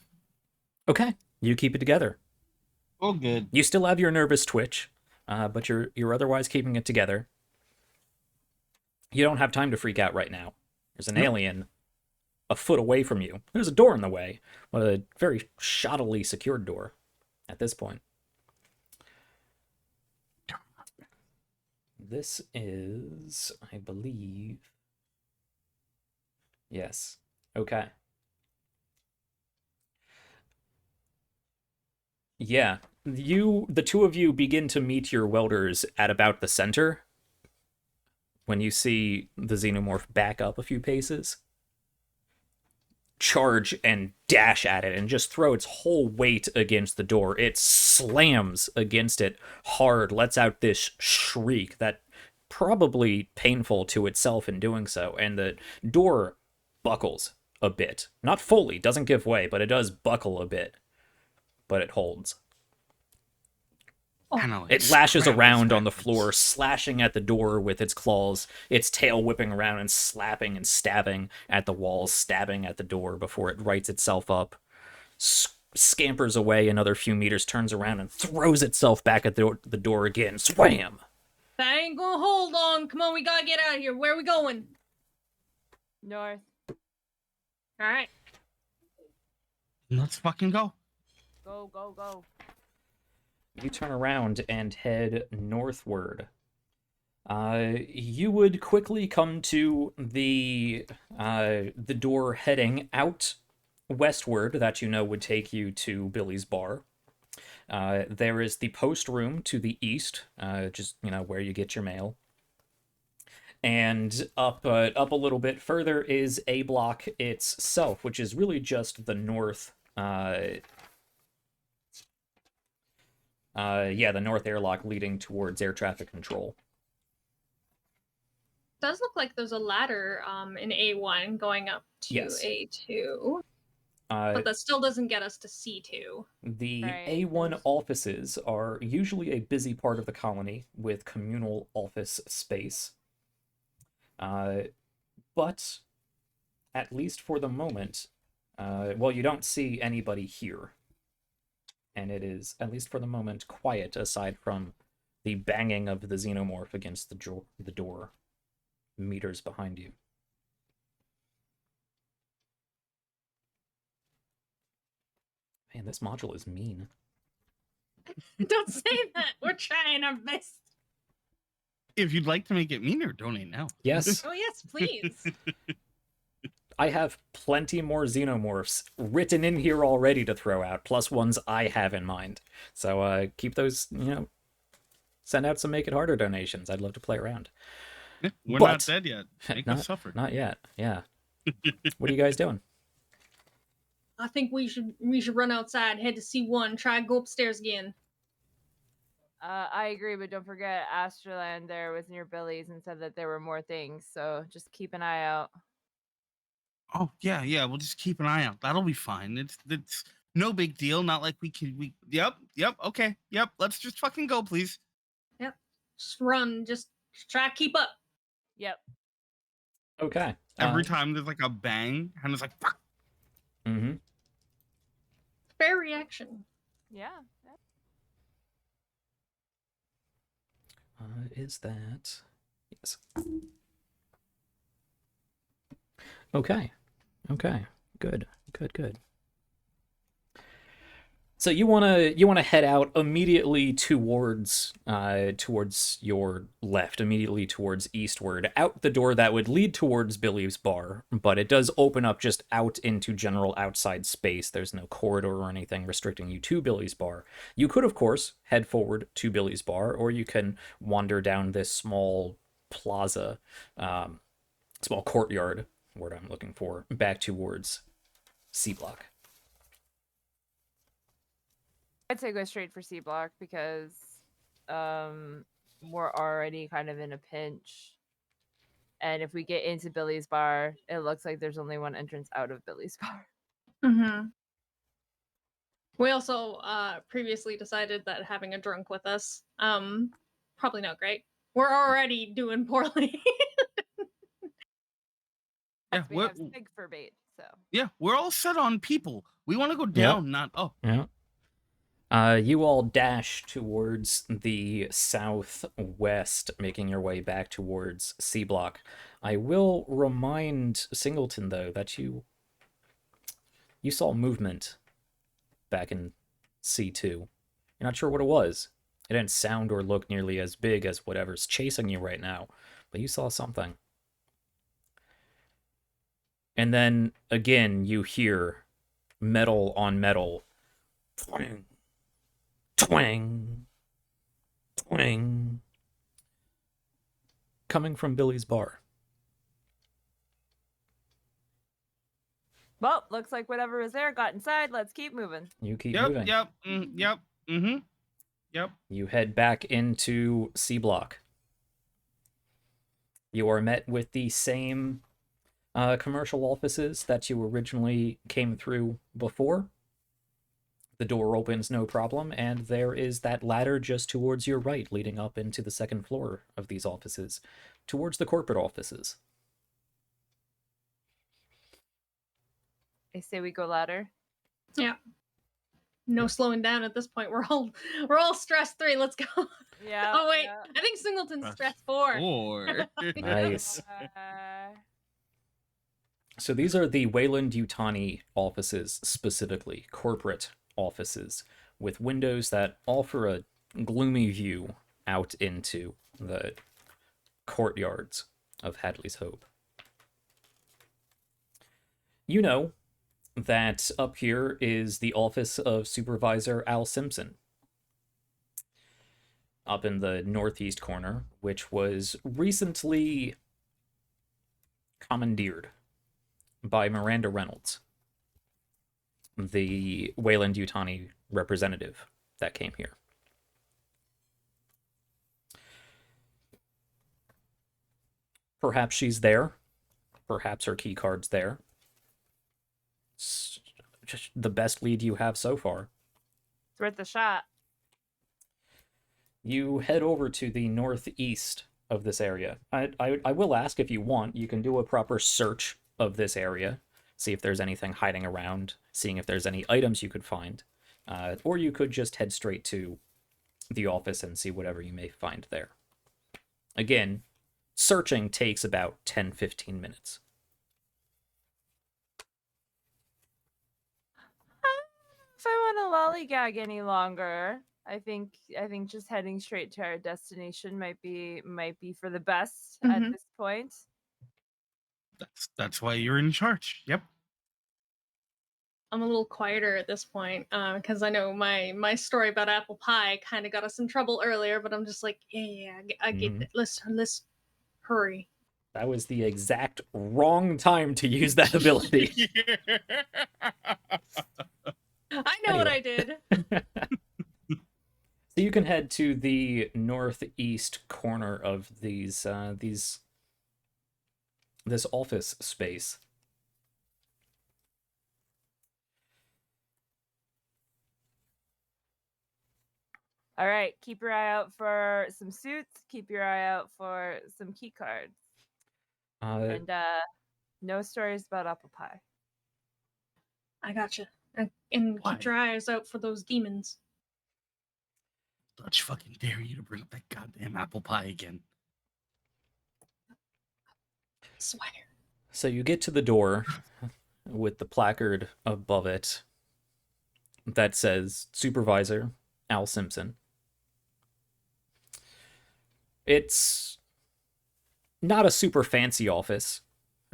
Okay, you keep it together. Oh, good. You still have your nervous twitch, but you're otherwise keeping it together. You don't have time to freak out right now. There's an alien a foot away from you. There's a door in the way, but a very shoddily secured door at this point. This is, I believe... Yes. Okay. Yeah. The two of you begin to meet your welders at about the center when you see the xenomorph back up a few paces. Charge and dash at it and just throw its whole weight against the door. It slams against it hard, lets out this shriek that probably painful to itself in doing so, and the door buckles a bit. Not fully, doesn't give way, but it does buckle a bit. But it holds. Kinda like It lashes scrambles around on the backwards. floor, slashing at the door with its claws, its tail whipping around and slapping and stabbing at the walls, stabbing at the door before it rights itself up, scampers away another few meters, turns around and throws itself back at the door again. Swam! That ain't gonna hold long. Come on, we gotta get out of here. Where are we going? North. All right. Let's fucking go. Go, go, go. You turn around and head northward. You would quickly come to the door heading out westward that you know would take you to Billy's bar. There is the post room to the east, just where you get your mail. And up a little bit further is A block itself, which is really just the north. The north airlock leading towards air traffic control. Does look like there's a ladder in A1 going up to Yes. A2, Uh, but that still doesn't get us to C2. The Right, A1 there's- offices are usually a busy part of the colony with communal office space. But at least for the moment, you don't see anybody here. And it is, at least for the moment, quiet aside from the banging of the xenomorph against the door meters behind you. Man, this module is mean. Don't say that. We're trying our best. If you'd like to make it meaner, donate now. Yes, Oh yes, please. I have plenty more xenomorphs written in here already to throw out, plus ones I have in mind. So keep those, send out some Make It Harder donations. I'd love to play around. We're But- not dead yet. Make us suffer. Not yet, yeah. What are you guys doing? I think we should run outside, head to C1, try and go upstairs again. I agree, but don't forget Astraland there was near Billy's and said that there were more things, so just keep an eye out. Oh yeah. We'll just keep an eye out. That'll be fine. It's no big deal. Not like Yep. Okay. Yep. Let's just fucking go, please. Just run, just try to keep up. Yep. Okay. Every time there's like a bang, Hannah's like, fuck. Mm-hmm. Fair reaction. Yeah. Is that... Yes. Okay. Good. So you wanna head out immediately towards your left, immediately towards eastward, out the door that would lead towards Billy's bar, but it does open up just out into general outside space. There's no corridor or anything restricting you to Billy's bar. You could, of course, head forward to Billy's bar, or you can wander down this small plaza, small courtyard, word I'm looking for, back towards C block. I'd say go straight for C block because we're already kind of in a pinch. And if we get into Billy's bar, it looks like there's only one entrance out of Billy's bar. Mm-hmm. We also previously decided that having a drunk with us, probably not great. We're already doing poorly. Yeah, We have Sig for bait, so. Yeah, we're all set on people. We want to go down, not up. Yeah. You all dash towards the southwest, making your way back towards C block. I will remind Singleton, though, that you You saw movement back in C2. You're not sure what it was. It didn't sound or look nearly as big as whatever's chasing you right now, but you saw something. And then, again, you hear metal on metal. Twang, twang, twang. Coming from Billy's bar. Well, looks like whatever was there got inside. Let's keep moving. You keep Yep, moving. yep, yep, mm-hmm, yep. You head back into C block. You are met with the same commercial offices that you originally came through before. The door opens no problem, and there is that ladder just towards your right leading up into the second floor of these offices, towards the corporate offices. I say we go ladder. Yeah. No slowing down at this point. We're all stress 3. Let's go. Yeah. Oh wait, yeah. I think Singleton's stress 4. Or Nice. Uh, So these are the Wayland Yutani offices specifically, corporate offices, with windows that offer a gloomy view out into the courtyards of Hadley's Hope. You know that up here is the office of Supervisor Al Simpson, up in the northeast corner, which was recently commandeered by Miranda Reynolds, the Wayland Yutani representative that came here. Perhaps she's there. Perhaps her key card's there. It's just the best lead you have so far. it's worth a shot. You head over to the northeast of this area. I will ask if you want. You can do a proper search of this area, see if there's anything hiding around, seeing if there's any items you could find. Or you could just head straight to the office and see whatever you may find there. Again, searching takes about 10-15 minutes. If I want to lollygag any longer, I think just heading straight to our destination might be for the best at Mhm. this point. that's why you're in charge. Yep. I'm a little quieter at this point because I know my story about apple pie kind of got us in trouble earlier, but I'm just like, yeah, I get Mhm. it. Let's hurry. That was the exact wrong time to use that ability. I know what Anyway. I did. So you can head to the northeast corner of this office space. All right, keep your eye out for some suits. Keep your eye out for some key cards, and no stories about apple pie. I gotcha. And Why? keep your eyes out for those demons. Dutch fucking dare you to bring up that goddamn apple pie again. Swear. So you get to the door with the placard above it that says Supervisor Al Simpson. It's not a super fancy office,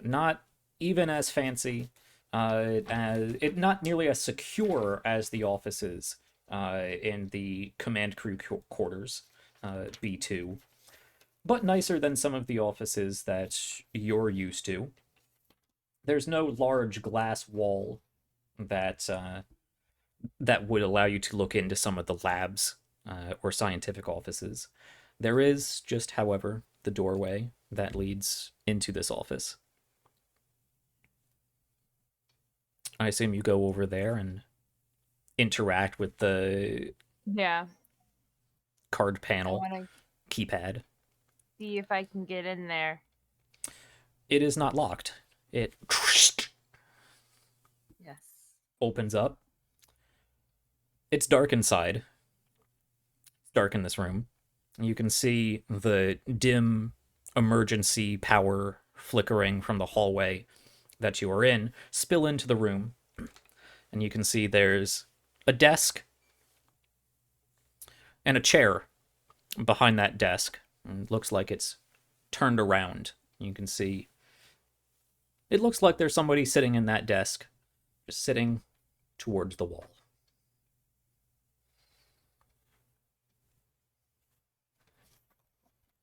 not even as fancy, not nearly as secure as the offices in the command crew quarters, B2, but nicer than some of the offices that you're used to. There's no large glass wall that that would allow you to look into some of the labs or scientific offices. There is just, however, the doorway that leads into this office. I assume you go over there and interact with the Yeah, card I panel want to keypad. see if I can get in there. It is not locked. It Yes. opens up. It's dark inside. It's dark in this room. You can see the dim emergency power flickering from the hallway that you are in spill into the room. and you can see there's a desk and a chair behind that desk. And it looks like it's turned around. You can see it looks like there's somebody sitting in that desk, just sitting towards the wall.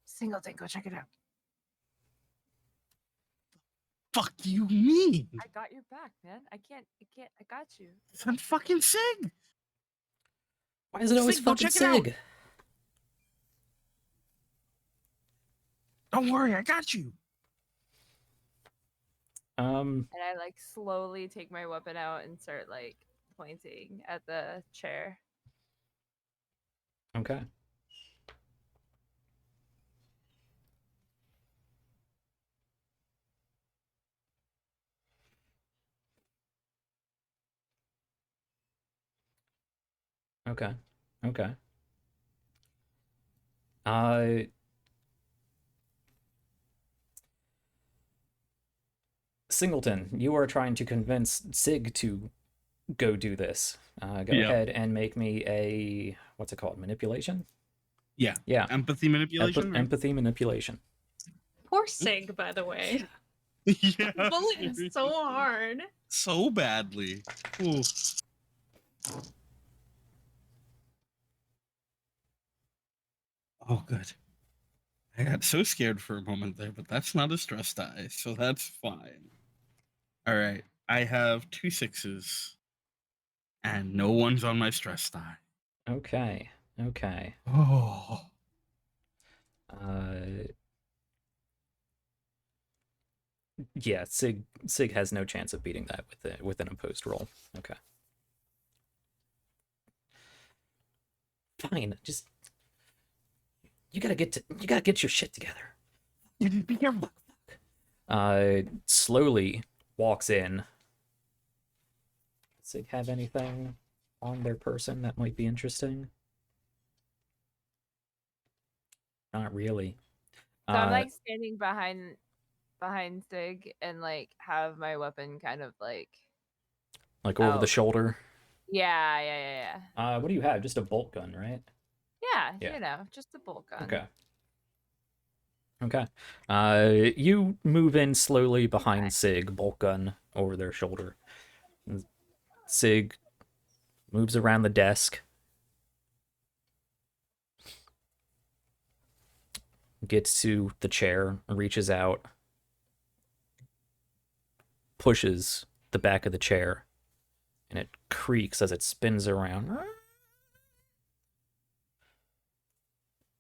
Singleton, go check it out. Fuck you mean? I got your back, man. I got you. I'm fucking Sig. Why is it always Sig, go fucking check it out. Sig? Don't worry, I got you. And I like slowly take my weapon out and start like pointing at the chair. Okay. Okay. Okay. Singleton, you are trying to convince Sig to go do this. Go Yeah. ahead and make me a, what's it called? Manipulation? Yeah. Yeah. Empathy manipulation. right? Empathy manipulation. Poor Sig, by the way. Yeah. Bullied so hard. So badly. Ooh. Oh, good. I got so scared for a moment there, but that's not a stress die, so that's fine. All right. I have 2 6s, and no one's on my stress die. Okay. Okay. Oh. Yeah, Sig has no chance of beating that with an opposed roll. Okay. Fine. Just you gotta get your shit together. Be careful. Slowly walks in. Does Sig have anything on their person that might be interesting? Not really. So I'm like standing behind Sig and like have my weapon kind of like over the shoulder. Yeah. What do you have? Just a bolt gun, right? Yeah, you know, just a bolt gun. Okay. You move in slowly behind Sig, bolt gun over their shoulder. Sig moves around the desk. Gets to the chair, reaches out, pushes the back of the chair, and it creaks as it spins around.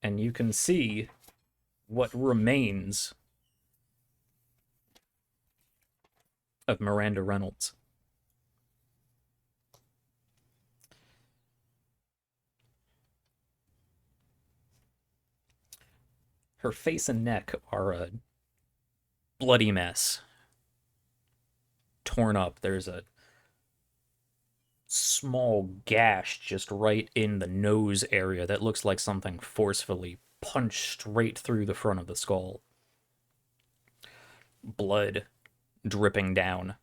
And you can see what remains of Miranda Reynolds. Her face and neck are a bloody mess. Torn up. There's a small gash just right in the nose area that looks like something forcefully punched straight through the front of the skull. Blood dripping down.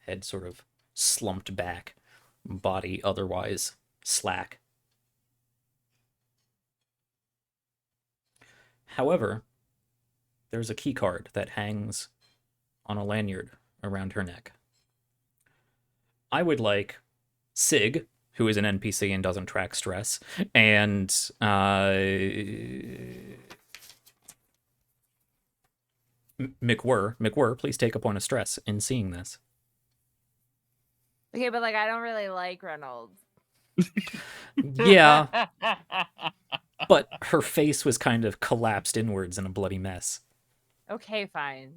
Head sort of slumped back. Body otherwise slack. However, there's a key card that hangs on a lanyard around her neck. I would like Sig, who is an NPC and doesn't track stress, and McWhir, please take a point of stress in seeing this. Okay, but like I don't really like Reynolds. Yeah, but her face was kind of collapsed inwards in a bloody mess. Okay, fine.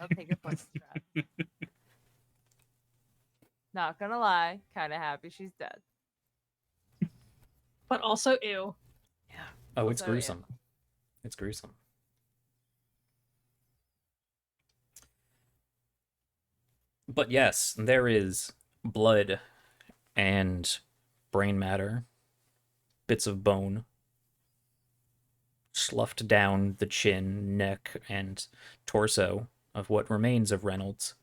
I'll take a point of stress. Not gonna lie, kind of happy she's dead. But also, ew. Yeah. Oh, it's Also, gruesome. It's gruesome. But yes, there is blood and brain matter, bits of bone, sloughed down the chin, neck, and torso of what remains of Reynolds,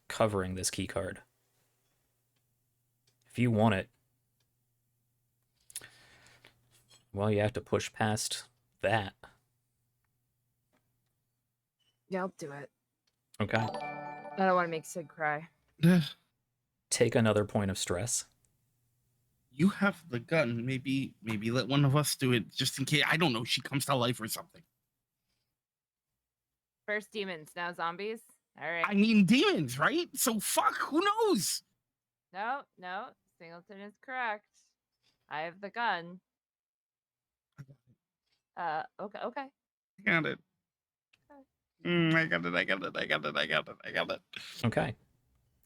covering this keycard. if you want it. Well, you have to push past that. Yeah, I'll do it. Okay. I don't want to make Sid cry. Take another point of stress. You have the gun. Maybe let one of us do it just in case. I don't know. She comes to life or something. First demons, now zombies. All right. I mean, demons, right? So fuck. Who knows? No, Singleton is correct. I have the gun. Okay. I got it. I got it. Okay.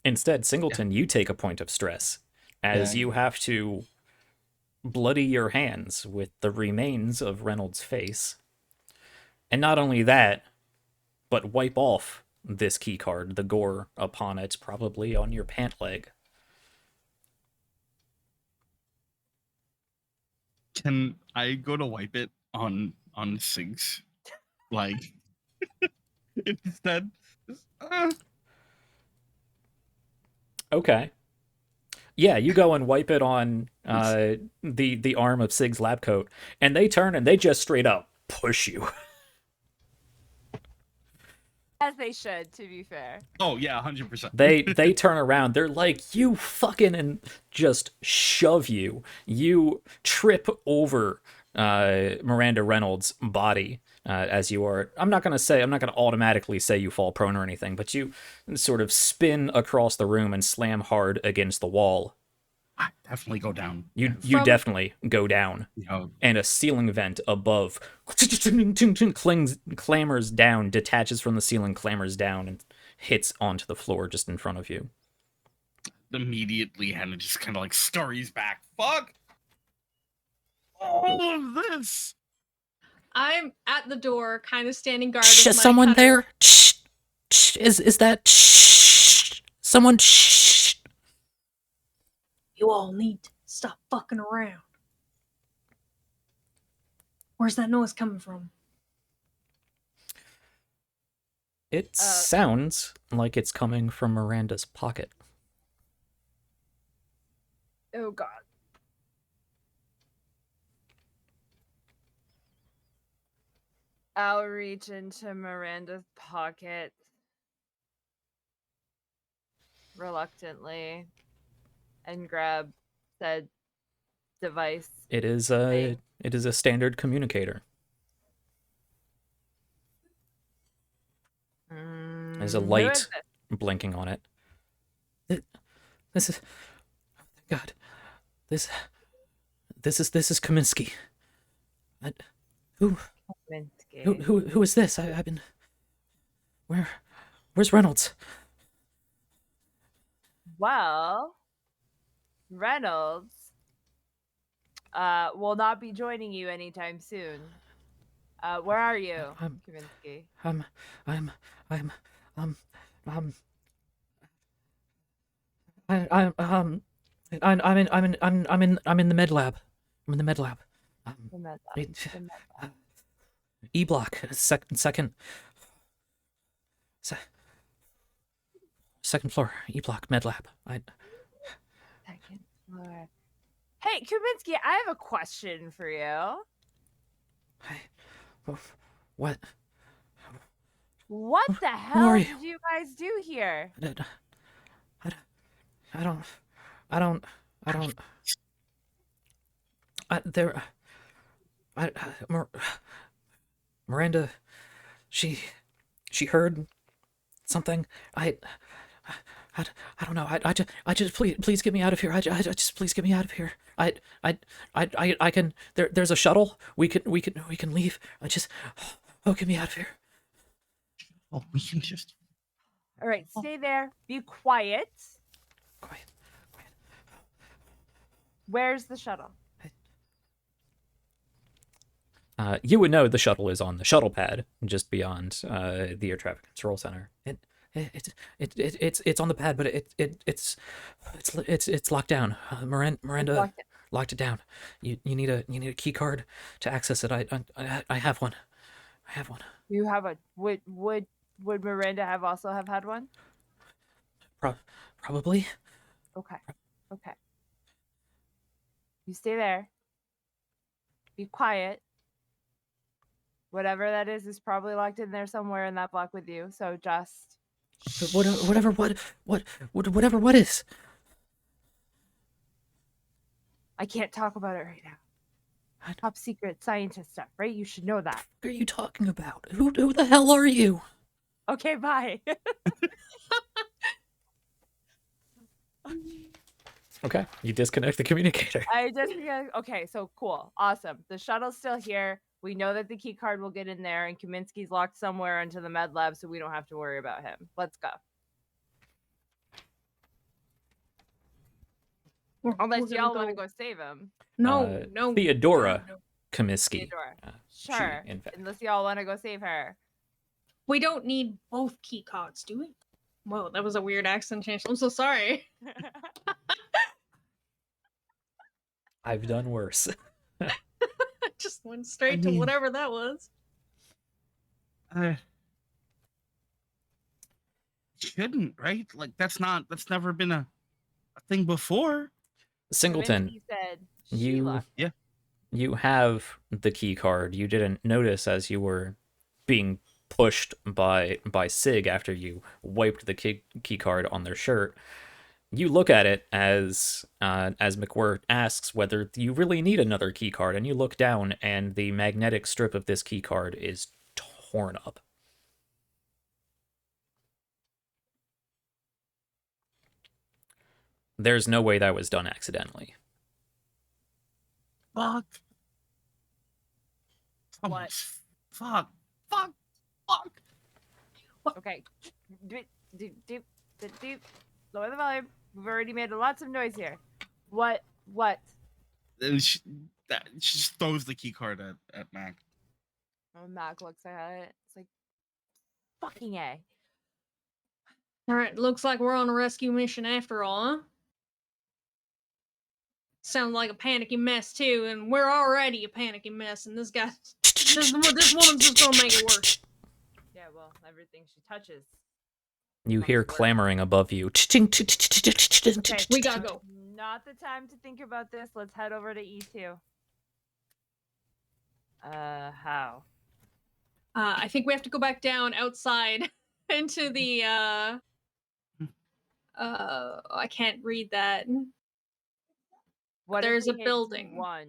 Instead, Singleton, you take a point of stress as Yeah. you have to bloody your hands with the remains of Reynolds' face. And not only that, but wipe off this key card, the gore upon it, probably on your pant leg. Can I go to wipe it on Sig's like instead? Okay. Yeah, you go and wipe it on the arm of Sig's lab coat, and they turn and they just straight up push you. As they should, to be fair. Oh yeah, 100%. They turn around. They're like, you fucking, and just shove you. You trip over Miranda Reynolds' body as you are. I'm not gonna automatically say you fall prone or anything, but you sort of spin across the room and slam hard against the wall. I definitely go down. You definitely go down, and a ceiling vent above clambers down, detaches from the ceiling, clambers down, and hits onto the floor just in front of you. Immediately, Hannah just kind of like scurries back. Fuck all of this. I'm at the door, kind of standing guard. Shh, with my someone cutter. there? Shh, shh, is that shh? Someone shh. You all need to stop fucking around. Where's that noise coming from? It sounds like it's coming from Miranda's pocket. Oh god. I'll reach into Miranda's pocket reluctantly and grab said device. It is a standard communicator. There's a Who is light this? blinking on it. This is, God, this is Kaminsky. Who Kaminsky. who is this? I've been. Where's Reynolds? Well, Reynolds will not be joining you anytime soon. Where are you, Kaminsky? I'm in the med lab. I'm in the med lab. The med lab. The med lab. E block, second floor, E block, med lab. Second floor. Hey, Kaminsky, I have a question for you. What? What the hell are you? did you guys do here? Miranda, she heard something. I don't know. I just please get me out of here. I just please get me out of here. I can. There's a shuttle. We can leave. Get me out of here. Oh, we can just. All right, stay there. Be quiet. Quiet. Where's the shuttle? You would know the shuttle is on the shuttle pad just beyond the air traffic control center. It's on the pad, but it's locked down. Miranda locked it down. You need a key card to access it. I have one. You have a would Miranda have had one? Probably. Okay. You stay there. Be quiet. Whatever that is probably locked in there somewhere in that block with you. So just Whatever. What is? I can't talk about it right now. I- Top secret scientist stuff, right? You should know that. What are you talking about? Who the hell are you? Okay, bye. Okay, you disconnect the communicator. Okay, so cool. Awesome. The shuttle's still here. We know that the key card will get in there, and Kaminsky's locked somewhere into the med lab, so we don't have to worry about him. Let's go. Unless y'all want to go save him. No, no. Theodora no. Kaminsky. Theodora. She, Sure. in fact. Unless y'all want to go save her. We don't need both key cards, do we? Whoa, that was a weird accent change. I'm so sorry. I've done worse. I just went straight to whatever that was. Shouldn't, right? Like that's never been a thing before. Singleton, Kaminsky said you- she locked it. you have the key card. You didn't notice as you were being pushed by Sig after you wiped the key card on their shirt. You look at it as McWhirr asks whether you really need another key card, and you look down, and the magnetic strip of this key card is torn up. There's no way that was done accidentally. Fuck. What? Fuck. Okay. Lower the volume. We've already made lots of noise here. What? And she just throws the key card at Mac. Oh, Mac looks at it. It's like, fucking A. Alright, looks like we're on a rescue mission after all, huh? Sounds like a panicky mess too, and we're already a panicky mess, and this woman's just gonna make it worse. Yeah, well, everything she touches. You hear clamoring above you. Okay, We gotta go. not the time to think about this. Let's head over to E2. How? I think we have to go back down outside into the I can't read that. What if There's we a hit building. One.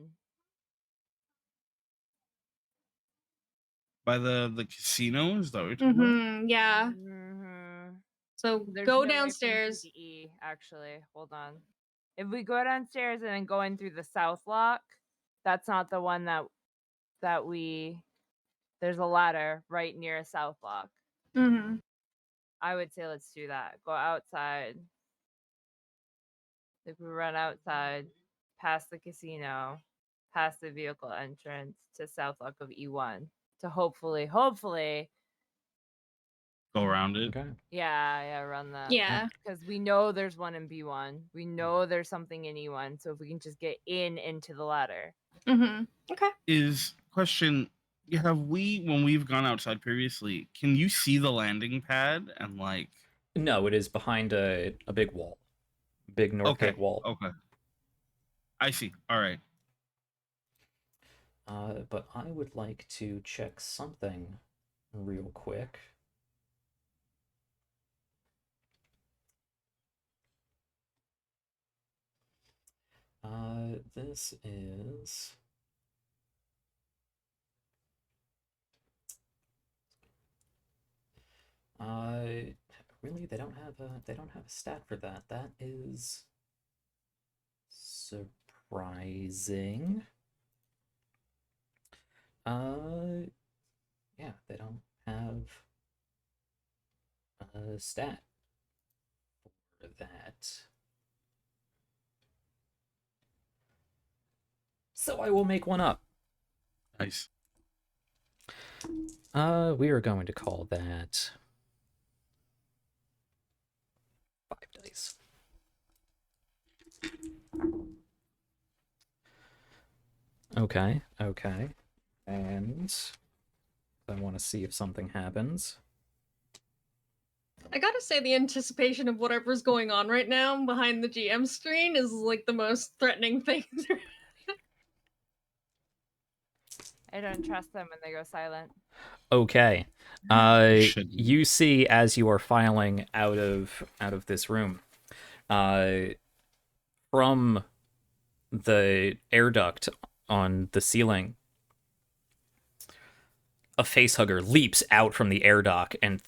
By the casino, is that what you're talking about? Mm-hmm, yeah. Mm-hmm. So There's go no way from downstairs. C to E, actually. Hold on. If we go downstairs and then go in through the south lock, that's not the one that we. There's a ladder right near a south lock. Mm-hmm. I would say let's do that. Go outside. If we run outside, past the casino, past the vehicle entrance to south lock of E1 to hopefully Go around it. Okay. yeah, run that. Yeah. Because we know there's one in B1. We know there's something in E1. So if we can just get into the ladder. Mm-hmm. Okay. Is question, have we, when we've gone outside previously, can you see the landing pad and like No, it is behind a big wall. Big north okay, gate wall. okay. I see. All right. But I would like to check something real quick. This is really they don't have a stat for that. That is surprising. Yeah, they don't have a stat for that. So I will make one up. Nice. We are going to call that 5 dice. Okay. And I want to see if something happens. I gotta say, the anticipation of whatever's going on right now behind the GM screen is like the most threatening thing. I don't trust them when they go silent. Okay. Shouldn't. You see as you are filing out of this room, from the air duct on the ceiling, a facehugger leaps out from the air dock and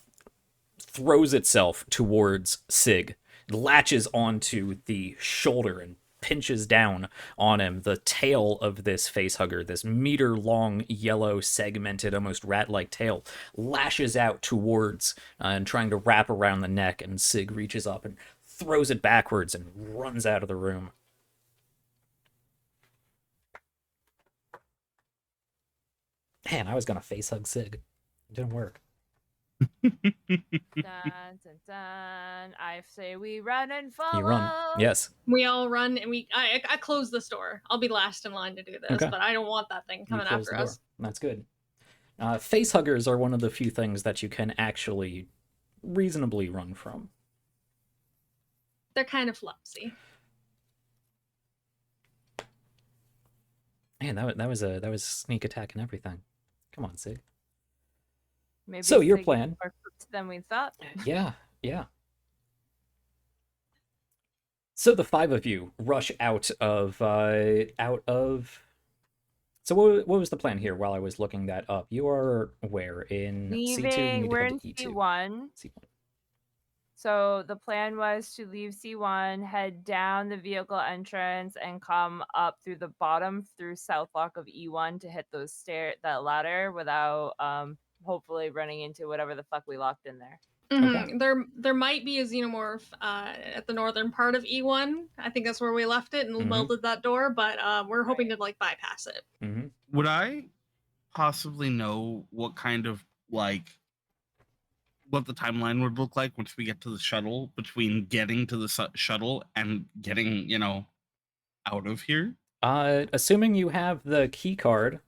throws itself towards Sig, latches onto the shoulder and pinches down on him. The tail of this facehugger, this meter-long, yellow, segmented, almost rat-like tail, lashes out towards and trying to wrap around the neck, and Sig reaches up and throws it backwards and runs out of the room. Man, I was gonna facehug Sig. It didn't work. Dun, dun, dun. I say we run and follow. You run. Yes. We all run, and I close this door. I'll be last in line to do this, Okay. but I don't want that thing You coming close after the door. us. That's good. Facehuggers are one of the few things that you can actually reasonably run from. They're kind of flopsy. Man, that was sneak attack and everything. Come on, Sig. Maybe So your Sig is plan? more equipped than we thought. Yeah, yeah. So the five of you rush out of. So what was the plan here? While I was looking that up, you are where in C2? You Leaving, need to we're head in to E2. C1. C1. So the plan was to leave C1, head down the vehicle entrance, and come up through the bottom through South Lock of E1 to hit that ladder without hopefully running into whatever the fuck we locked in there. Okay. There might be a xenomorph at the northern part of E1. I think that's where we left it and welded that door, but we're hoping to like bypass it. Mm-hmm. Would I possibly know what kind of what the timeline would look like once we get to the shuttle, between getting to the shuttle and getting, out of here? Assuming you have the key card,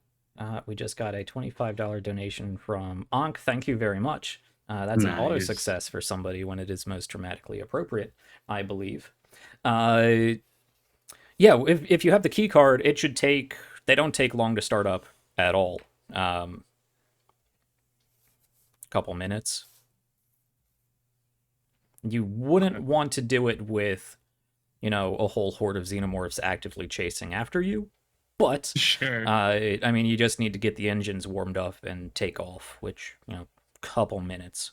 we just got a $25 donation from Ankh. Thank you very much. That's an auto Nice. success for somebody when it is most dramatically appropriate, I believe. Yeah, if you have the key card, it should take. They don't take long to start up at all. Couple minutes. You wouldn't want to do it with, a whole horde of xenomorphs actively chasing after you, but Sure. I mean, you just need to get the engines warmed up and take off, which, couple minutes.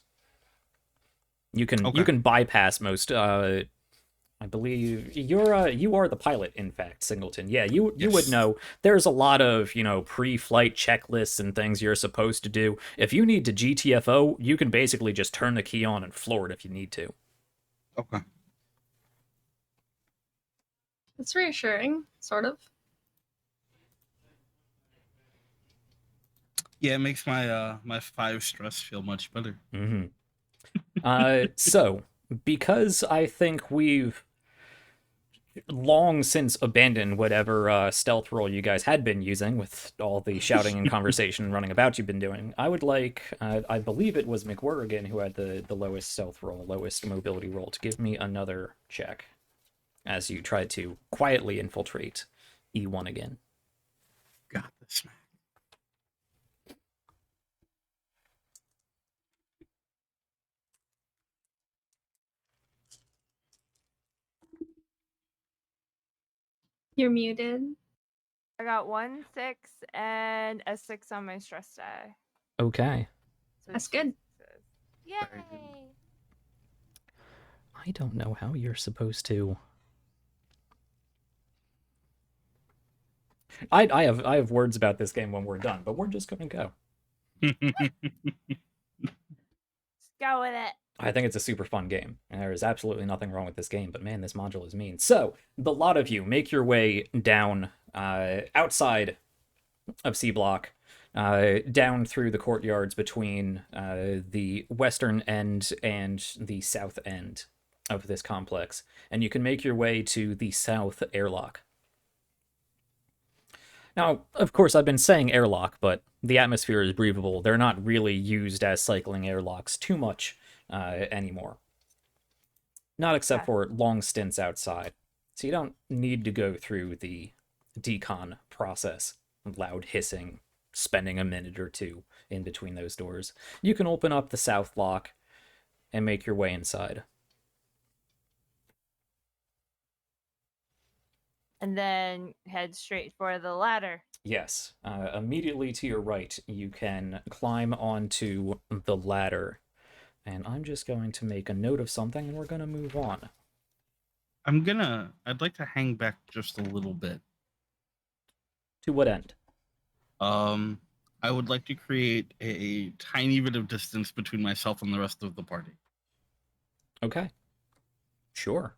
You can bypass most. I believe you are the pilot, in fact, Singleton. Yeah, you would know. There's a lot of pre-flight checklists and things you're supposed to do. If you need to GTFO, you can basically just turn the key on and floor it if you need to. Okay. It's reassuring, sort of. Yeah, it makes my my 5 stress feel much better. Mm-hmm. So, because I think we've long since abandoned whatever stealth roll you guys had been using with all the shouting and conversation and running about you've been doing, I would like, I believe it was McWurrigan who had the lowest stealth roll, lowest mobility roll, to give me another check as you try to quietly infiltrate E1 again. Got this, man. You're muted. I got 1 6 and a 6 on my stress die. Okay. So That's 2 good. 6s. Yay! I don't know how you're supposed to. I have words about this game when we're done, but we're just gonna go. Let's go with it. I think it's a super fun game, and there is absolutely nothing wrong with this game, but man, this module is mean. So, the lot of you make your way down outside of C Block, down through the courtyards between the western end and the south end of this complex, and you can make your way to the south airlock. Now, of course, I've been saying airlock, but the atmosphere is breathable. They're not really used as cycling airlocks too much anymore. Not except for long stints outside. So you don't need to go through the decon process. Loud hissing, spending a minute or two in between those doors. You can open up the south lock and make your way inside. And then head straight for the ladder. Yes, immediately to your right, you can climb onto the ladder. And I'm just going to make a note of something, and we're going to move on. I'd like to hang back just a little bit. To what end? I would like to create a tiny bit of distance between myself and the rest of the party. Okay. Sure.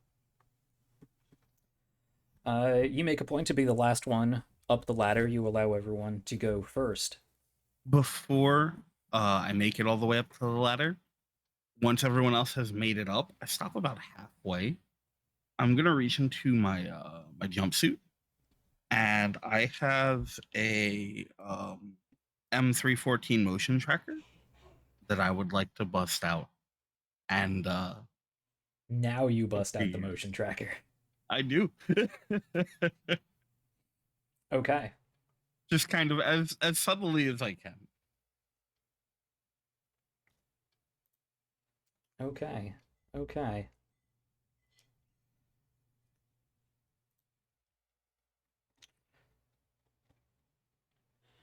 You make a point to be the last one up the ladder. You allow everyone to go first. Before I make it all the way up to the ladder, once everyone else has made it up, I stop about halfway. I'm gonna reach into my my jumpsuit, and I have a M314 motion tracker that I would like to bust out. And Now you bust out the Yes. motion tracker. I do. Okay. Just kind of as subtly as I can. Okay. Okay.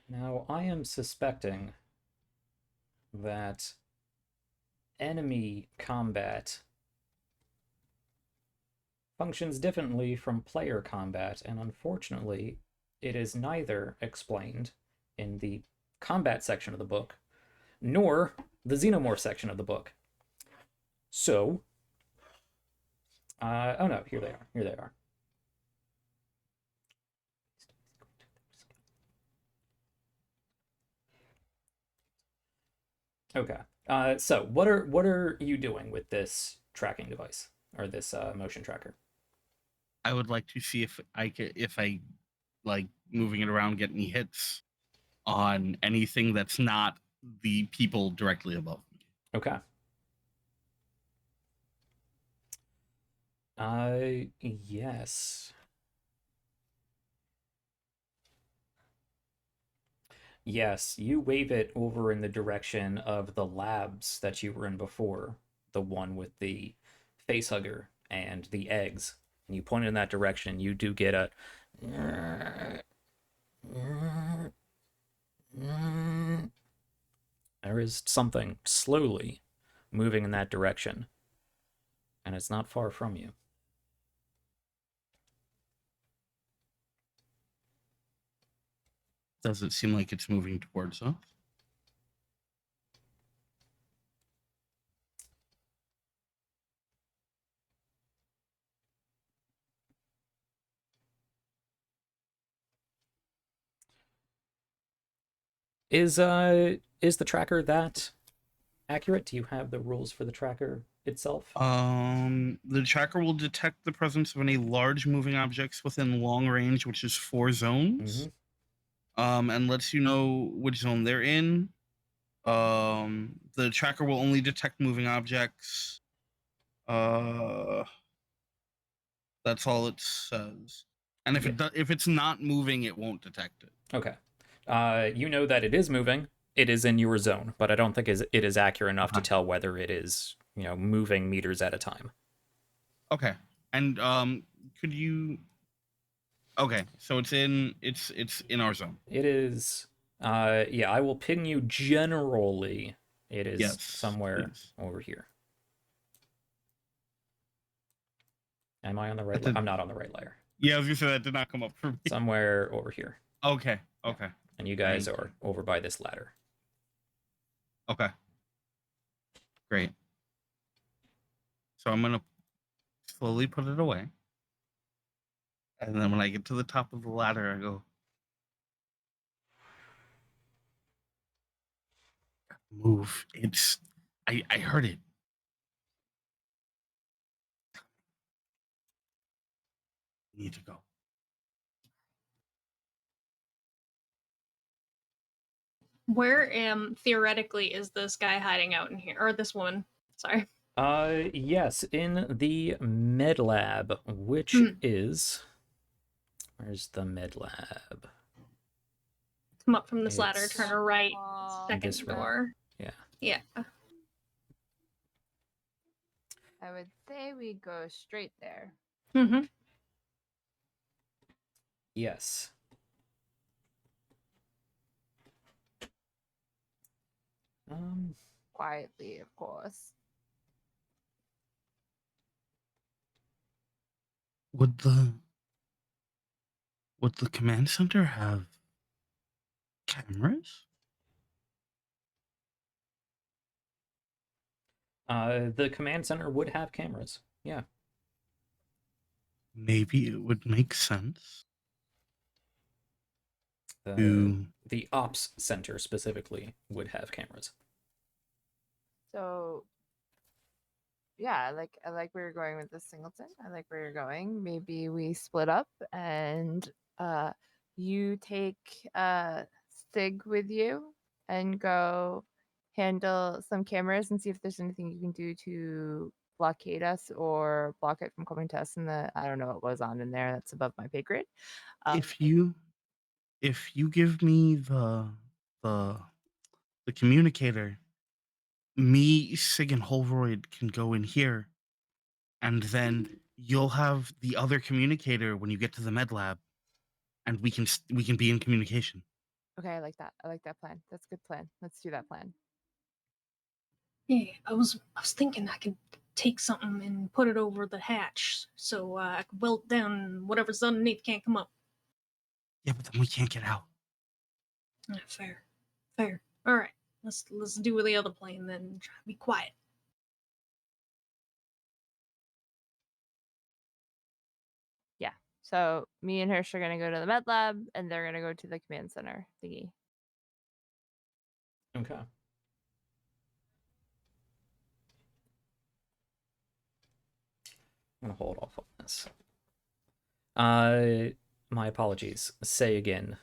Now, I am suspecting that enemy combat functions differently from player combat, and unfortunately, it is neither explained in the combat section of the book, nor the xenomorph section of the book. So, oh no, here they are. Here they are. Okay. So what are you doing with this tracking device or this motion tracker? I would like to see if I like moving it around, get any hits on anything that's not the people directly above me. Okay. Yes. Yes, you wave it over in the direction of the labs that you were in before, the one with the facehugger and the eggs. And you point in that direction, you do get a there is something slowly moving in that direction, and it's not far from you. Does it seem like it's moving towards us? Is the tracker that accurate? Do you have the rules for the tracker itself? The tracker will detect the presence of any large moving objects within long range, which is 4 zones. And lets you know which zone they're in. The tracker will only detect moving objects. That's all it says. And if it's not moving, it won't detect it. Okay. You know that it is moving. It is in your zone, but I don't think it is accurate enough to tell whether it is, moving meters at a time. Okay. And could you? Okay, so it's in our zone. It is. Yeah, I will pin you generally. It is somewhere over here. Am I on the right? I'm not on the right layer. Yeah, I was gonna say that did not come up for me. Somewhere over here. Okay. Okay. And you guys are over by this ladder. Okay. Great. So I'm gonna slowly put it away. And then when I get to the top of the ladder, I go, move. I heard it. We need to go. Where theoretically is this guy hiding out in here, or this woman? Sorry. Yes, in the med lab, which is, where's the med lab? come up from this ladder, It's turn a right, Aw. second this room. door. Yeah. Yeah. I would say we go straight there. Mm-hmm. Yes. Quietly, of course. Would the command center have cameras? The command center would have cameras. Yeah. Maybe it would make sense The to. the ops center specifically would have cameras. So yeah, I like where you're going with this, Singleton. I like where you're going. Maybe we split up and you take Sig with you and go handle some cameras and see if there's anything you can do to blockade us or block it from coming to us in the I don't know what goes on in there. That's above my pay grade. If you give me the communicator, me, Sig, and Holroyd can go in here, and then you'll have the other communicator when you get to the med lab, and we can be in communication. Okay, I like that. I like that plan. That's a good plan. Let's do that plan. Yeah, I was thinking I could take something and put it over the hatch so I could weld down whatever's underneath can't come up. Yeah, but then we can't get out. Fair. All right, let's do the other plan then. Try to be quiet. Yeah. So me and Hirsch are gonna go to the med lab, and they're gonna go to the command center thingy. Okay. I'm gonna hold off on this. My apologies. Say again.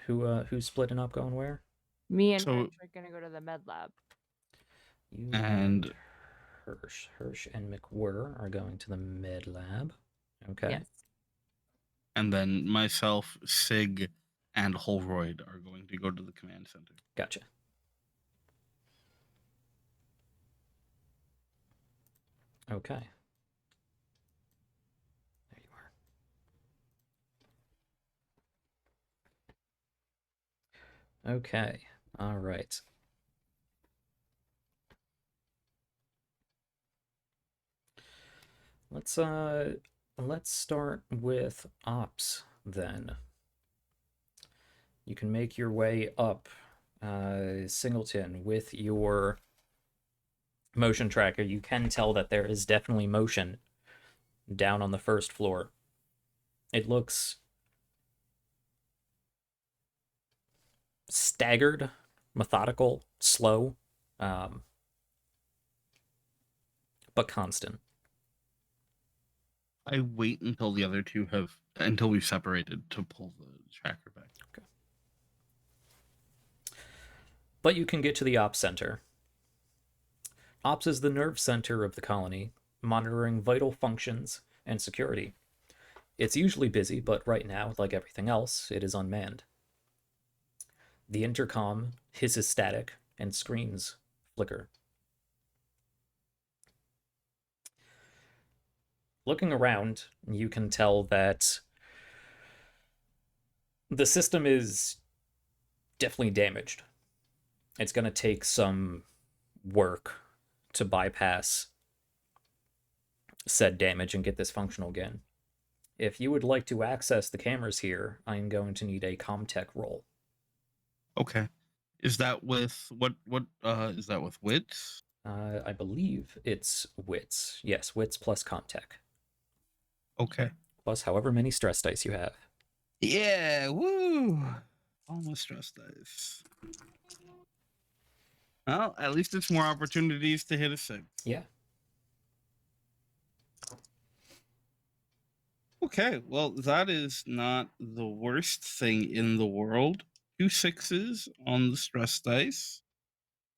Who's splitting up going where? Me and So- Hirsch are gonna go to the med lab. You And- Hirsch and McWhirr are going to the med lab. Okay. Yes. And then myself, Sig, and Holroyd are going to go to the command center. Gotcha. Okay. There you are. Okay. All right. Let's start with ops then. You can make your way up, Singleton, with your motion tracker. You can tell that there is definitely motion down on the first floor. It looks staggered, methodical, slow, but constant. I wait until the other two until we've separated to pull the tracker back. Okay. But you can get to the ops center. Ops is the nerve center of the colony, monitoring vital functions and security. It's usually busy, but right now, like everything else, it is unmanned. The intercom hisses static and screens flicker. Looking around, you can tell that the system is definitely damaged. It's going to take some work to bypass said damage and get this functional again. If you would like to access the cameras here, I'm going to need a Comtech roll. Okay. Is that with what is that with wits? I believe it's wits. Yes, wits plus Comtech. Okay. Plus however many stress dice you have. Yeah, woo! Almost stress dice. Well, at least it's more opportunities to hit a 6. Yeah. Okay, well, that is not the worst thing in the world. 2 6s on the stress dice,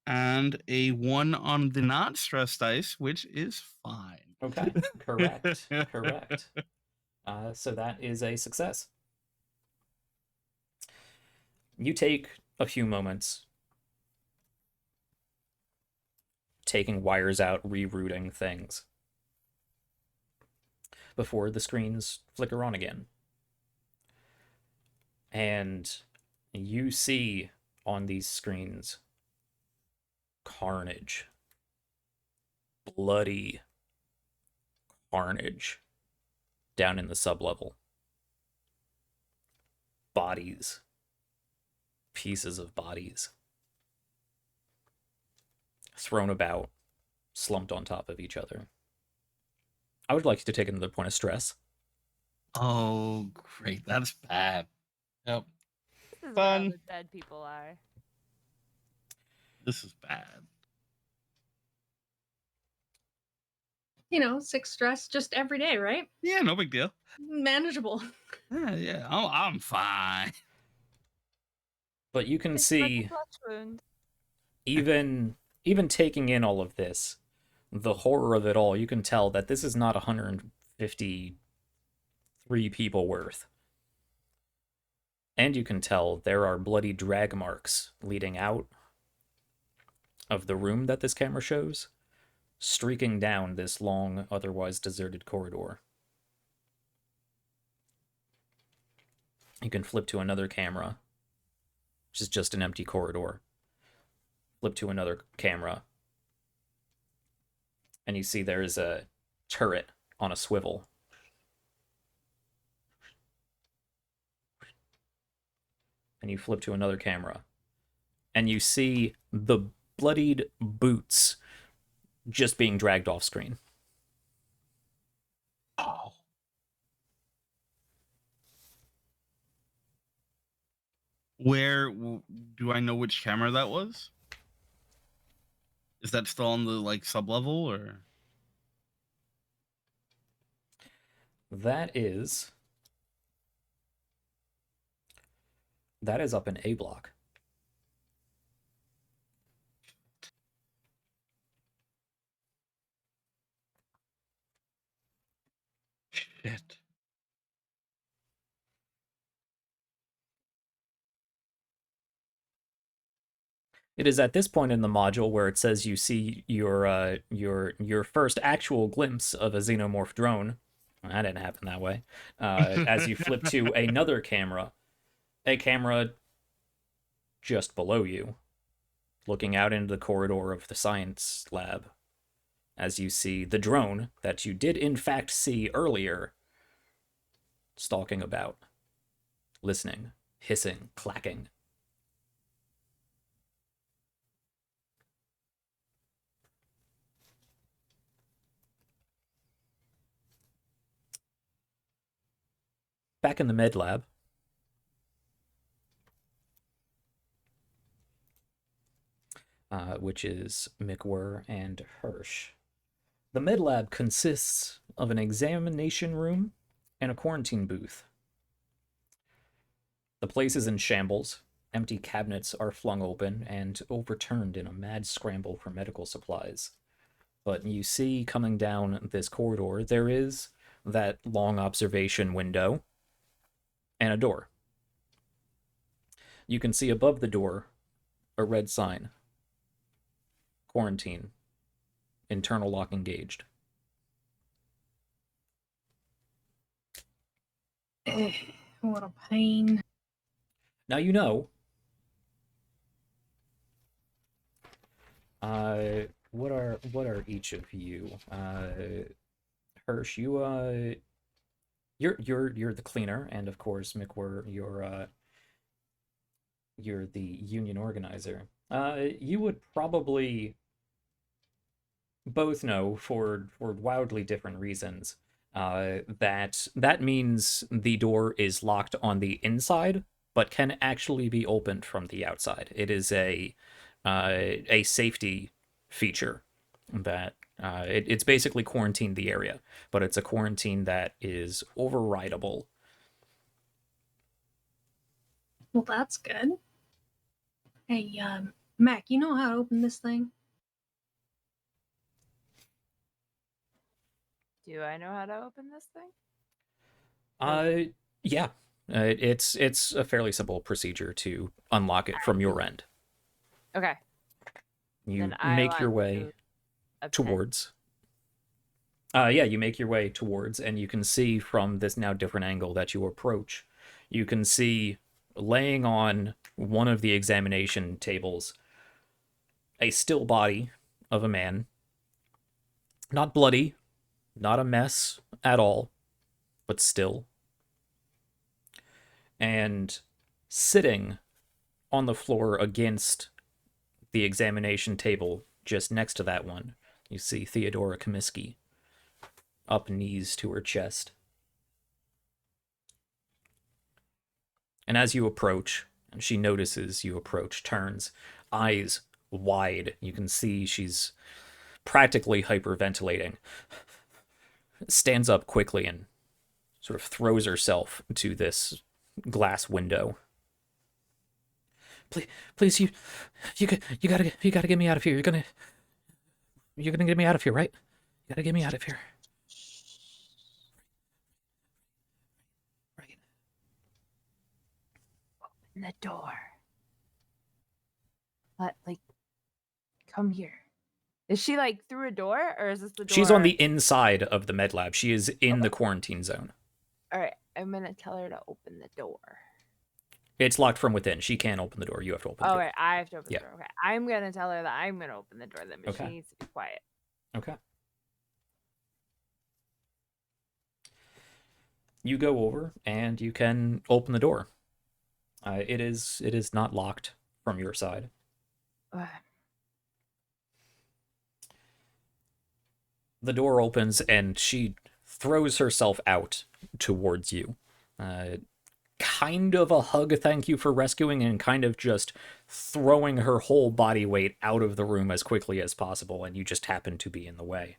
and a 1 on the not stress dice, which is fine. Okay. Correct. So that is a success. You take a few moments taking wires out, rerouting things before the screens flicker on again. And you see on these screens carnage. Bloody carnage down in the sublevel. Bodies. Pieces of bodies. Thrown about, slumped on top of each other. I would like to take another point of stress. Oh, great. That's bad. Yep. This is where all Fun. the dead people are. This is bad. You know, sick stress just every day, right? Yeah, no big deal. Manageable. Yeah. I'm fine. But you can It's like a see, flesh wound. even taking in all of this, the horror of it all, you can tell that this is not 153 people worth. And you can tell there are bloody drag marks leading out of the room that this camera shows, streaking down this long, otherwise deserted corridor. You can flip to another camera, which is just an empty corridor. Flip to another camera, and you see there is a turret on a swivel. And you flip to another camera, and you see the bloodied boots just being dragged off screen. Oh. Where do I know which camera that was? Is that still on the like sub level or? That is up in A block. Shit. It is at this point in the module where it says you see your first actual glimpse of a xenomorph drone. That didn't happen that way. As you flip to another camera, a camera just below you, looking out into the corridor of the science lab, as you see the drone that you did in fact see earlier stalking about, listening, hissing, clacking. Back in the med lab, which is McWhir and Hirsch. The med lab consists of an examination room and a quarantine booth. The place is in shambles. Empty cabinets are flung open and overturned in a mad scramble for medical supplies. But you see coming down this corridor, there is that long observation window and a door. You can see above the door a red sign. Quarantine. Internal lock engaged. What a pain. Now you know. What are each of you? Hirsch, you're the cleaner, and of course, McWhir, you're the union organizer. You would probably both know for wildly different reasons that means the door is locked on the inside, but can actually be opened from the outside. It is a safety feature that it's basically quarantined the area, but it's a quarantine that is overridable. Well, that's good. Hey, Mac, you know how to open this thing? Do I know how to open this thing? Yeah, It's a fairly simple procedure to unlock it from your end. Okay. You Then I make your want way to obtain. towards. Yeah, you make your way towards, and you can see from this now different angle that you approach. You can see laying on one of the examination tables a still body of a man. Not bloody, not a mess at all, but still. And sitting on the floor against the examination table just next to that one, you see Theodora Comiskey, up knees to her chest. And as you approach, and she notices you approach, turns, eyes wide. You can see she's practically hyperventilating. Stands up quickly and sort of throws herself to this glass window. Please, you gotta get me out of here. You're gonna get me out of here, right? You gotta get me out of here. Right. Open the door. Come here. Is she like through a door, or is this the door? She's on the inside of the med lab. She is in the quarantine zone. All right, I'm gonna tell her to open the door. It's locked from within. She can't open the door. You have to open the door. Right, I have to open Yeah. the door. Okay, I'm gonna tell her that I'm gonna open the door then, but Okay. she needs to be quiet. Okay. You go over and you can open the door. It is not locked from your side. The door opens and she throws herself out towards you. Kind of a hug, thank you for rescuing, and kind of just throwing her whole body weight out of the room as quickly as possible, and you just happen to be in the way.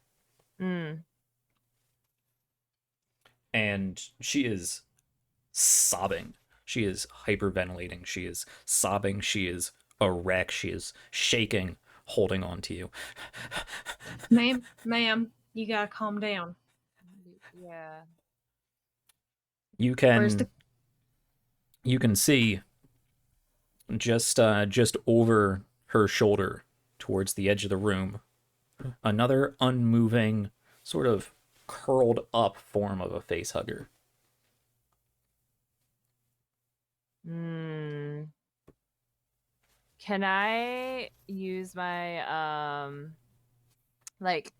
And she is sobbing. She is hyperventilating. She is sobbing. She is a wreck. She is shaking, holding on to you. Ma'am, you gotta calm down. Yeah. You can see just over her shoulder towards the edge of the room another unmoving, sort of curled up form of a face hugger. Can I use my like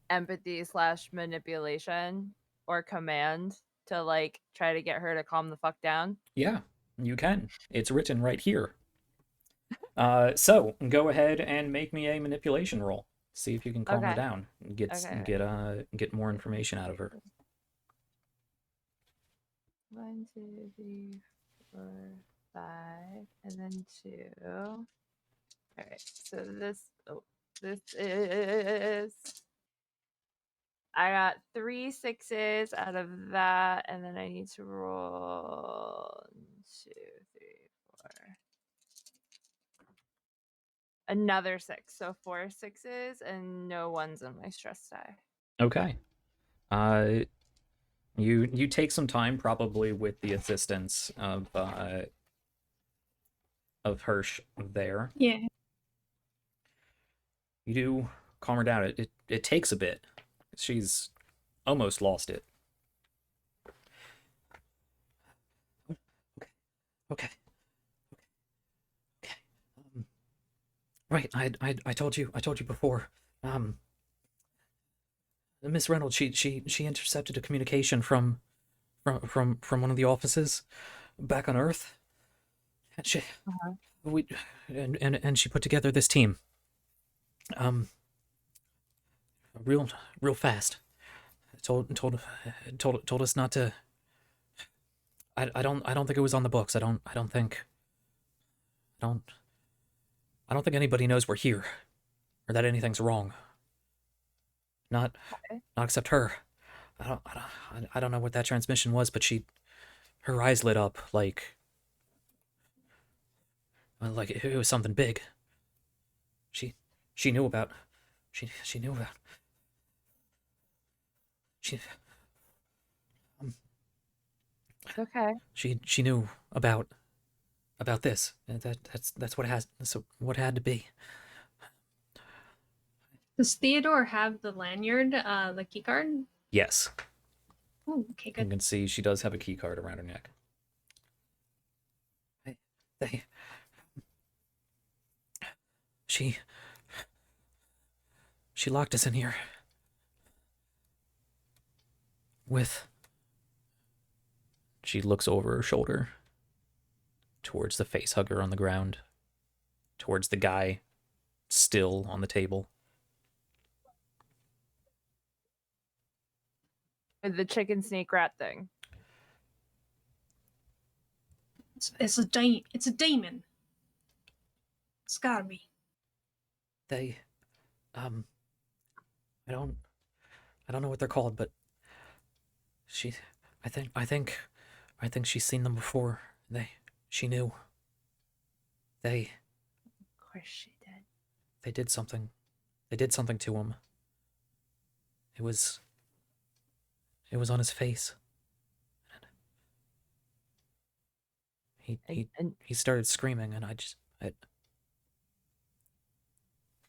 empathy / manipulation or command to like try to get her to calm the fuck down? Yeah, you can. It's written right here. So go ahead and make me a manipulation roll. See if you can calm her Okay. down. Get more information out of her. 1, 2, 3, 4, 5, and then 2. All right. So this is. I got 3 6s out of that, and then I need to roll 1, 2, 3, 4. Another 6, so 4 6s and no 1s on my stress die. Okay. You take some time, probably with the assistance of Hirsch there. Yeah. You do calm her down. It takes a bit. She's almost lost it. Okay. Right, I told you before. Miss Reynolds, she intercepted a communication from one of the offices back on Earth. And she put together this team. Real fast. Told us not to. I don't think it was on the books. I don't think anybody knows we're here, or that anything's wrong. Not except her. I don't know what that transmission was, but her eyes lit up like it was something big. She knew about. She knew about. It's okay. She knew about this. That's what it has. That's what it had to be. Does Theodore have the lanyard, the key card? Yes, Oh, okay, you good. can see she does have a key card around her neck. They she locked us in here with. She looks over her shoulder towards the face hugger on the ground, towards the guy still on the table. With the chicken snake rat thing. It's a demon. It's gotta be. They, um, I don't know what they're called, but she, I think she's seen them before. She knew. They Of course she did. they did something. They did something to him. It was on his face. He started screaming, and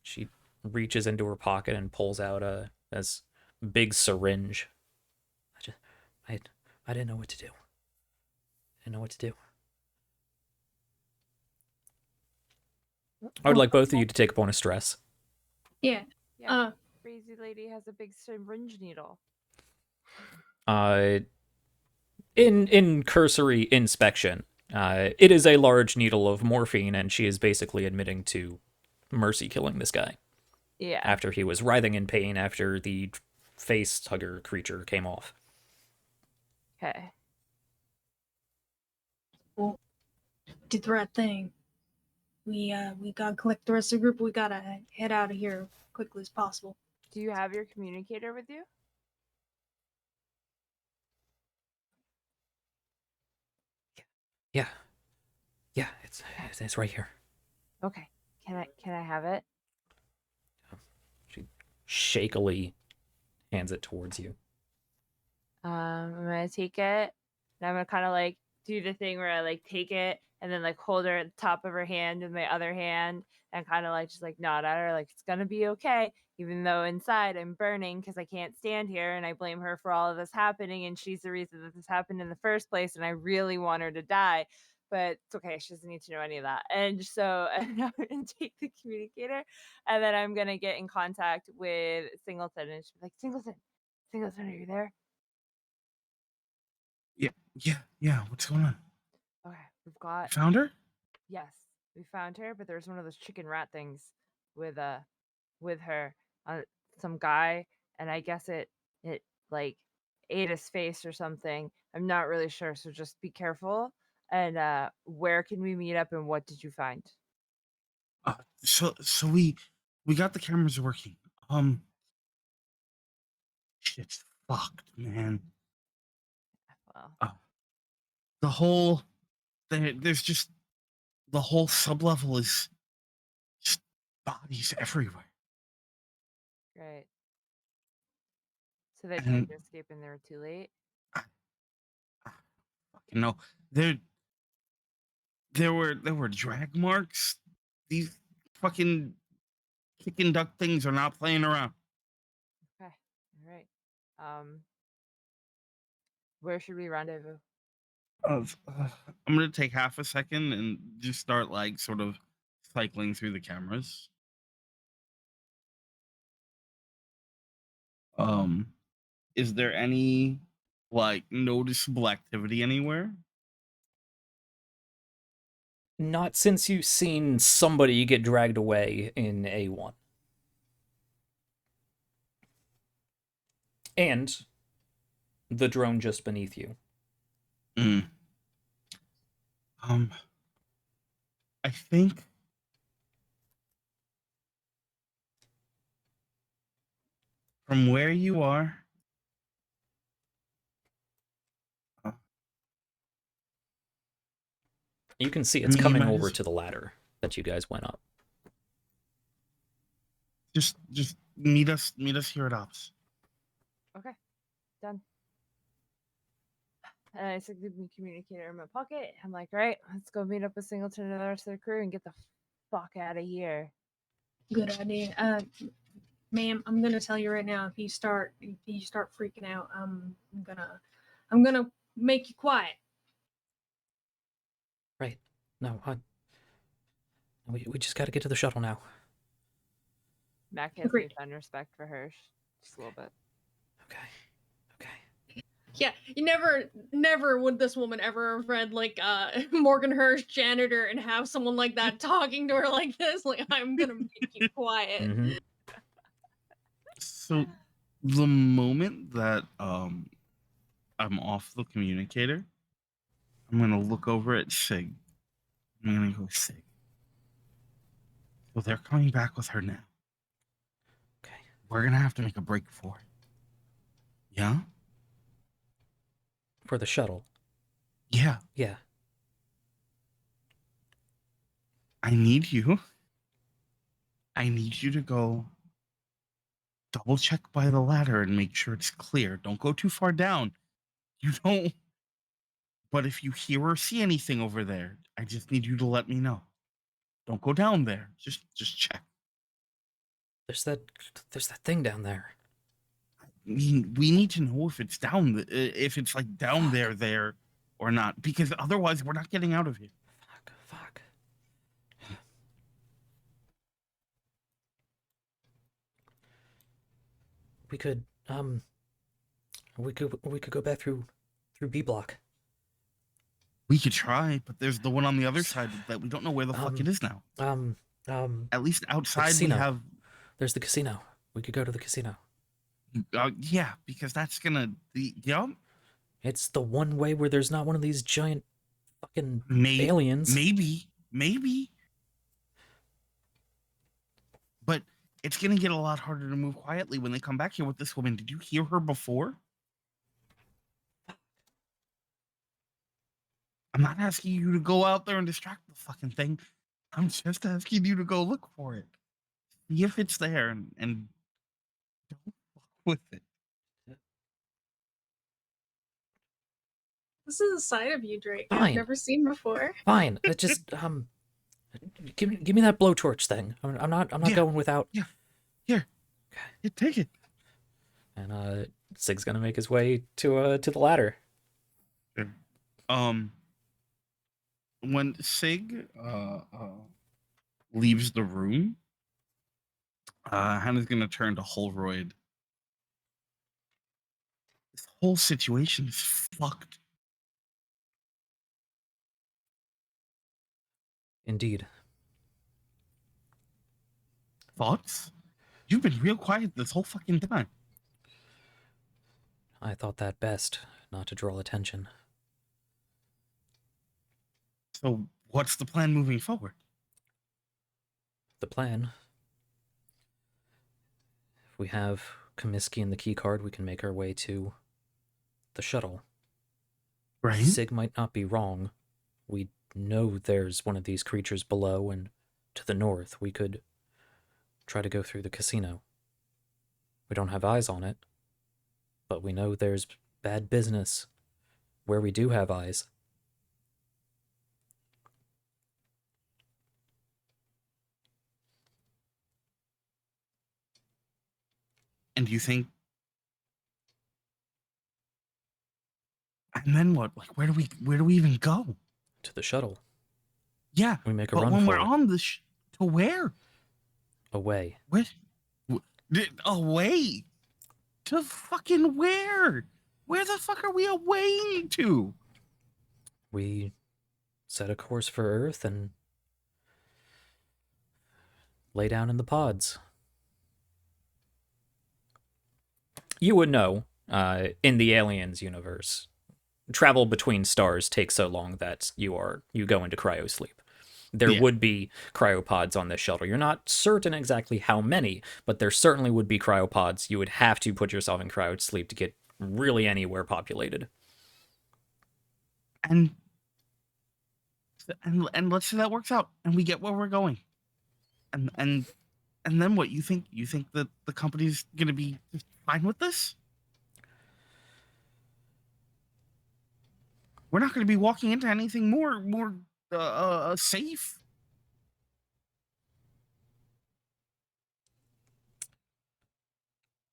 she reaches into her pocket and pulls out a big syringe. I didn't know what to do. I would like both of you to take a point of stress. Yeah. Yeah. Crazy lady has a big syringe needle. In cursory inspection, it is a large needle of morphine, and she is basically admitting to mercy killing this guy. Yeah. After he was writhing in pain after the face hugger creature came off. Okay. Well, did the right thing. We gotta collect the rest of the group. We gotta head out of here quickly as possible. Do you have your communicator with you? Yeah. Yeah, it's right here. Okay. Can I have it? She shakily hands it towards you. I'm gonna take it, and I'm gonna kind of like do the thing where I like take it and then like hold her at the top of her hand with my other hand and kind of like just like nod at her like it's gonna be okay, even though inside I'm burning because I can't stand here and I blame her for all of this happening and she's the reason that this happened in the first place and I really want her to die. But it's okay. She doesn't need to know any of that. And so and I'm going to take the communicator and then I'm going to get in contact with Singleton. And she's like, Singleton, are you there? Yeah. What's going on? Okay, we've got You found her? yes, we found her, but there's one of those chicken rat things with her, some guy, and I guess it like ate his face or something. I'm not really sure, so just be careful. And where can we meet up? And what did you find? So we got the cameras working. Shit's fucked, man. Well, The whole there's just the whole sublevel is just bodies everywhere. great. So they tried And to escape and they were too late. you know, there were drag marks. These fucking chicken duck things are not playing around. Okay, all right. Where should we rendezvous? I'm gonna take half a second and just start like sort of cycling through the cameras. Is there any like noticeable activity anywhere? Not since you've seen somebody get dragged away in A1. And the drone just beneath you. I think from where you are, You can see it's coming over to the ladder that you guys went up. just meet us here at ops. Okay, done. And I stick the communicator in my pocket. I'm like, right, let's go meet up with Singleton and the rest of the crew and get the fuck out of here. Good idea. Ma'am, I'm gonna tell you right now. If you start freaking out, I'm gonna make you quiet. Right. No, we just got to get to the shuttle now. Mac has Agreed. newfound respect for her just a little bit. Okay. Yeah, you never would this woman ever have read like Morgan Hurst janitor and have someone like that talking to her like this. Like, I'm gonna make you quiet. Mm-hmm. So the moment that I'm off the communicator, I'm gonna look over at Sig. I'm gonna go, Sig. So they're coming back with her now. Okay. We're gonna have to make a break for it. Yeah? For the shuttle. Yeah. Yeah. I need you to go double check by the ladder and make sure it's clear. Don't go too far down. You don't. But if you hear or see anything over there, I just need you to let me know. Don't go down there. Just check. There's that thing down there. I mean, we need to know if it's if it's like down there or not, because otherwise we're not getting out of here. Fuck. We could go back through B block. We could try, but there's the one on the other side that we don't know where the fuck it is now. At least outside we have. There's the casino. We could go to the casino. Yeah, because that's gonna. Yeah. It's the one way where there's not one of these giant fucking aliens. Maybe. But it's gonna get a lot harder to move quietly when they come back here with this woman. Did you hear her before? I'm not asking you to go out there and distract the fucking thing. I'm just asking you to go look for it. See if it's there and don't fuck with it. This is a side of you, Drake, Fine. I've never seen before. Fine. Just give me that blowtorch thing. I'm not going without. Yeah. Here. Okay. Yeah, take it. And Sig's gonna make his way to the ladder. Sure. When Sig leaves the room, Hannah's gonna turn to Holroyd. This whole situation is fucked. Indeed. Thoughts? You've been real quiet this whole fucking time. I thought that best, not to draw attention. So, what's the plan moving forward? The plan. If we have Comiskey and the key card, we can make our way to the shuttle. Right? Sig might not be wrong. We know there's one of these creatures below, and to the north, we could try to go through the casino. We don't have eyes on it, but we know there's bad business where we do have eyes. And you think? And then what? Like, where do we even go? To the shuttle. Yeah, We make a but run when for we're it. on the to where? Away. Where? Away? To fucking where? Where the fuck are we away to? We set a course for Earth and lay down in the pods. You would know, in the Aliens universe, travel between stars takes so long that you go into cryosleep. There would be cryopods on this shuttle. You're not certain exactly how many, but there certainly would be cryopods. You would have to put yourself in cryosleep to get really anywhere populated. And let's say that works out and we get where we're going. And then what? You think that the company's gonna be fine with this? We're not going to be walking into anything more safe.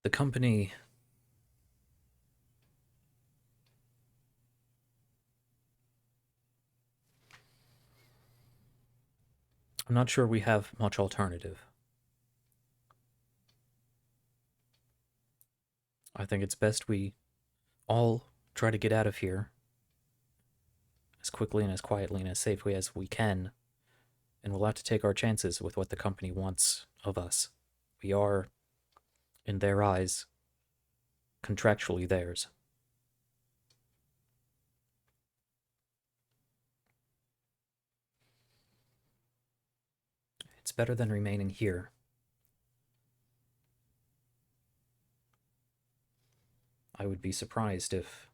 The company... I'm not sure we have much alternative. I think it's best we all try to get out of here as quickly and as quietly and as safely as we can, and we'll have to take our chances with what the company wants of us. We are, in their eyes, contractually theirs. It's better than remaining here. I would be surprised if...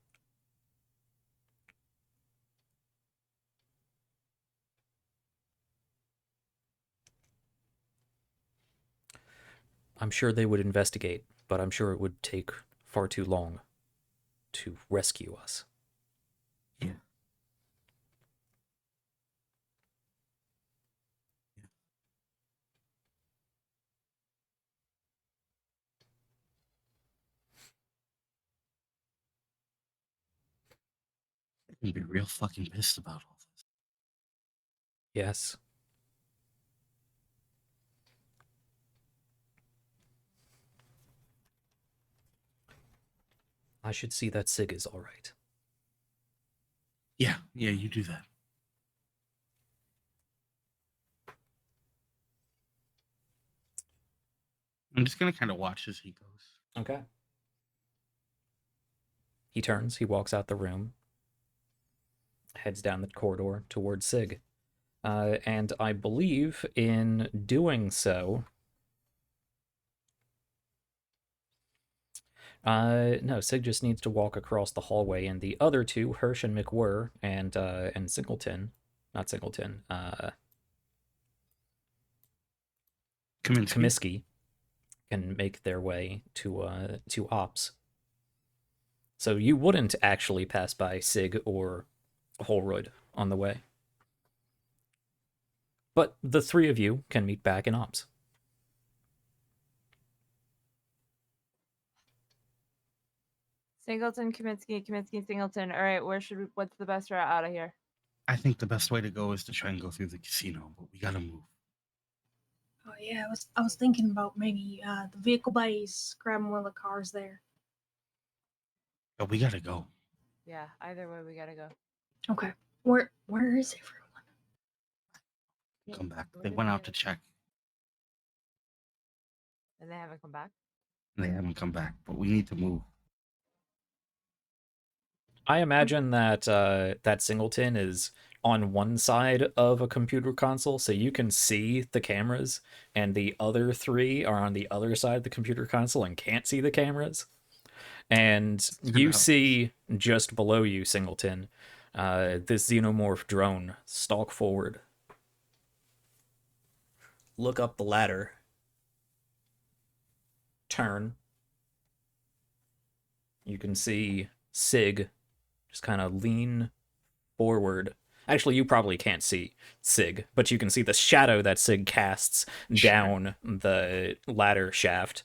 I'm sure they would investigate, but I'm sure it would take far too long to rescue us. Yeah. You'd be real fucking pissed about all this. Yes. I should see that Sig is all right. Yeah, you do that. I'm just gonna kind of watch as he goes. Okay. He turns, he walks out the room, heads down the corridor towards Sig. And I believe in doing so... no, Sig just needs to walk across the hallway, and the other two, Hirsch and McWhirr, and Singleton, not Singleton, Comiskey, can make their way to Ops. So you wouldn't actually pass by Sig or Holroyd on the way. But the three of you can meet back in Ops. Singleton, Kaminsky, Singleton. All right, what's the best route out of here? I think the best way to go is to try and go through the casino, but we gotta move. Oh yeah, I was thinking about maybe the vehicle bays, grabbing one of the cars there. But we gotta go. Yeah, either way, we gotta go. Okay, where is everyone? Come back. They went out to check. And they haven't come back? They haven't come back, but we need to move. I imagine that that Singleton is on one side of a computer console, so you can see the cameras, and the other three are on the other side of the computer console and can't see the cameras. And you see just below you, Singleton, this xenomorph drone stalk forward. Look up the ladder. Turn. You can see Sig just kind of lean forward. Actually, you probably can't see Sig, but you can see the shadow that Sig casts down the ladder shaft.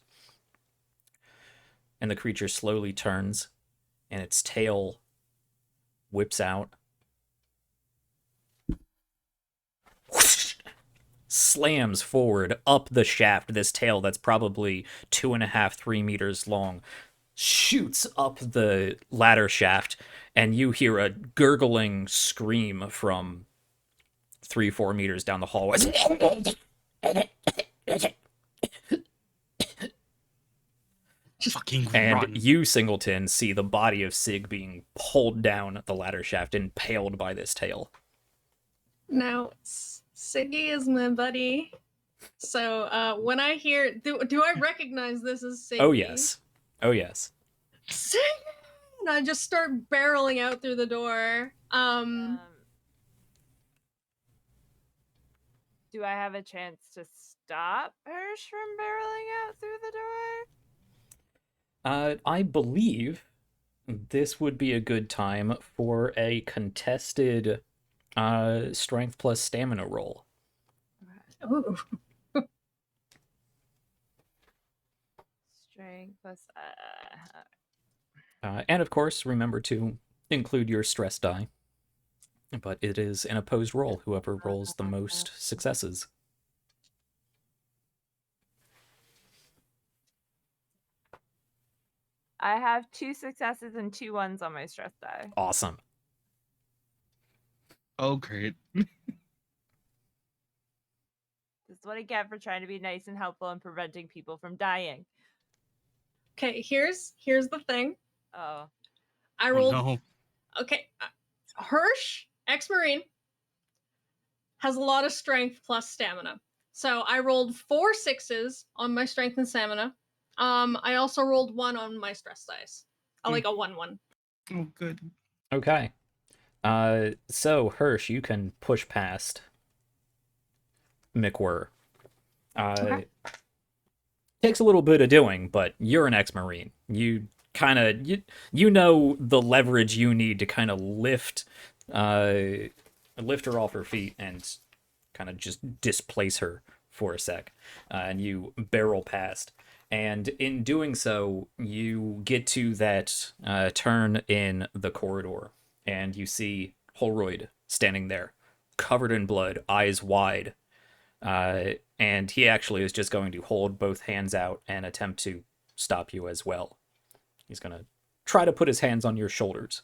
And the creature slowly turns, and its tail whips out. Whoosh! Slams forward up the shaft, this tail that's probably 2.5, 3 meters long, shoots up the ladder shaft, and you hear a gurgling scream from 3, 4 meters down the hallway. Fucking and run. You, Singleton, see the body of Sig being pulled down the ladder shaft, impaled by this tail. Now, Siggy is my buddy. So when I hear, do I recognize this as Siggy? Oh yes. Oh yes. Siggy! And I just start barreling out through the door. Do I have a chance to stop Hirsch from barreling out through the door? I believe this would be a good time for a contested strength plus stamina roll. Ooh. Strength plus. And of course, remember to include your stress die. But it is an opposed roll, whoever rolls the most successes. I have 2 successes and 2 ones on my stress die. Awesome. Oh, great. This is what I get for trying to be nice and helpful and preventing people from dying. Okay, here's the thing. Oh. I Oh, rolled. no. Okay, Hirsch, ex-marine, has a lot of strength plus stamina. So I rolled 4 6s on my strength and stamina. I also rolled 1 on my stress dice. I like a 1-1. Oh, good. Okay. So Hirsch, you can push past McWhirr. Okay. Takes a little bit of doing, but you're an ex-marine. You kind of you know the leverage you need to kind of lift her off her feet and kind of just displace her for a sec, and you barrel past. And in doing so, you get to that turn in the corridor, and you see Holroyd standing there, covered in blood, eyes wide. And he actually is just going to hold both hands out and attempt to stop you as well. He's going to try to put his hands on your shoulders.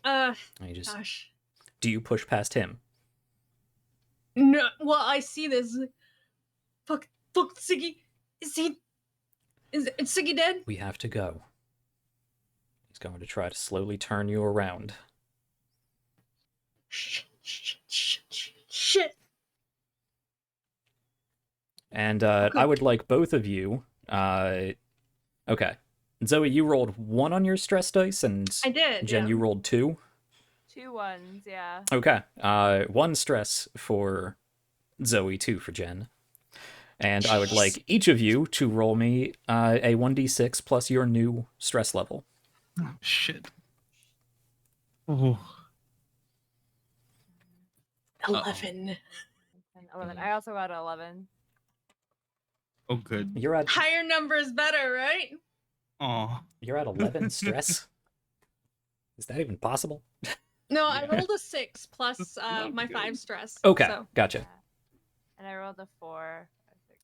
And you just, Gosh. do you push past him? No, well, I see this. Fuck, Siggy. Is Siggy dead? We have to go. He's going to try to slowly turn you around. Shit. And Okay. I would like both of you. Okay. Zoe, you rolled 1 on your stress dice, and I did. Jen, Yeah. you rolled 2. 2 ones, yeah. Okay. 1 stress for Zoe, 2 for Jen. And I would like each of you to roll me a 1d6 plus your new stress level. Oh, shit. Oh. 11. 11. I also got 11. Oh, good. You're at Higher number is better, right? Aw. you're at 11 stress. Is that even possible? No, I Yeah. rolled a 6 plus Not my good. 5 stress. Okay, So. gotcha. Yeah. And I rolled a 4.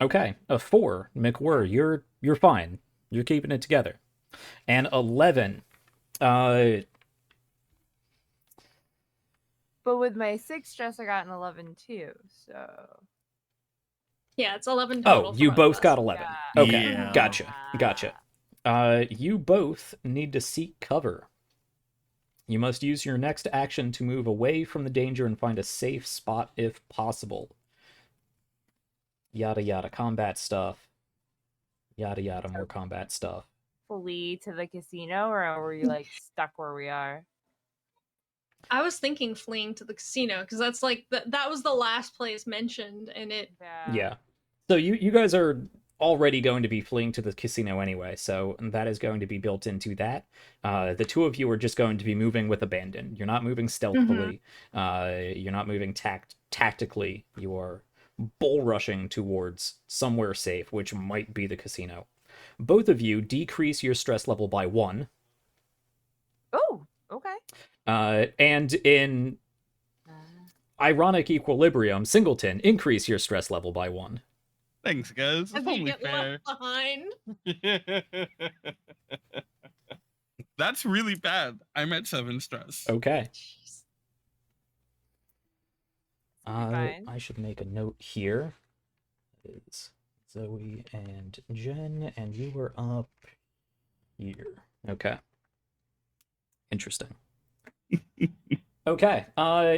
Okay, a 4, McWhirr, you're fine. You're keeping it together. And 11. But with my 6 stress, I got an 11 too. So. Yeah, it's 11 total. Oh, for you of both us. got 11. Yeah. Okay, Yeah. gotcha. You both need to seek cover. You must use your next action to move away from the danger and find a safe spot if possible. Yada yada, combat stuff. Yada yada, more combat stuff. Flee to the casino, or were you like stuck where we are? I was thinking fleeing to the casino because that's like that was the last place mentioned, and it. Yeah. So you guys are already going to be fleeing to the casino anyway, so that is going to be built into that. The two of you are just going to be moving with abandon. You're not moving stealthily. You're not moving tactically. You are bull rushing towards somewhere safe, which might be the casino. Both of you decrease your stress level by 1. Oh, okay. And in ironic equilibrium, Singleton, increase your stress level by 1. Thanks, guys. That's You only get fair. left behind. That's really bad. I'm at 7 stress. Okay. Jeez. Fine. I should make a note here. It's Zoe and Jen, and you were up here. Okay. Interesting. Okay.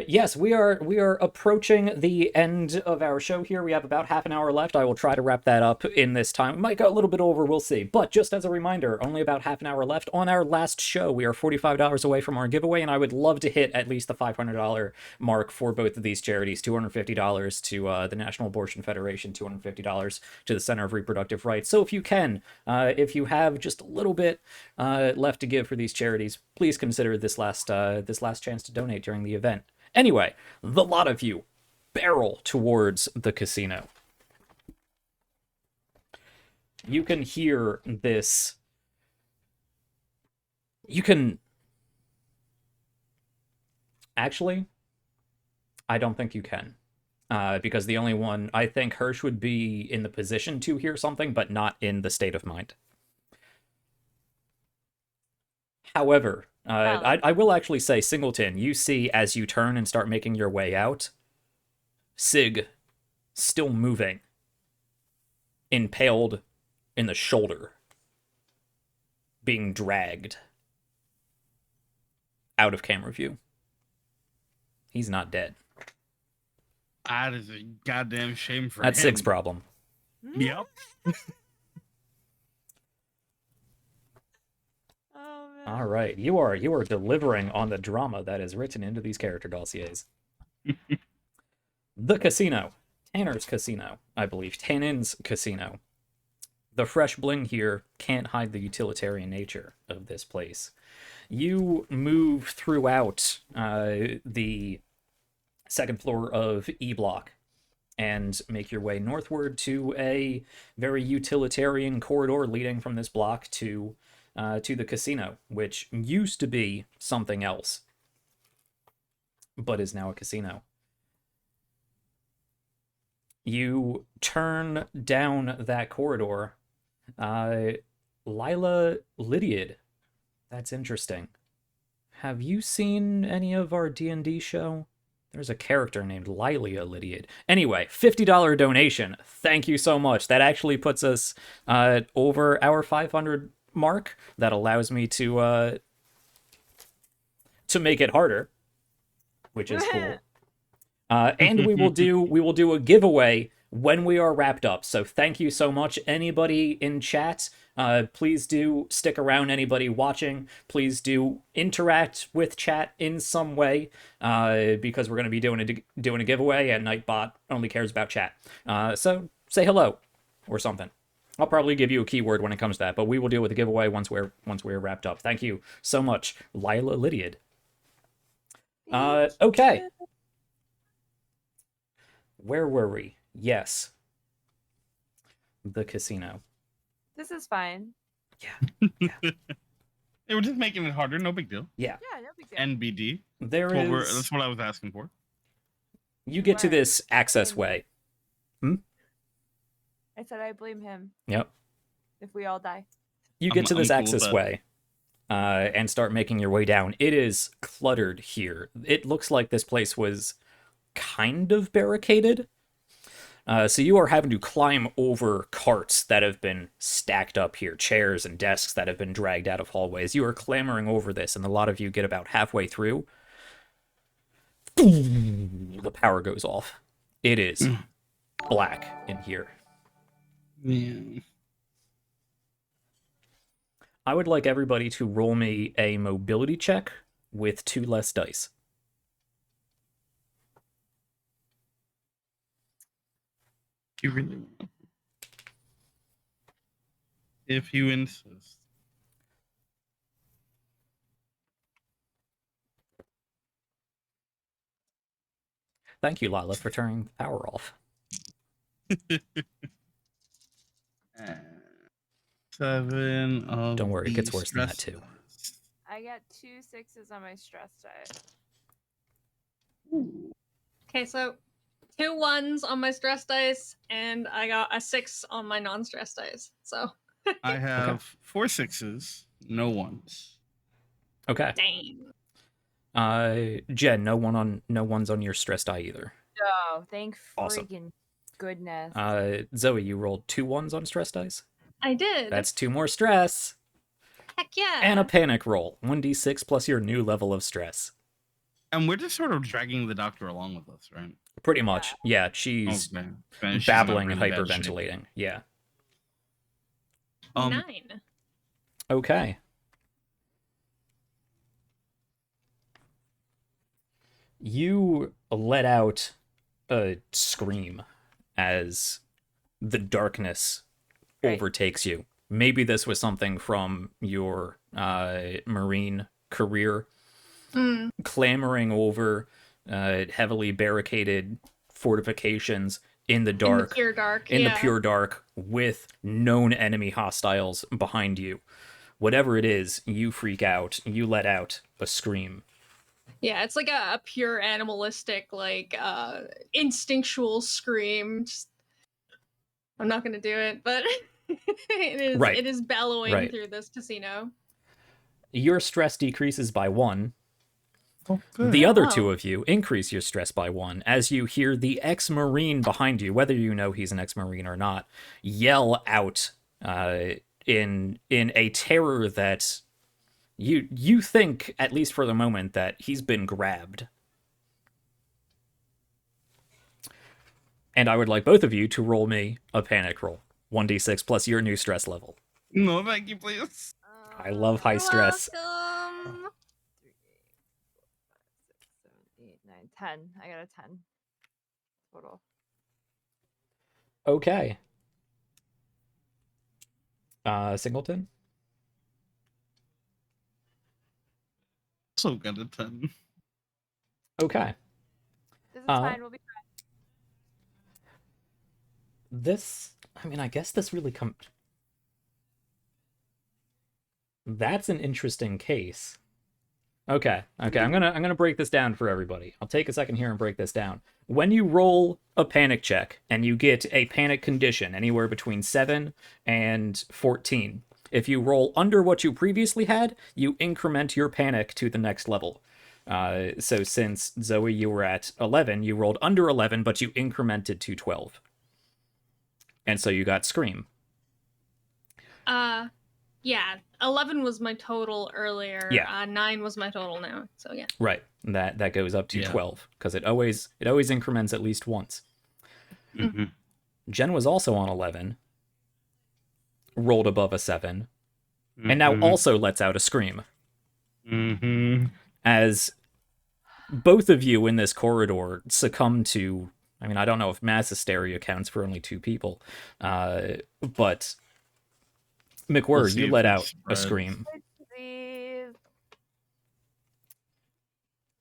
Yes, we are approaching the end of our show here. We have about half an hour left. I will try to wrap that up in this time. We might go a little bit over, we'll see. But just as a reminder, only about half an hour left on our last show. We are $45 away from our giveaway, and I would love to hit at least the $500 mark for both of these charities. $250 to the National Abortion Federation, $250 to the Center of Reproductive Rights. So if you can, if you have just a little bit left to give for these charities, please consider this last chance to donate during the event. Anyway, the lot of you barrel towards the casino. You can hear this. You can... Actually, I don't think you can. Because the only one... I think Hirsch would be in the position to hear something, but not in the state of mind. However, I will actually say, Singleton, you see as you turn and start making your way out, Sig still moving, impaled in the shoulder, being dragged out of camera view. He's not dead. That is a goddamn shame for That's him. Sig's problem. Yep. Oh, man. All right, you are delivering on the drama that is written into these character dossiers. The casino, Tanner's Casino, I believe, Tannen's Casino. The fresh bling here can't hide the utilitarian nature of this place. You move throughout the second floor of E Block and make your way northward to a very utilitarian corridor leading from this block to the casino, which used to be something else, but is now a casino. You turn down that corridor. Lila Lydiard. That's interesting. Have you seen any of our D&D show? There's a character named Lilia Lydiard. Anyway, $50 donation. Thank you so much. That actually puts us over our 500 mark. That allows me to make it harder, which is cool. And we will do a giveaway when we are wrapped up. So thank you so much, anybody in chat. Please do stick around. Anybody watching, please do interact with chat in some way, because we're going to be doing a giveaway, and Nightbot only cares about chat. So say hello or something. I'll probably give you a keyword when it comes to that, but we will deal with the giveaway once we're wrapped up. Thank you so much, Lila Lydiard. Okay. Where were we? Yes. The casino. This is fine. They were just making it harder. No big deal. Yeah, no big deal. NBD. That's That's what I was asking for. You get to Where? this access way. I said I blame him Yep. if we all die. You get to this I'm cool with access that. way and start making your way down. It is cluttered here. It looks like this place was kind of barricaded. So you are having to climb over carts that have been stacked up here, chairs and desks that have been dragged out of hallways. You are clambering over this, and a lot of you get about halfway through. The power goes off. It is black in here. Yeah. I would like everybody to roll me a mobility check with 2 less dice. You really want. If you insist. Thank you, Lila, for turning the power off. 7 of Don't worry, it gets the worse than that, stress too. dice. I got 2 6s on my stress diet. Okay, so 2 1s on my stress dice, and I got a 6 on my non-stress dice. So I have 4 6s, no 1s. Okay. dang. Jen, no one's on your stress die either. Oh, thank Awesome. freaking goodness. Zoe, you rolled 2 1s on stress dice. I did. That's 2 more stress. Heck yeah. And a panic roll. 1d6 plus your new level of stress. And we're just sort of dragging the doctor along with us, right? Pretty much. Yeah, she's Okay. And she's in a babbling and really bad shape. hyperventilating. Yeah. 9. Okay. You let out a scream as the darkness Great. overtakes you. Maybe this was something from your Marine career, clambering over heavily barricaded fortifications in the dark, In the pure dark. in yeah. the pure dark, with known enemy hostiles behind you. Whatever it is, you freak out. You let out a scream. Yeah, it's like a pure animalistic, like instinctual scream. Just, I'm not gonna do it, but Right. it is bellowing Right. through this casino. Your stress decreases by 1. Oh, good. The other wow. 2 of you increase your stress by 1 as you hear the ex-Marine behind you, whether you know he's an ex-Marine or not, yell out in a terror that you think, at least for the moment, that he's been grabbed. And I would like both of you to roll me a panic roll. 1d6 plus your new stress level. No, thank you, please. I love high You're stress. welcome. 3, 4, 5, 6, 7, 8, 9, 10. I got a 10 total. Okay. Singleton? Also got a 10. Okay. This is fine. We'll be This, I mean, I guess this really That's an interesting case. Okay, I'm gonna break this down for everybody. I'll take a second here and break this down. When you roll a panic check and you get a panic condition anywhere between 7 and 14, if you roll under what you previously had, you increment your panic to the next level. So since Zoe, you were at 11, you rolled under 11, but you incremented to 12. And so you got Scream. Yeah, 11 was my total earlier. Yeah. 9 was my total now. So yeah. Right. That goes up to Yeah. 12 because it always increments at least once. Mm-hmm. Jen was also on 11, rolled above a 7, and now also lets out a scream. Mm-hmm. As both of you in this corridor succumb to, I mean, I don't know if mass hysteria counts for only 2 people, but McWhirr, We'll see you if let it out a spreads. scream. please.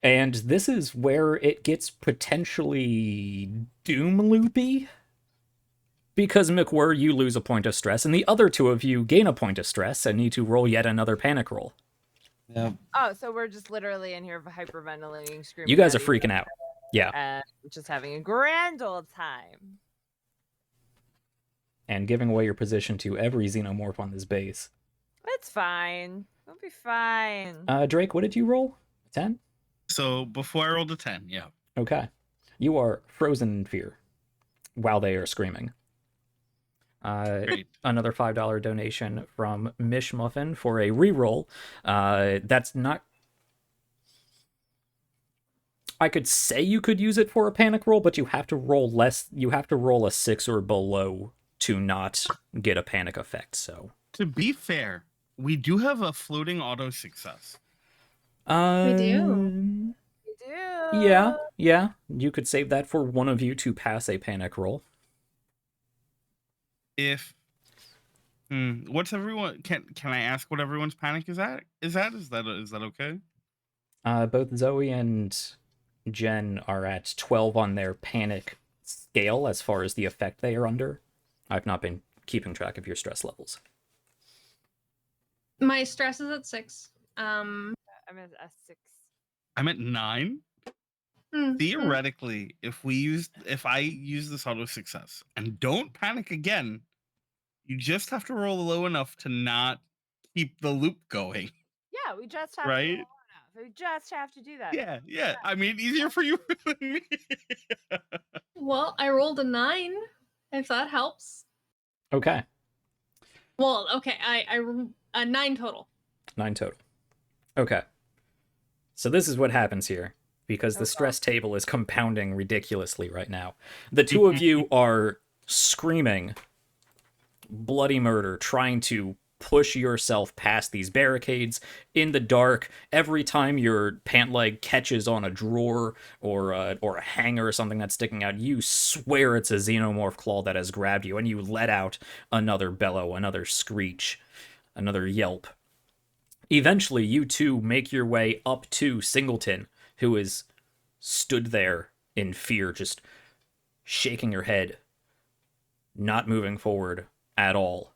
And this is where it gets potentially doom loopy. Because McWhirr, you lose a point of stress, and the other 2 of you gain a point of stress and need to roll yet another panic roll. Yep. Oh, so we're just literally in here hyperventilating, screaming. You guys are at each freaking other out. Yeah. And just having a grand old time. And giving away your position to every xenomorph on this base. It's fine. We'll be fine. Drake, what did you roll? 10? So before I rolled a 10, yeah. Okay. You are frozen in fear while they are screaming. Great. Another $5 donation from Mish Muffin for a reroll. That's not... I could say you could use it for a panic roll, but you have to roll less. You have to roll a 6 or below to not get a panic effect. So To be fair, we do have a floating auto success. We do. We do. Yeah. You could save that for one of you to pass a panic roll. If what's everyone can I ask what everyone's panic is at? Is that okay? Both Zoe and Jen are at 12 on their panic scale as far as the effect they are under. I've not been keeping track of your stress levels. My stress is at 6. I'm at a 6. I'm at 9. Theoretically, if I use this auto success and don't panic again, you just have to roll low enough to not keep the loop going. Yeah, we just have Right? to roll enough. We just have to do that. Yeah. I mean, easier for you than me. Well, I rolled a 9, if that helps. Okay. Well, okay, I 9 total. 9 total. Okay. So this is what happens here. because the Oh, stress table is compounding ridiculously right now. The two of you are screaming bloody murder, trying to push yourself past these barricades in the dark. Every time your pant leg catches on a drawer or a hanger or something that's sticking out, you swear it's a xenomorph claw that has grabbed you, and you let out another bellow, another screech, another yelp. Eventually, you two make your way up to Singleton, who is stood there in fear, just shaking her head, not moving forward at all.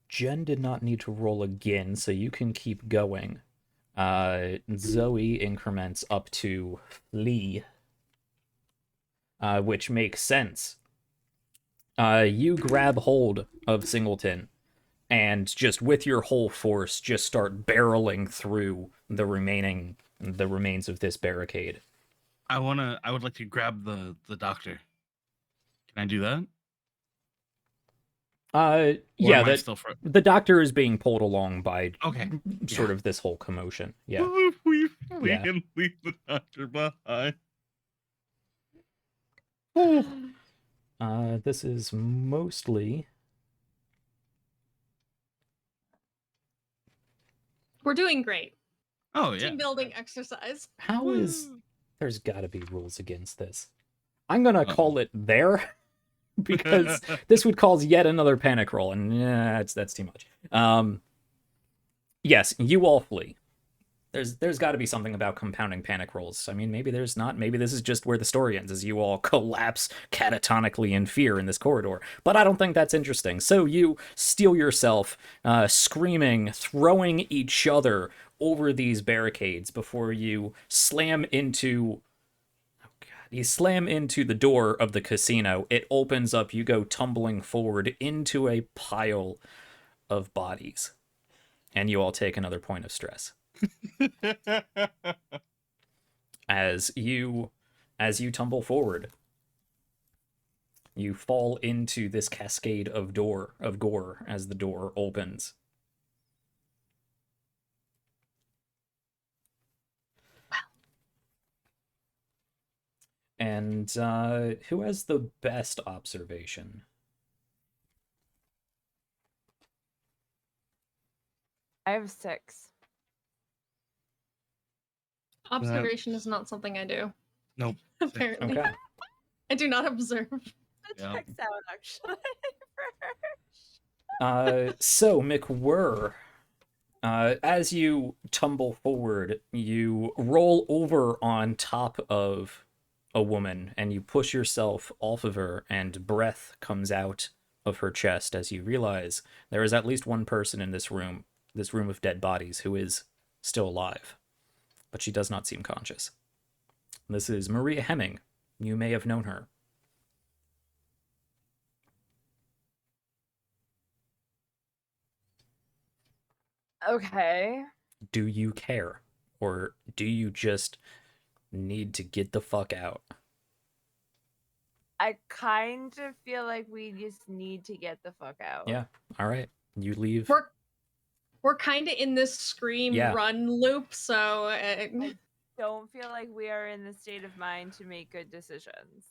Jen did not need to roll again, so you can keep going. Zoe increments up to flee, which makes sense. You grab hold of Singleton and just with your whole force just start barreling through the remains of this barricade. I would like to grab the doctor. Can I do that? Or Yeah, am I that still the doctor is being pulled along by Okay. sort of this whole commotion. Yeah. We Yeah. can leave the doctor behind. This is mostly We're doing great. Oh yeah. Team building exercise. how is there's got to be rules against this. I'm gonna call it there because this would cause yet another panic roll, and that's too much. Yes, you all flee. There's got to be something about compounding panic rolls. I mean, maybe there's not. Maybe this is just where the story ends, as you all collapse catatonically in fear in this corridor. But I don't think that's interesting. So you steel yourself, screaming, throwing each other over these barricades before you slam into. Oh God! You slam into the door of the casino. It opens up. You go tumbling forward into a pile of bodies, and you all take another point of stress. As you tumble forward, you fall into this cascade of gore as the door opens. And who has the best observation? I have 6. Observation is not something I do. Nope. Apparently. Okay. I do not observe. That checks out, actually. So McWhirr, as you tumble forward, you roll over on top of a woman and you push yourself off of her, and breath comes out of her chest as you realize there is at least one person in this room of dead bodies, who is still alive, but she does not seem conscious. This is Maria Hemming. You may have known her. Okay. Do you care? Or do you just need to get the fuck out? I kind of feel like we just need to get the fuck out. Yeah. All right. You leave. We're kind of in this scream run loop, so I don't feel like we are in the state of mind to make good decisions.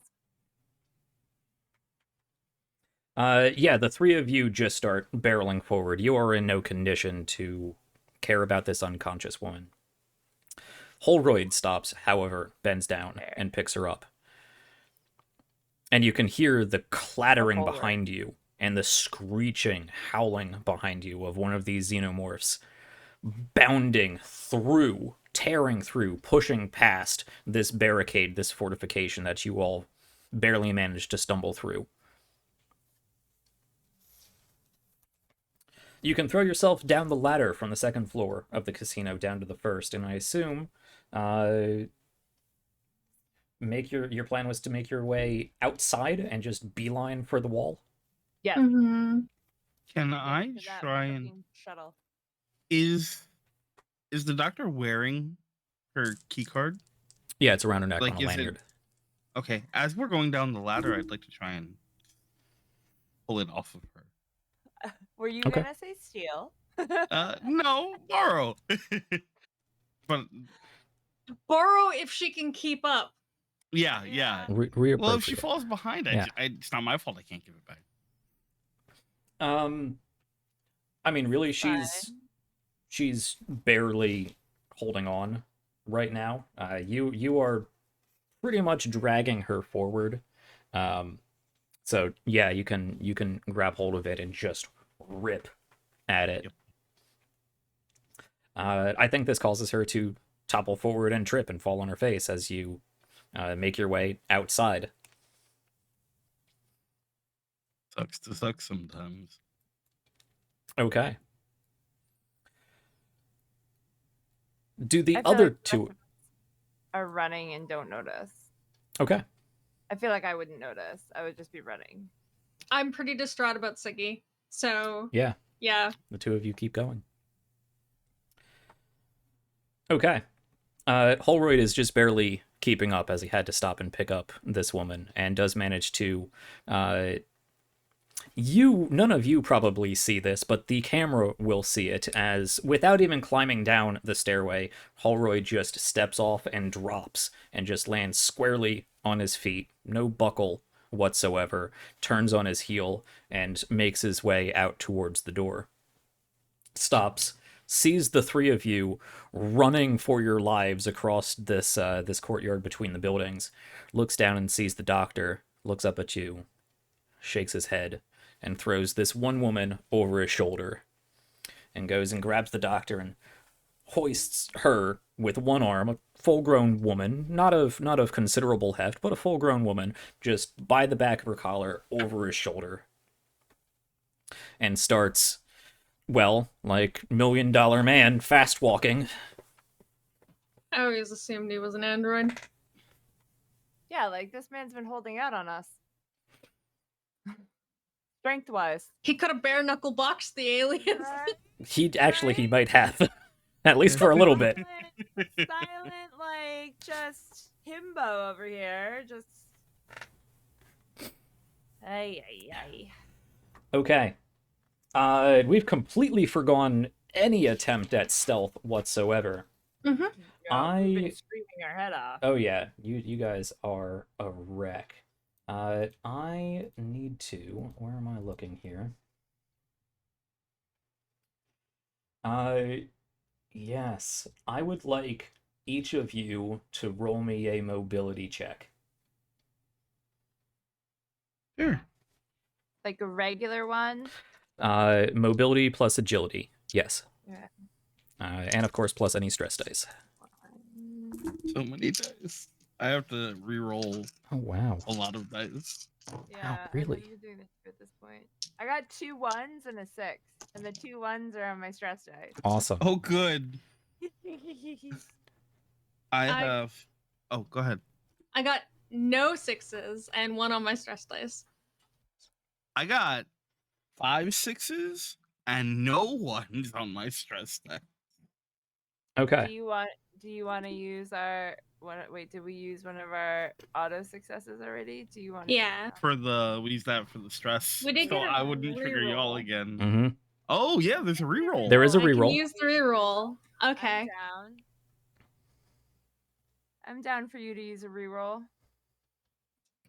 Yeah, the three of you just start barreling forward. You are in no condition to care about this unconscious woman. Holroyd stops, however, bends down and picks her up. And you can hear the clattering behind you and the screeching, howling behind you of one of these xenomorphs bounding through, tearing through, pushing past this barricade, this fortification that you all barely managed to stumble through. You can throw yourself down the ladder from the second floor of the casino down to the first, and I assume your plan was to make your way outside and just beeline for the wall? Yes. Mm-hmm. Can I try and shuttle? Is the doctor wearing her key card? Yeah, it's around her neck Like, on a lanyard. Okay, as we're going down the ladder, I'd like to try and pull it off of her. Were you Okay. gonna say steal? No, borrow. But Borrow if she can keep up. yeah. Reappropriate. Well, if she falls behind, Yeah. it's not my fault. I can't give it back. I mean, really, Fine. she's barely holding on right now. You are pretty much dragging her forward. So yeah, you can grab hold of it and just rip at it. Yep. I think this causes her to topple forward and trip and fall on her face as you make your way outside. Sucks to suck sometimes. Okay. Do the I feel other like the two? rest of us are running and don't notice. Okay. I feel like I wouldn't notice. I would just be running. I'm pretty distraught about Siggy. So Yeah. yeah. The two of you keep going. Okay. Holroyd is just barely keeping up as he had to stop and pick up this woman, and does manage to. None of you probably see this, but the camera will see it as, without even climbing down the stairway, Holroyd just steps off and drops and just lands squarely on his feet, no buckle whatsoever, turns on his heel, and makes his way out towards the door. Stops, sees the three of you running for your lives across this courtyard between the buildings, looks down and sees the doctor, looks up at you, shakes his head, and throws this one woman over his shoulder, and goes and grabs the doctor and hoists her with one arm, a full-grown woman, not of considerable heft, but a full-grown woman, just by the back of her collar over his shoulder, and starts, well, like $1 Million Man, fast walking. I always assumed he was an android. Yeah, like this man's been holding out on us. Strength-wise. He could have bare knuckle boxed the aliens. Right? He might have, at least for a little bit. Silent, like, just himbo over here. Just. Ay, ay, ay. Okay. We've completely forgone any attempt at stealth whatsoever. Mm-hmm. Yeah, we've been screaming our head off. Oh yeah, you guys are a wreck. I need to. Where am I looking here? Yes, I would like each of you to roll me a mobility check. Sure. Like a regular one. Mobility plus agility. Yes. Yeah. And of course, plus any stress dice. So many dice. I have to re-roll Oh wow. a lot of dice. Yeah, really? I'm doing this at this point. I got 2 1s and a 6, and the 2 1s are on my stress dice. Awesome. Oh, good. I have. Oh, go ahead. I got no 6s and 1 on my stress dice. I got 5 6s and no 1s on my stress dice. Okay. Do you want to use our wait, did we use one of our auto successes already? Do you want to Yeah. We use that for the stress. We did so get a I wouldn't trigger y'all reroll. again. Mm-hmm. Oh yeah, there's a reroll. There is a I can reroll. use the reroll. Okay. I'm down for you to use a reroll.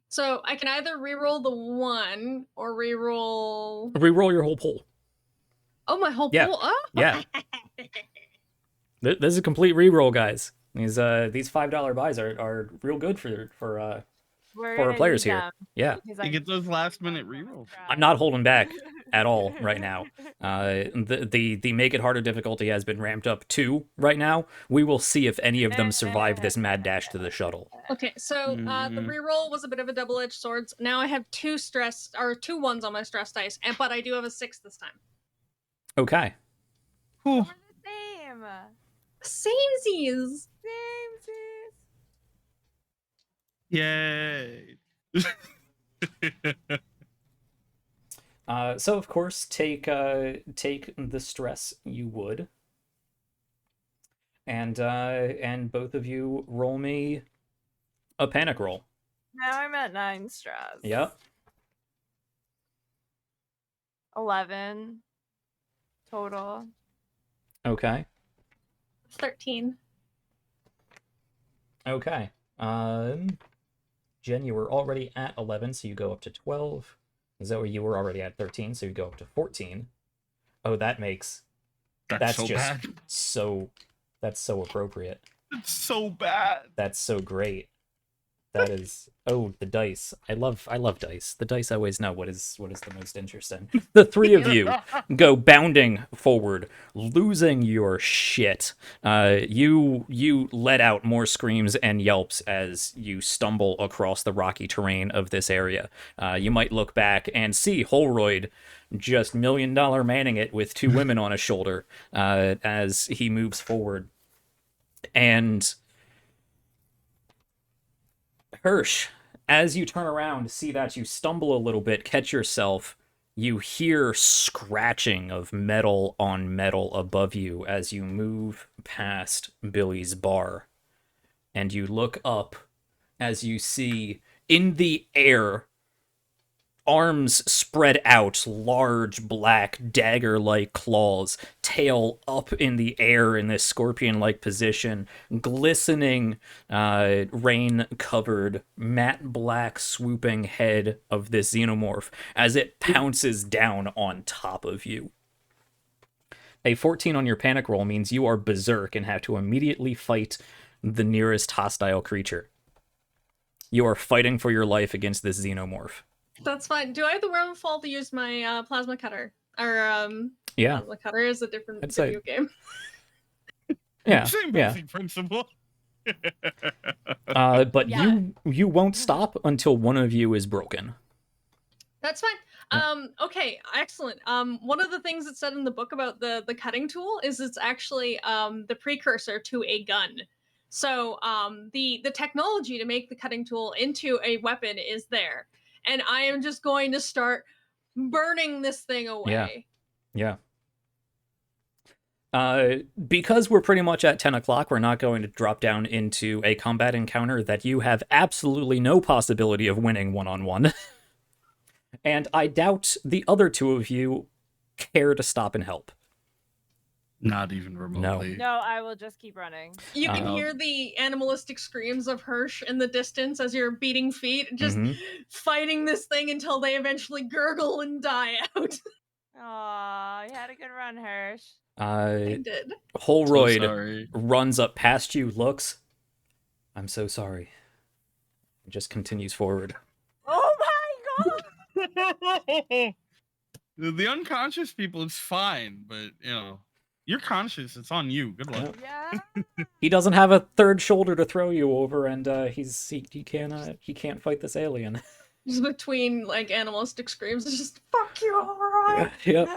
So I can either reroll the 1 or reroll. Reroll your whole pool. Oh, my whole Yeah. pool. Oh. Yeah. This is a complete reroll, guys. These $5 buys are real good for our players here. Yeah. You get those last minute rerolls. I'm not holding back at all right now. The make it harder difficulty has been ramped up 2 right now. We will see if any of them survive this mad dash to the shuttle. Okay, so the reroll was a bit of a double-edged sword. Now I have 2 1s on my stress dice, but I do have a 6 this time. Okay. We're the same. Samesies. Yay. So of course take the stress you would, and both of you roll me a panic roll. Now I'm at 9 stress. Yep. 11. total. Okay. 13. Okay. Jen, you were already at 11, so you go up to 12. Zoe, you were already at 13, so you go up to 14. Oh, That's that's so just bad. that's so appropriate. It's so bad. That's so great. That is, oh, the dice. I love dice. The dice always know what is the most interesting. The three of you go bounding forward, losing your shit. You let out more screams and yelps as you stumble across the rocky terrain of this area. You might look back and see Holroyd just $1 million manning it with two women on his shoulder as he moves forward. And Hirsch, as you turn around, see that you stumble a little bit, catch yourself. You hear scratching of metal on metal above you as you move past Billy's bar. And you look up as you see in the air, arms spread out, large black dagger-like claws, tail up in the air in this scorpion-like position, glistening, rain-covered, matte black swooping head of this xenomorph as it pounces down on top of you. A 14 on your panic roll means you are berserk and have to immediately fight the nearest hostile creature. You are fighting for your life against this xenomorph. That's fine. Do I have the wherewithal to use my plasma cutter? Or Yeah. Plasma cutter is a different I'd say- video game. Yeah, Same yeah. basic principle. But Yeah. you won't stop until one of you is broken. That's fine. Okay, excellent. One of the things that's said in the book about the cutting tool is it's actually the precursor to a gun. So the technology to make the cutting tool into a weapon is there, and I am just going to start burning this thing away. Yeah. Because we're pretty much at 10 o'clock, we're not going to drop down into a combat encounter that you have absolutely no possibility of winning one-on-one. And I doubt the other two of you care to stop and help. Not even remotely. No, I will just keep running. You can Um, hear the animalistic screams of Hirsch in the distance as you're beating feet, just Mhm. fighting this thing until they eventually gurgle and die out. Aw, you had a good run, Hirsch. I did. Holroyd So sorry. runs up past you, looks. I'm so sorry. And just continues forward. Oh my god! The unconscious people, it's fine, but you're conscious. It's on you. Good luck. Yeah. He doesn't have a third shoulder to throw you over, and he can't fight this alien. Just between like animalistic screams, it's just fuck you, alright. Yep.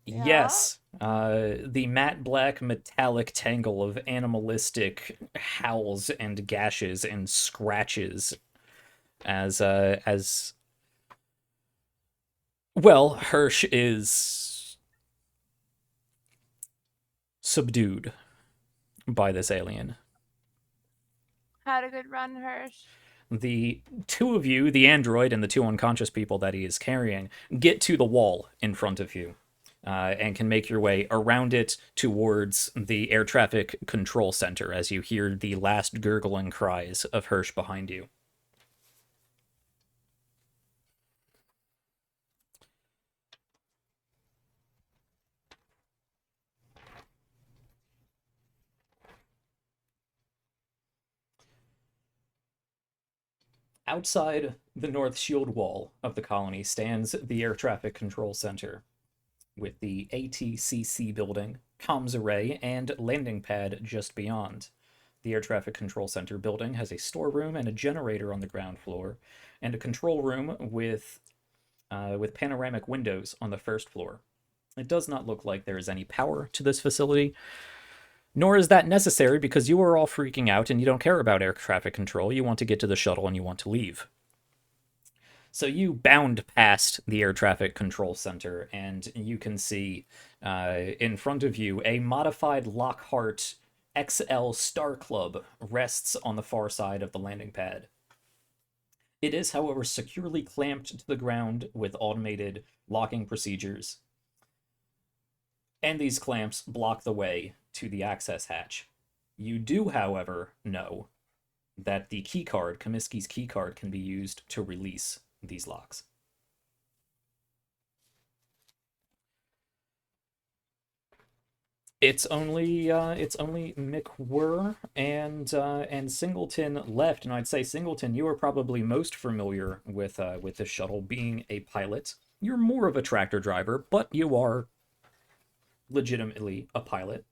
Yeah. Yes. The matte black metallic tangle of animalistic howls and gashes and scratches as well, Hirsch is subdued by this alien. Had a good run, Hirsch. The two of you, the android and the two unconscious people that he is carrying, get to the wall in front of you. And can make your way around it towards the air traffic control center as you hear the last gurgling cries of Hirsch behind you. Outside the north shield wall of the colony stands the air traffic control center, with the ATCC building, comms array, and landing pad just beyond. The air traffic control center building has a storeroom and a generator on the ground floor, and a control room with panoramic windows on the first floor. It does not look like there is any power to this facility, nor is that necessary because you are all freaking out and you don't care about air traffic control. You want to get to the shuttle and you want to leave. So you bound past the air traffic control center, and you can see in front of you a modified Lockhart XL Star Club rests on the far side of the landing pad. It is, however, securely clamped to the ground with automated locking procedures, and these clamps block the way to the access hatch. You do, however, know that the keycard, Comiskey's keycard, can be used to release these locks. It's only McWhirr and Singleton left, and I'd say Singleton, you are probably most familiar with the shuttle, being a pilot. You're more of a tractor driver, but you are legitimately a pilot.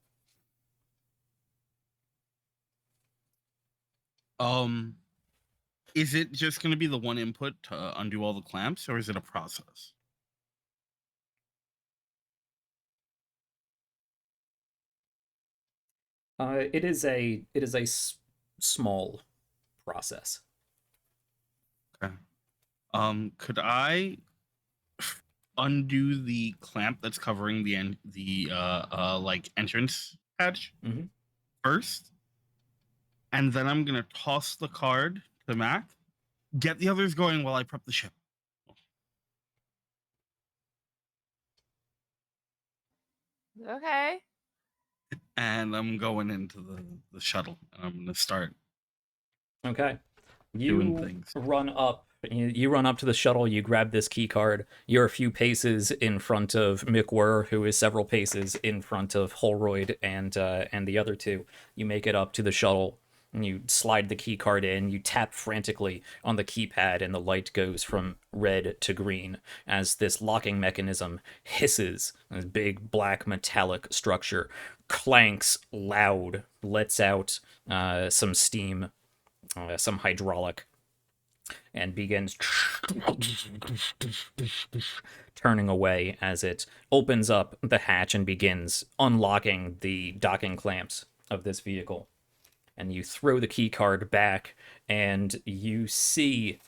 Is it just going to be the one input to undo all the clamps, or is it a process? It is a small process. Okay. Could I undo the clamp that's covering the like entrance hatch Mhm. first, and then I'm gonna toss the card to Mac, get the others going while I prep the ship. Okay. And I'm going into the shuttle, and I'm gonna start Okay. doing You things. run up. You run up to the shuttle. You grab this key card. You're a few paces in front of McWhirr, who is several paces in front of Holroyd and the other two. You make it up to the shuttle, and you slide the key card in. You tap frantically on the keypad, and the light goes from red to green as this locking mechanism hisses. This big black metallic structure clanks loud, lets out some steam, some hydraulic, and begins turning away as it opens up the hatch and begins unlocking the docking clamps of this vehicle. And you throw the key card back, and you see,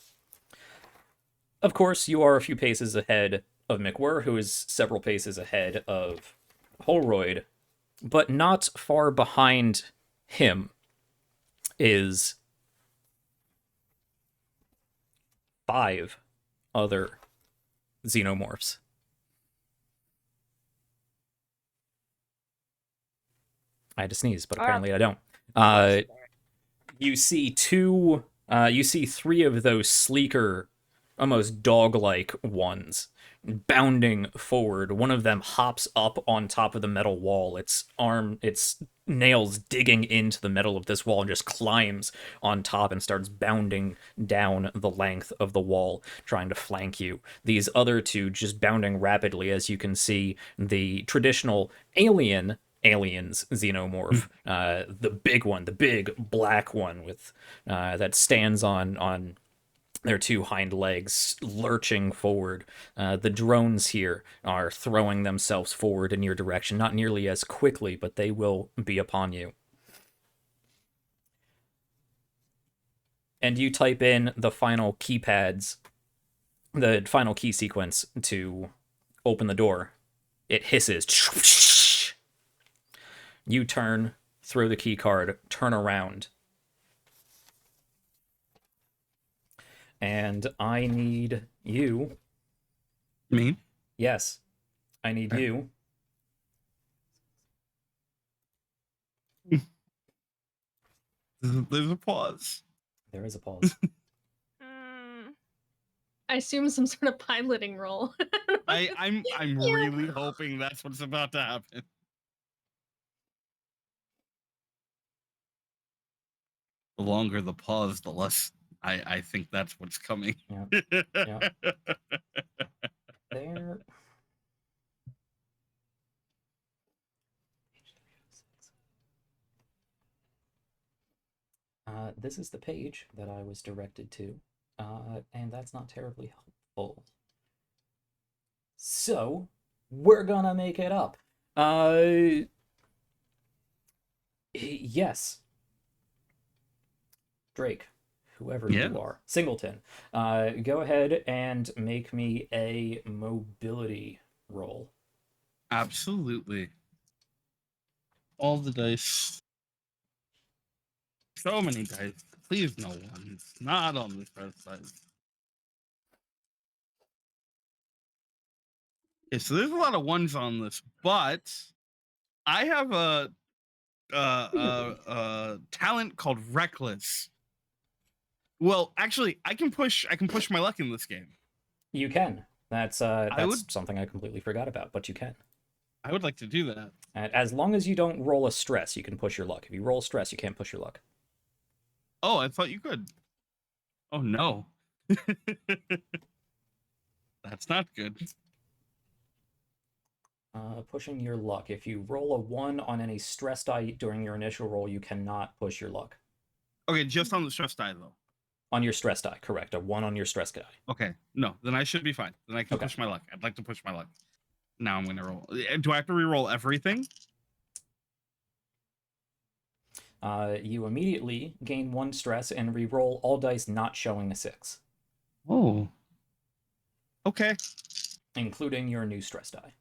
of course, you are a few paces ahead of McWhirr, who is several paces ahead of Holroyd, but not far behind him is 5 other xenomorphs. I had to sneeze, but apparently I don't. You see two. You see 3 of those sleeker, almost dog-like ones bounding forward. One of them hops up on top of the metal wall. Its nails digging into the metal of this wall, and just climbs on top and starts bounding down the length of the wall, trying to flank you. These other 2 just bounding rapidly, as you can see the traditional aliens xenomorph, the big one, the big black one with that stands on their 2 hind legs, lurching forward. The drones here are throwing themselves forward in your direction, not nearly as quickly, but they will be upon you. And you type in the final keypads, the final key sequence to open the door. It hisses. You turn, throw the key card, turn around. And I need you. Me? Yes. I need Okay. you. There's a pause. There is a pause. I assume some sort of piloting role. I'm Yeah. really hoping that's what's about to happen. The longer the pause, the less I think that's what's coming. Yeah. Yeah. There. This is the page that I was directed to, and that's not terribly helpful. So, we're gonna make it up. Yes. Drake, whoever Yeah. you are. Singleton, go ahead and make me a mobility roll. Absolutely. All the dice. So many dice. Please, no ones. Not on this first side. Okay, so there's a lot of ones on this, but I have a talent called Reckless. Well, actually, I can push my luck in this game. You can. That's would- something I completely forgot about, but you can. I would like to do that. And as long as you don't roll a stress, you can push your luck. If you roll stress, you can't push your luck. Oh, I thought you could. Oh no. That's not good. Pushing your luck. If you roll a 1 on any stress die during your initial roll, you cannot push your luck. Okay, just on the stress die though. On your stress die, correct. A 1 on your stress die. Okay, no, then I should be fine. Then I can Okay. push my luck. I'd like to push my luck. Now I'm gonna roll. Do I have to re-roll everything? You immediately gain 1 stress and re-roll all dice not showing a 6, Oh. Okay. including your new stress die.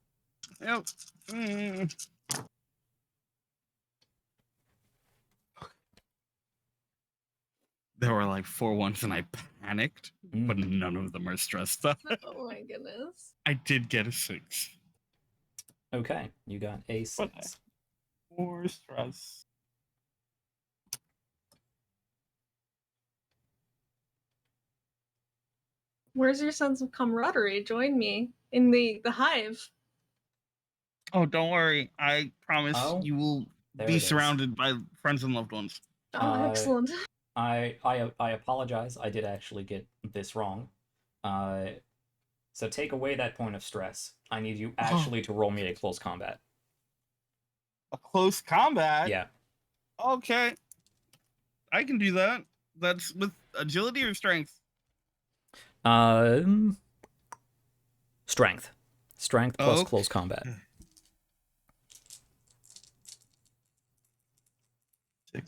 Yep. There were like 4 ones and I panicked, but none of them are stressed out. Oh my goodness. I did get a 6. Okay, you got a 6. Okay. 4 stress. Where's your sense of camaraderie? Join me in the hive. Oh, don't worry. I promise Oh, you will there be it is. surrounded by friends and loved ones. Oh, excellent. I apologize. I did actually get this wrong. So take away that point of stress. I need you actually to roll me a close combat. A close combat? Yeah. Okay. I can do that. That's with agility or strength? Strength. Strength plus Okay. close combat. 6,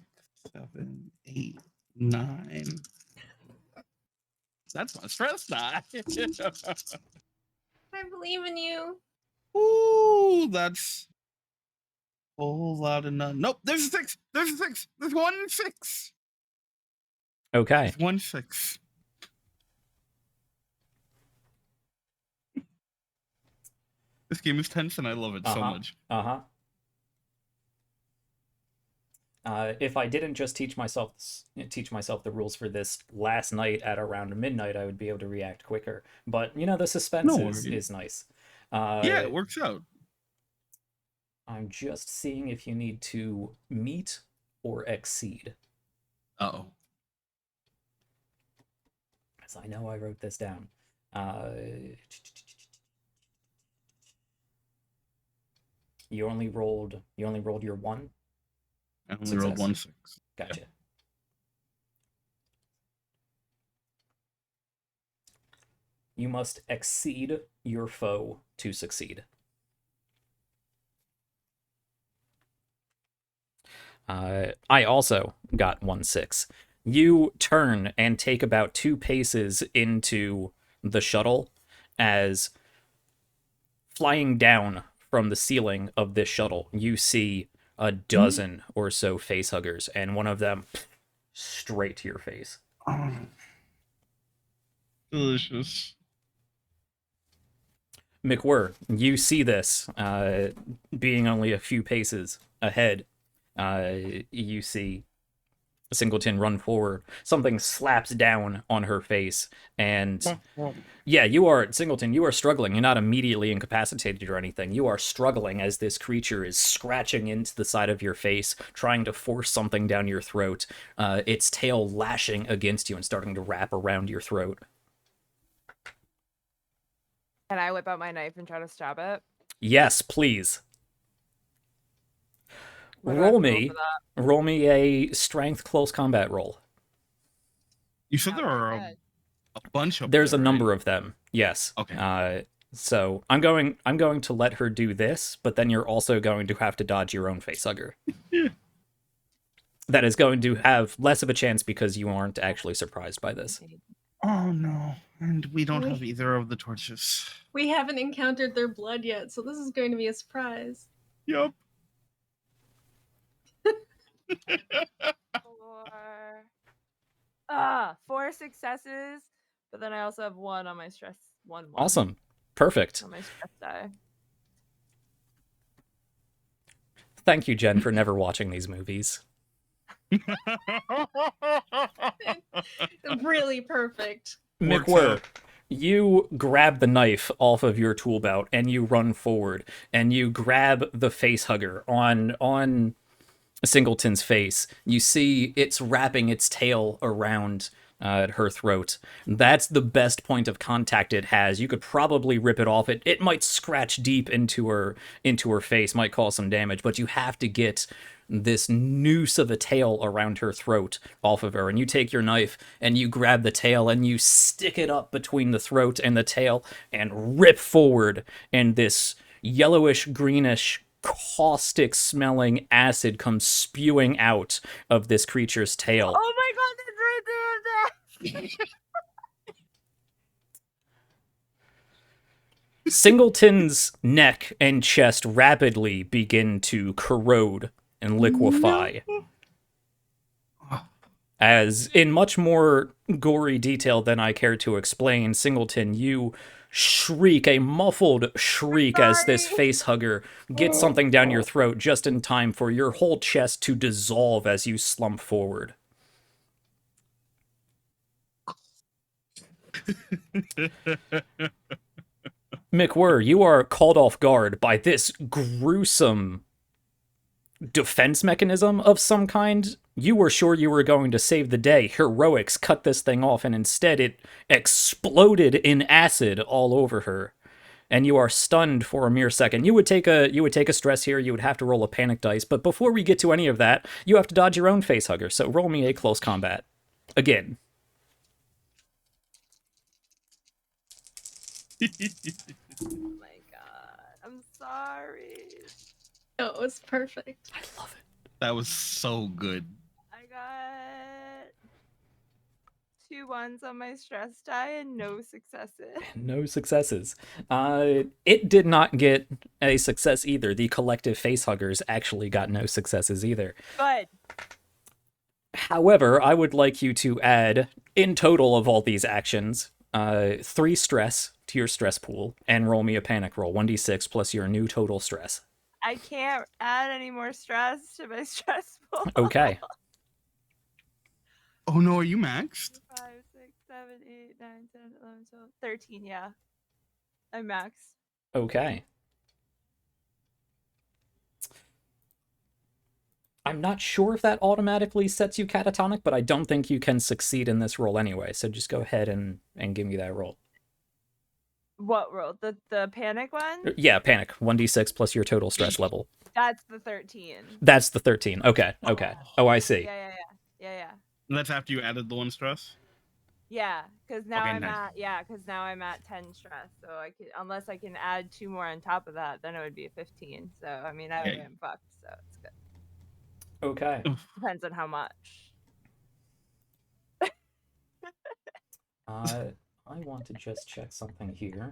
7, 8, 9. That's my stress die. I believe in you. Ooh, that's a whole lot of none. Nope, there's a 6. There's a 6. There's 1 6. Okay. There's 1 6. This game is tense and I love it so much. If I didn't just teach myself the rules for this last night at around midnight, I would be able to react quicker. But you know, the suspense is nice. Yeah, it works out. I'm just seeing if you need to meet or exceed. Uh-oh. Because I know I wrote this down. You only rolled your 1? I only rolled 1 6. Gotcha. Yeah. You must exceed your foe to succeed. I also got 1 6. You turn and take about 2 paces into the shuttle as flying down from the ceiling of this shuttle, you see a dozen or so facehuggers, and one of them straight to your face. Oh. Delicious. McWhirr, you see this, being only a few paces ahead. You see Singleton run forward. Something slaps down on her face, and yeah, Singleton, you are struggling. You're not immediately incapacitated or anything. You are struggling as this creature is scratching into the side of your face, trying to force something down your throat, its tail lashing against you and starting to wrap around your throat. Can I whip out my knife and try to stab it? Yes, please. What do I have Roll to me a strength close combat roll. You said Not there are very a bunch of There's them, a right? number of them. Yes. Okay. So I'm going to let her do this, but then you're also going to have to dodge your own facehugger. That is going to have less of a chance because you aren't actually surprised by this. Oh no. And we don't have either of the torches. We haven't encountered their blood yet, so this is going to be a surprise. Yup. 4 successes, but then I also have 1 on my stress. 1 1. Awesome. Perfect. on my stress die. Thank you, Jen, for never watching these movies. Really perfect. Works McWhirr, out. you grab the knife off of your tool belt and you run forward and you grab the face hugger on Singleton's face. You see it's wrapping its tail around her throat. That's the best point of contact it has. You could probably rip it off. It might scratch deep into her face, might cause some damage, but you have to get this noose of a tail around her throat off of her. And you take your knife and you grab the tail and you stick it up between the throat and the tail and rip forward, and this yellowish greenish caustic smelling acid comes spewing out of this creature's tail. Oh my god, that's right there. Singleton's neck and chest rapidly begin to corrode and liquefy. As, in much more gory detail than I care to explain, Singleton, you shriek, a muffled shriek, as this face hugger gets something down your throat just in time for your whole chest to dissolve as you slump forward. McWhirr, you are called off guard by this gruesome defense mechanism of some kind. You were sure you were going to save the day. Heroics cut this thing off, and instead it exploded in acid all over her. And you are stunned for a mere second. You would take a stress here. You would have to roll a panic dice. But before we get to any of that, you have to dodge your own face hugger. So roll me a close combat again. Oh my god, I'm sorry. Oh, it was perfect. I love it. That was so good. I got 2 1s on my stress die and no successes. No successes. It did not get a success either. The collective face huggers actually got no successes either. Good. However, I would like you to add, in total of all these actions, 3 stress to your stress pool and roll me a panic roll. 1d6 plus your new total stress. I can't add any more stress to my stress pool. Okay. Oh no, are you maxed? 5, 6, 7, 8, 9, 10, 11, 12, 13, yeah. I'm max. Okay. I'm not sure if that automatically sets you catatonic, but I don't think you can succeed in this roll anyway, so just go ahead and give me that roll. What roll? The panic one? Yeah, panic. 1d6 plus your total stress level. That's the 13. That's the 13. Okay, okay. Oh, I see. Yeah. That's after you added the 1 stress? Yeah, because now Okay, I'm nice. at 10 stress. So I could, unless I can add 2 more on top of that, then it would be a 15. So I mean, I Yeah. am fucked. So it's good. Okay. Depends on how much. I want to just check something here,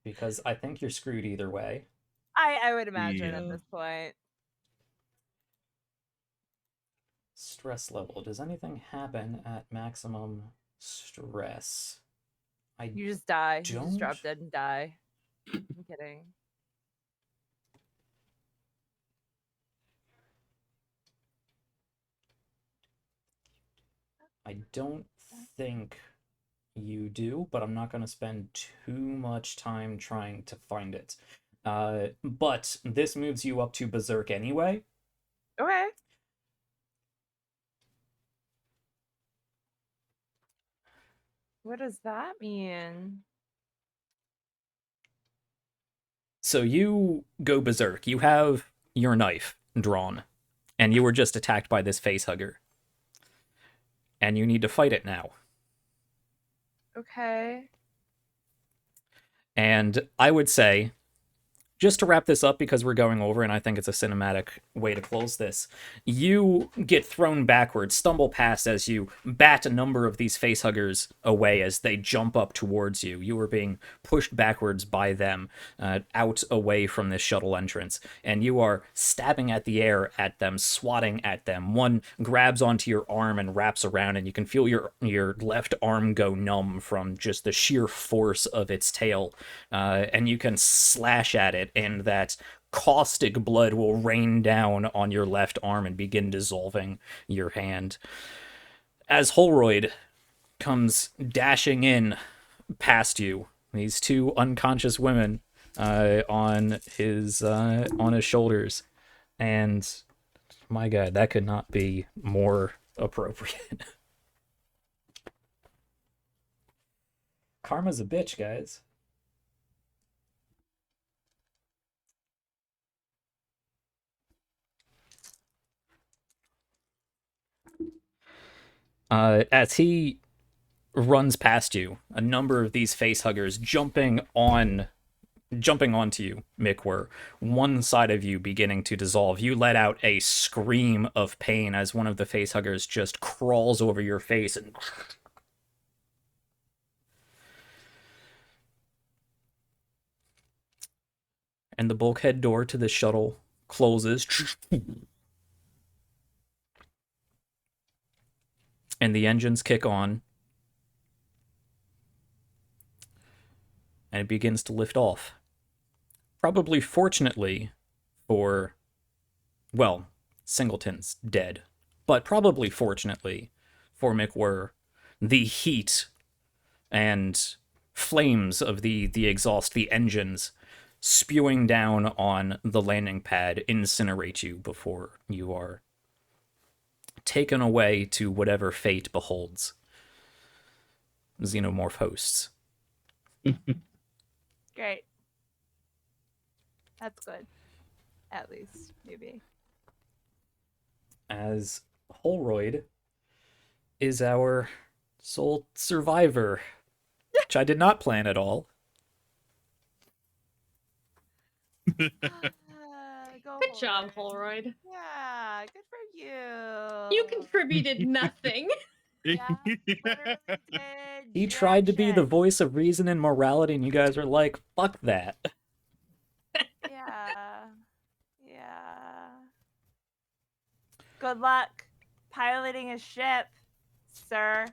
because I think you're screwed either way. I would imagine Yeah. at this point. Stress level. Does anything happen at maximum stress? You just die. You just drop Don't- dead and die. I'm kidding. I don't think you do, but I'm not going to spend too much time trying to find it. But this moves you up to Berserk anyway. Okay. What does that mean? So you go Berserk. You have your knife drawn, and you were just attacked by this face hugger. And you need to fight it now. Okay. And I would say just to wrap this up, because we're going over and I think it's a cinematic way to close this, you get thrown backwards, stumble past as you bat a number of these facehuggers away as they jump up towards you. You are being pushed backwards by them, out away from this shuttle entrance, and you are stabbing at the air at them, swatting at them. One grabs onto your arm and wraps around, and you can feel your left arm go numb from just the sheer force of its tail, and you can slash at it, and that caustic blood will rain down on your left arm and begin dissolving your hand. As Holroyd comes dashing in past you, these two unconscious women on his shoulders, and my God, that could not be more appropriate. Karma's a bitch, guys. As he runs past you, a number of these facehuggers jumping onto you, Mikwur, one side of you beginning to dissolve. You let out a scream of pain as one of the facehuggers just crawls over your face and the bulkhead door to the shuttle closes. And the engines kick on. And it begins to lift off. Probably fortunately for, well, Singleton's dead, but probably fortunately for Mikwur, the heat and flames of the exhaust, the engines, spewing down on the landing pad incinerate you before you are taken away to whatever fate beholds xenomorph hosts. Great. That's good. At least, maybe. As Holroyd is our sole survivor, which I did not plan at all. Go Good job, Holroyd. Holroyd. Yeah, good for you. You contributed nothing. Yeah, literally did He tried to be the jack voice of reason and morality, and you guys are like, fuck that. shit. Yeah. Yeah. Good luck piloting a ship, sir.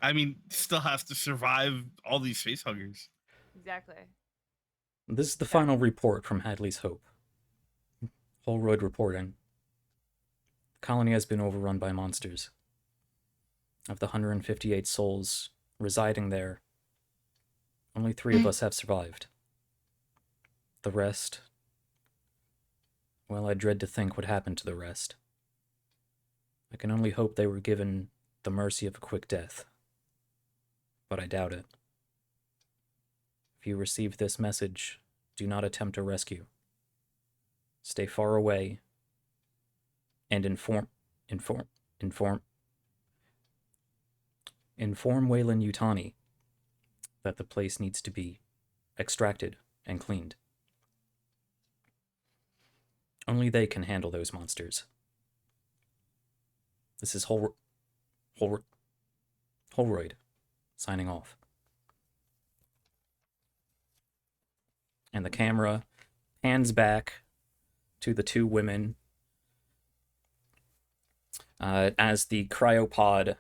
I mean, still has to survive all these facehuggers. Exactly. This is the final report from Hadley's Hope. Holroyd reporting. The colony has been overrun by monsters. Of the 158 souls residing there, only 3 of us have survived. The rest, well, I dread to think what happened to the rest. I can only hope they were given the mercy of a quick death. But I doubt it. If you receive this message, do not attempt a rescue. Stay far away and inform Wayland Yutani that the place needs to be extracted and cleaned. Only they can handle those monsters. This is Holroyd signing off. And the camera pans back to the 2 women as the cryopod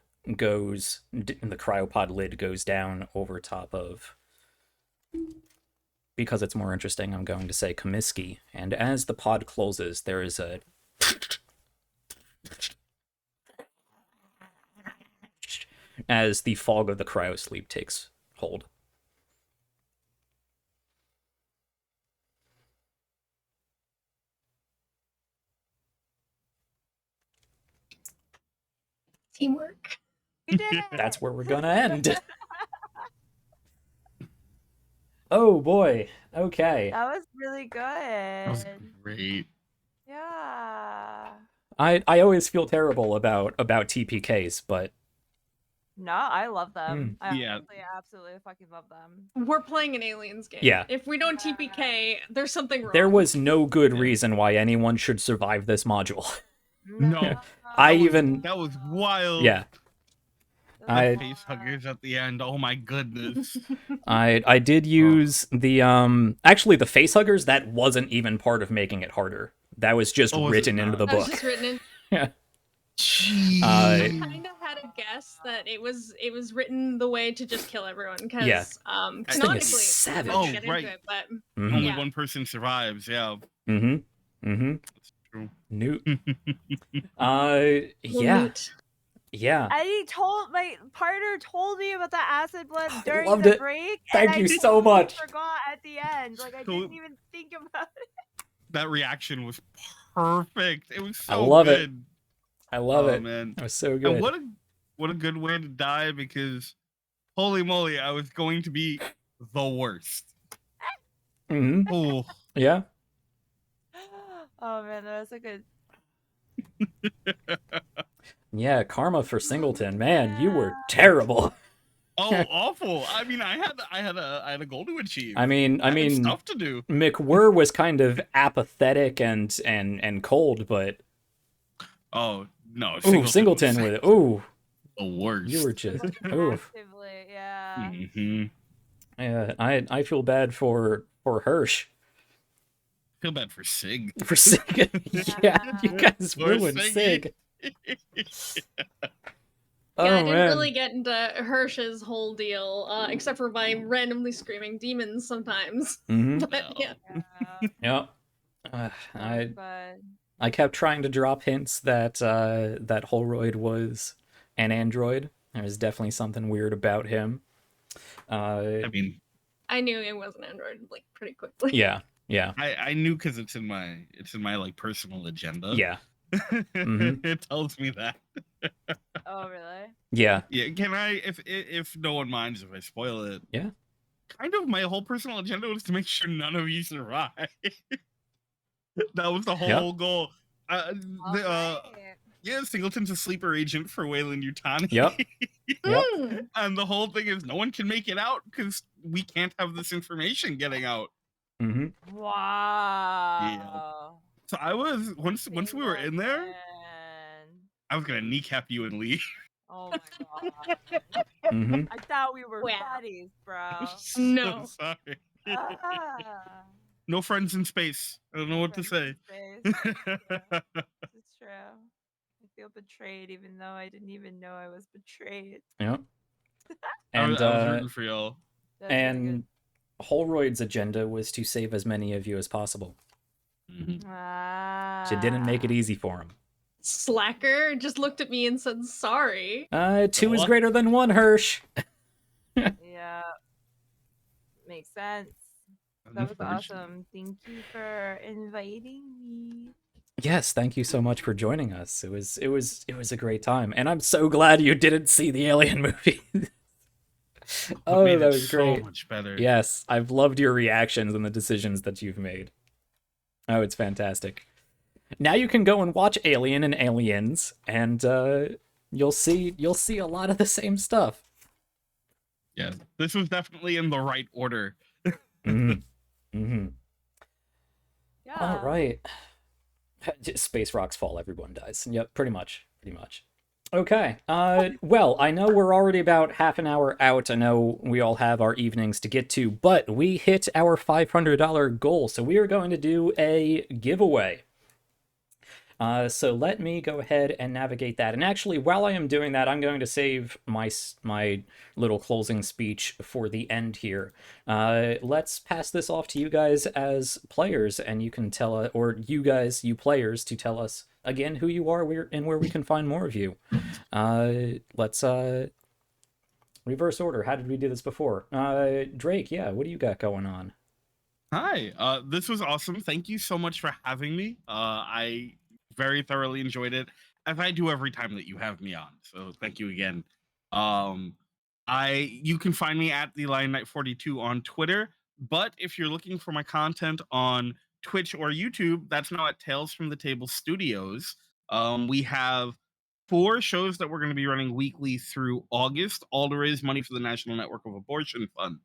lid goes down over top of, because it's more interesting, I'm going to say Comiskey. And as the pod closes, there is a as the fog of the cryosleep takes hold. Teamwork. You did it. That's where we're gonna end. Oh boy. Okay. That was really good. That was great. Yeah. I always feel terrible about TPKs, but No, I love them. I Yeah. honestly absolutely fucking love them. We're playing an aliens game. Yeah. If we don't TPK, there's something wrong. There was no good Yeah. reason why anyone should survive this module. No. That was wild. Yeah. Those Face huggers at the end. Oh my goodness. I did use the actually the face huggers, that wasn't even part of making it harder. That was just Oh, was it written into not? the That was book. just written in. Yeah. Jeez. I kind of had a guess that it was written the way to just kill everyone because Yeah. This thing canonically, is savage. we'll Oh, get right. into it, but Only yeah. one person survives. Yeah. That's true. Newt. Well, Yeah. Newt. Yeah. My partner told me about the acid blood during loved the it. break. Thank and you I so totally much. Forgot at the end. Like I So- didn't even think about it. That reaction was perfect. It was so I love it. good. I love Oh, it. man. That was so good. And what a good way to die, because holy moly, I was going to be the worst. Oh, Yeah. Oh man, that was a good. Yeah, karma for Singleton. Man, you were terrible. awful. I mean, I had a goal to achieve. I mean, had stuff to do. McWhirr was kind of apathetic and cold, but Oh no, Singleton was with ooh, the worst. you were just ooh. Actively, yeah. hmm Yeah, I feel bad for Hirsch. Feel bad for Sig. For Sig. Yeah, you guys Poor ruined Siggy. Sig. Oh, Yeah, I didn't man. really get into Hirsch's whole deal, except for by randomly screaming demons sometimes. Mm-hmm. But yeah. Yeah. Yep. But I kept trying to drop hints that that Holroyd was an android. There was definitely something weird about him. I mean, I knew it was an android like pretty quickly. Yeah. I knew because it's in my like personal agenda. Yeah. Mhm. It tells me that. oh really? Yeah. Yeah, can I, if no one minds if I spoil it? Yeah. Kind of my whole personal agenda was to make sure none of you survive. That was the whole goal. Alright. Yeah, Singleton's a sleeper agent for Wayland Yutani. Yep. Yep. Mm. And the whole thing is no one can make it out because we can't have this information getting out. Mm-hmm. Wow. So I was once we were in there, Man. I was gonna kneecap you and leave. Oh my god. Mm-hmm. I thought we were Wow. buddies, bro. So No. sorry. Ah. No friends in space. I don't know what to say. Friends in space. It's true. I feel betrayed, even though I didn't even know I was betrayed. Yep. I And was rooting for y'all. That's really and Holroyd's agenda was to save as many of you as possible. good. Ah. So it didn't make it easy for him. Slacker just looked at me and said sorry. 2 is What? greater than 1, Hirsch. Yeah. Makes sense. That was awesome. Thank you for inviting me. Yes, thank you so much for joining us. It was a great time, and I'm so glad you didn't see the Alien movie. Oh, Made that it was great. So much better. Yes, I've loved your reactions and the decisions that you've made. Oh, it's fantastic. Now you can go and watch Alien and Aliens, and you'll see a lot of the same stuff. Yeah. This was definitely in the right order. Mm-hmm. Mm-hmm. Yeah. All right. Space rocks fall, everyone dies. Yep, pretty much. Okay. Well, I know we're already about half an hour out. I know we all have our evenings to get to, but we hit our $500 goal, so we are going to do a giveaway. So let me go ahead and navigate that. And actually, while I am doing that, I'm going to save my little closing speech for the end here. Let's pass this off to you guys as players, and you can tell, or you players, to tell us again who you are, and where we can find more of you. Let's reverse order. How did we do this before? Drake, yeah, what do you got going on? Hi. This was awesome. Thank you so much for having me. I very thoroughly enjoyed it, as I do every time that you have me on. So thank you again. You can find me at the Lion Knight 42 on Twitter, but if you're looking for my content on Twitch or YouTube, that's now at Tales from the Table Studios. We have 4 shows that we're going to be running weekly through August, all to raise money for the National Network of Abortion Funds.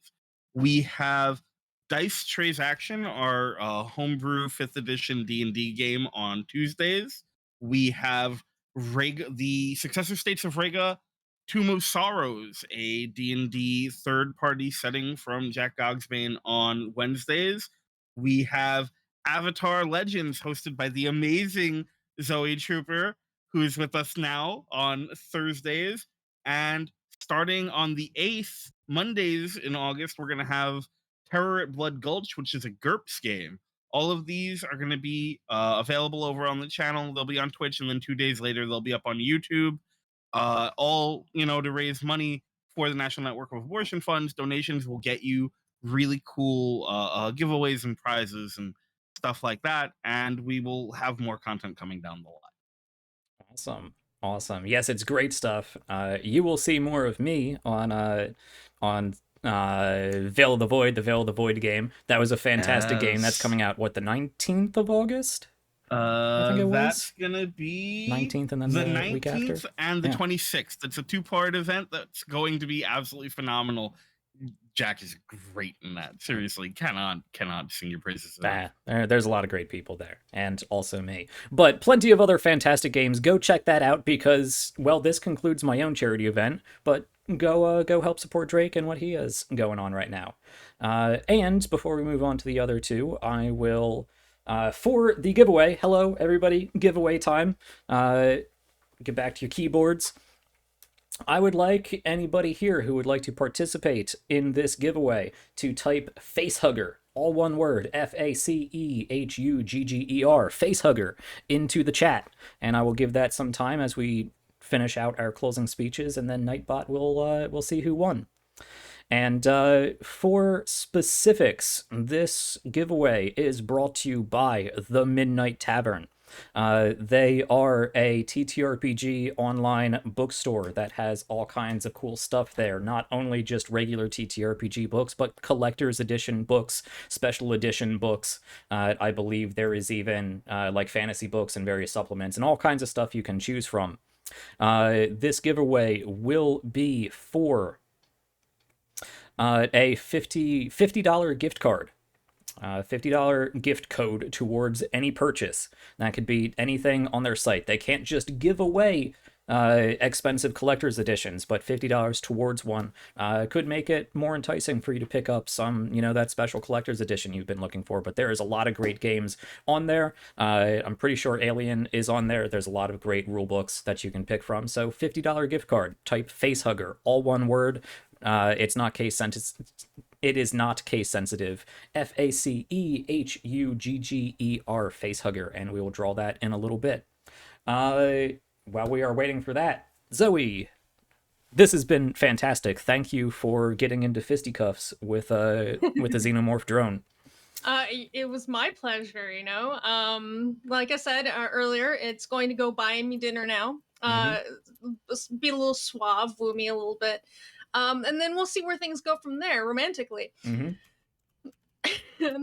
We have Dice Trays Action, our homebrew 5th edition D&D game on Tuesdays. We have the Successor States of Rega, Tomb of Sorrows, a D&D third-party setting from Jack Gogsbane on Wednesdays. We have Avatar Legends, hosted by the amazing Zoe Trooper, who's with us now on Thursdays. And starting on the 8th, Mondays in August, we're going to have Terror at Blood Gulch, which is a GURPS game. All of these are going to be available over on the channel. They'll be on Twitch, and then 2 days later, they'll be up on YouTube. All, to raise money for the National Network of Abortion Funds. Donations will get you really cool giveaways and prizes and stuff like that. And we will have more content coming down the line. Awesome. Yes, it's great stuff. You will see more of me on Veil of the Void, the Veil of the Void game. That was a fantastic game. That's coming out, what, the 19th of August? I think it was. That's gonna be 19th and then the the 19th week after? and the Yeah. 26th. It's a 2-part event that's going to be absolutely phenomenal. Jack is great in that. Seriously, cannot sing your praises enough. There's a lot of great people there, and also me. But plenty of other fantastic games. Go check that out because, well, this concludes my own charity event. But go help support Drake and what he has going on right now. And before we move on to the other two, I will, for the giveaway. Hello, everybody! Giveaway time. Get back to your keyboards. I would like anybody here who would like to participate in this giveaway to type Facehugger, all one word, Facehugger, Facehugger, into the chat. And I will give that some time as we finish out our closing speeches, and then Nightbot will see who won. And for specifics, this giveaway is brought to you by The Midnight Tavern. They are a TTRPG online bookstore that has all kinds of cool stuff there. Not only just regular TTRPG books, but collector's edition books, special edition books. I believe there is even like fantasy books and various supplements and all kinds of stuff you can choose from. This giveaway will be for a $50 gift card. $50 gift code towards any purchase. That could be anything on their site. They can't just give away expensive collector's editions, but $50 towards one could make it more enticing for you to pick up some, that special collector's edition you've been looking for. But there is a lot of great games on there. I'm pretty sure Alien is on there. There's a lot of great rule books that you can pick from. So $50 gift card, type Facehugger, all one word. It's not case sensitive. It is not case sensitive. Facehugger, Facehugger, and we will draw that in a little bit. While we are waiting for that, Zoe, this has been fantastic. Thank you for getting into fisticuffs with a xenomorph drone. It was my pleasure, Like I said earlier, it's going to go buy me dinner now. Be a little suave, woo me a little bit. And then we'll see where things go from there romantically. And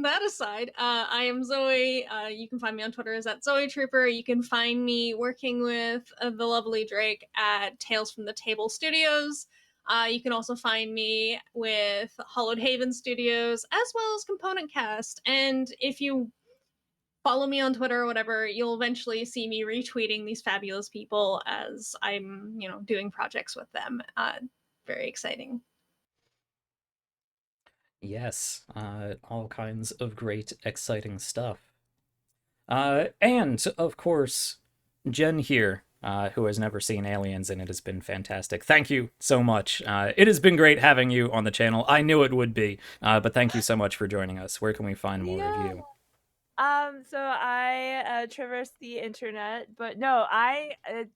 that aside, I am Zoe. You can find me on Twitter as @ZoeTrooper. You can find me working with the lovely Drake at Tales from the Table Studios. You can also find me with Hollowed Haven Studios, as well as Component Cast. And if you follow me on Twitter or whatever, you'll eventually see me retweeting these fabulous people as I'm, doing projects with them. Very exciting. Yes, all kinds of great, exciting stuff. And, of course, Jen here, who has never seen Aliens, and it has been fantastic. Thank you so much. It has been great having you on the channel. I knew it would be, but thank you so much for joining us. Where can we find more of you? So I traversed the internet, but no, it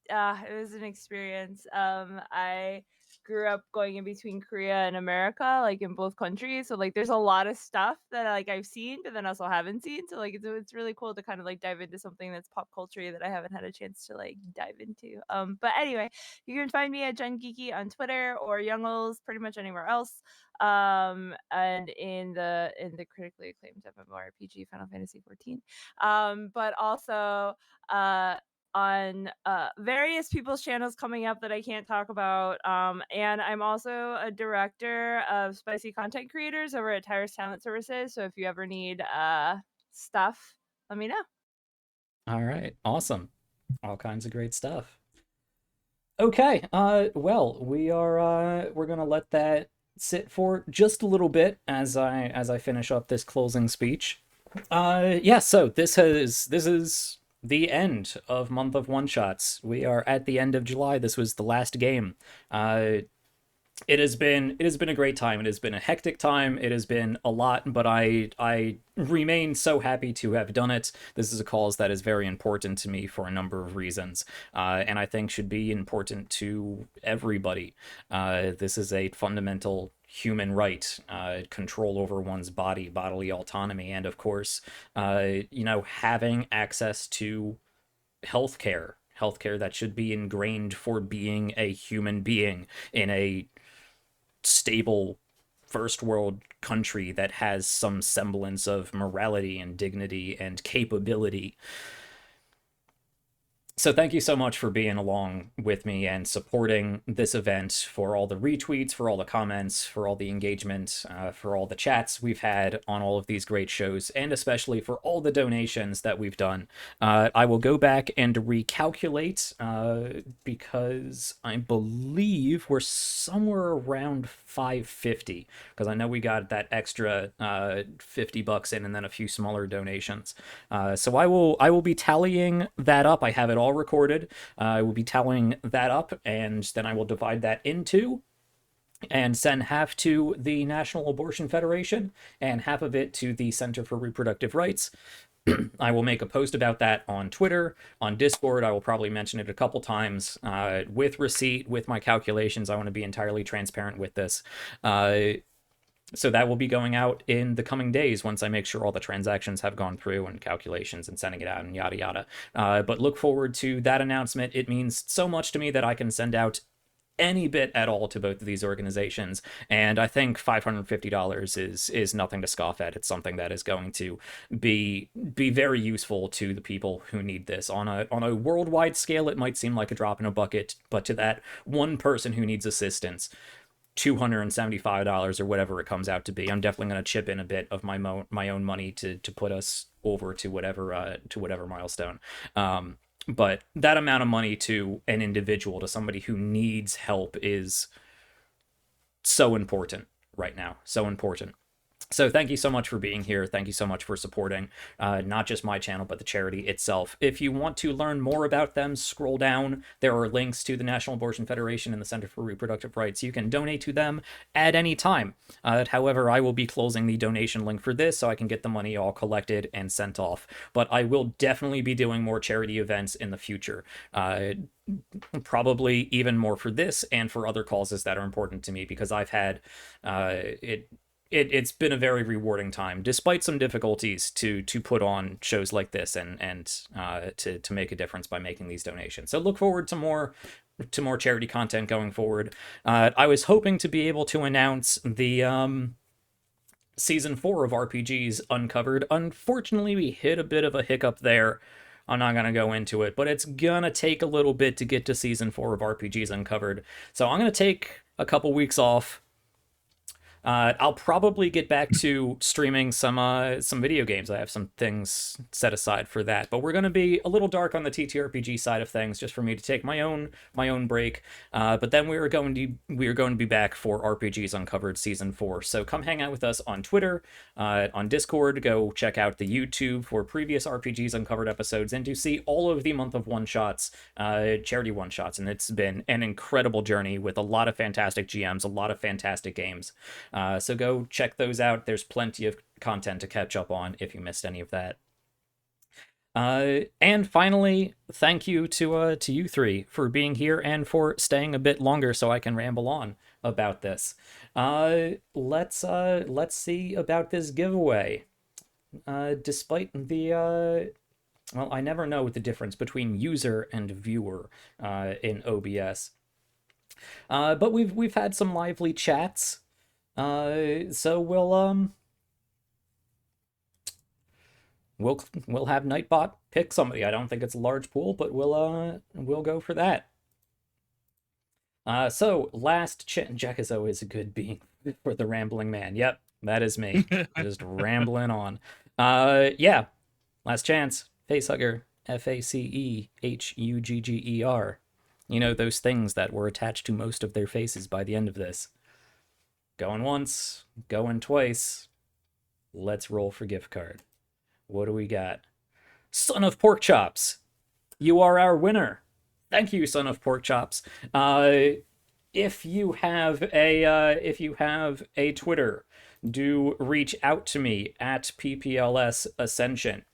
was an experience. I grew up going in between Korea and America, like in both countries. So like there's a lot of stuff that I've seen, but then also haven't seen. So like it's really cool to kind of like dive into something that's pop culture that I haven't had a chance to like dive into. But anyway, you can find me at Jen Geeky on Twitter or Youngles pretty much anywhere else. And in the critically acclaimed MMORPG Final Fantasy 14. But also on various people's channels coming up that I can't talk about. And I'm also a director of spicy content creators over at Tyrus Talent Services. So if you ever need stuff, let me know. All right, awesome. All kinds of great stuff. Okay, well, we're gonna let that sit for just a little bit as I finish up this closing speech. Yeah, so this is the end of month of one shots. We are at the end of July. This was the last game. It has been a great time. It has been a hectic time. It has been a lot, but I remain so happy to have done it. This is a cause that is very important to me for a number of reasons, and I think should be important to everybody. This is a fundamental human right, control over one's body, bodily autonomy, and of course, having access to healthcare that should be ingrained for being a human being in a stable first world country that has some semblance of morality and dignity and capability. So thank you so much for being along with me and supporting this event, for all the retweets, for all the comments, for all the engagement, for all the chats we've had on all of these great shows, and especially for all the donations that we've done. I will go back and recalculate because I believe we're somewhere around 550, because I know we got that extra $50 in and then a few smaller donations. So I will be tallying that up. I have it all recorded. I will be tallying that up, and then I will divide that into and send half to the National Abortion Federation and half of it to the Center for Reproductive Rights. I will make a post about that on Twitter, on Discord. I will probably mention it a couple times with receipt, with my calculations. I want to be entirely transparent with this. So that will be going out in the coming days once I make sure all the transactions have gone through and calculations and sending it out and yada yada. But look forward to that announcement. It means so much to me that I can send out any bit at all to both of these organizations, and I think $550 is nothing to scoff at. It's something that is going to be very useful to the people who need this. On a worldwide scale, it might seem like a drop in a bucket, but to that one person who needs assistance, $275 or whatever it comes out to be, I'm definitely going to chip in a bit of my own money to put us over to whatever milestone. But that amount of money to an individual, to somebody who needs help, is so important right now. So important. So thank you so much for being here. Thank you so much for supporting not just my channel, but the charity itself. If you want to learn more about them, scroll down. There are links to the National Abortion Federation and the Center for Reproductive Rights. You can donate to them at any time. However, I will be closing the donation link for this so I can get the money all collected and sent off. But I will definitely be doing more charity events in the future. Probably even more for this and for other causes that are important to me, because I've had it's been a very rewarding time, despite some difficulties, to put on shows like this and to make a difference by making these donations. So look forward to more charity content going forward. I was hoping to be able to announce the season 4 of RPGs Uncovered. Unfortunately, we hit a bit of a hiccup there. I'm not going to go into it, but it's going to take a little bit to get to season 4 of RPGs Uncovered. So I'm going to take a couple weeks off. I'll probably get back to streaming some video games. I have some things set aside for that, but we're going to be a little dark on the TTRPG side of things, just for me to take my own break. But then we are going to be back for RPGs Uncovered Season 4. So come hang out with us on Twitter, on Discord. Go check out the YouTube for previous RPGs Uncovered episodes, and to see all of the month of one-shots, charity one-shots. And it's been an incredible journey with a lot of fantastic GMs, a lot of fantastic games. So go check those out. There's plenty of content to catch up on if you missed any of that. And finally, thank you to you three for being here and for staying a bit longer so I can ramble on about this. Let's see about this giveaway. Despite the well, I never know the difference between user and viewer in OBS. But we've had some lively chats. So we'll we'll have Nightbot pick somebody. I don't think it's a large pool, but we'll go for that. So last Jack is always a good being for the rambling man. Yep, that is me. Just rambling on. Yeah. Last chance. Facehugger. Facehugger. You know, those things that were attached to most of their faces by the end of this. Going once, going twice. Let's roll for gift card. What do we got? Son of Pork Chops. You are our winner. Thank you, Son of Pork Chops. If you have a Twitter, do reach out to me at PPLS Ascension.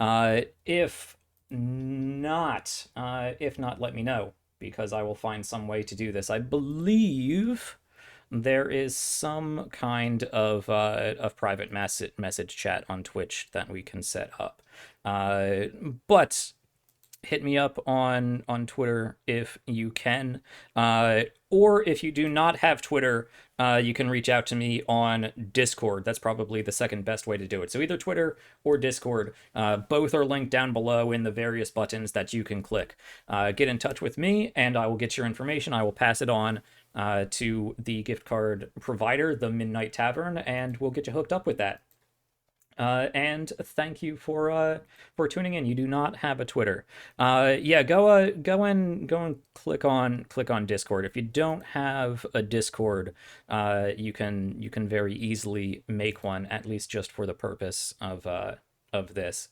If not, let me know, because I will find some way to do this. I believe there is some kind of private message chat on Twitch that we can set up. But hit me up on Twitter if you can. Or if you do not have Twitter, you can reach out to me on Discord. That's probably the second best way to do it. So either Twitter or Discord. Both are linked down below in the various buttons that you can click. Get in touch with me, and I will get your information. I will pass it on to the gift card provider, the Midnight Tavern, and we'll get you hooked up with that. And thank you for tuning in. You do not have a Twitter. Yeah, go and click on Discord. If you don't have a Discord, you can very easily make one, at least just for the purpose of this.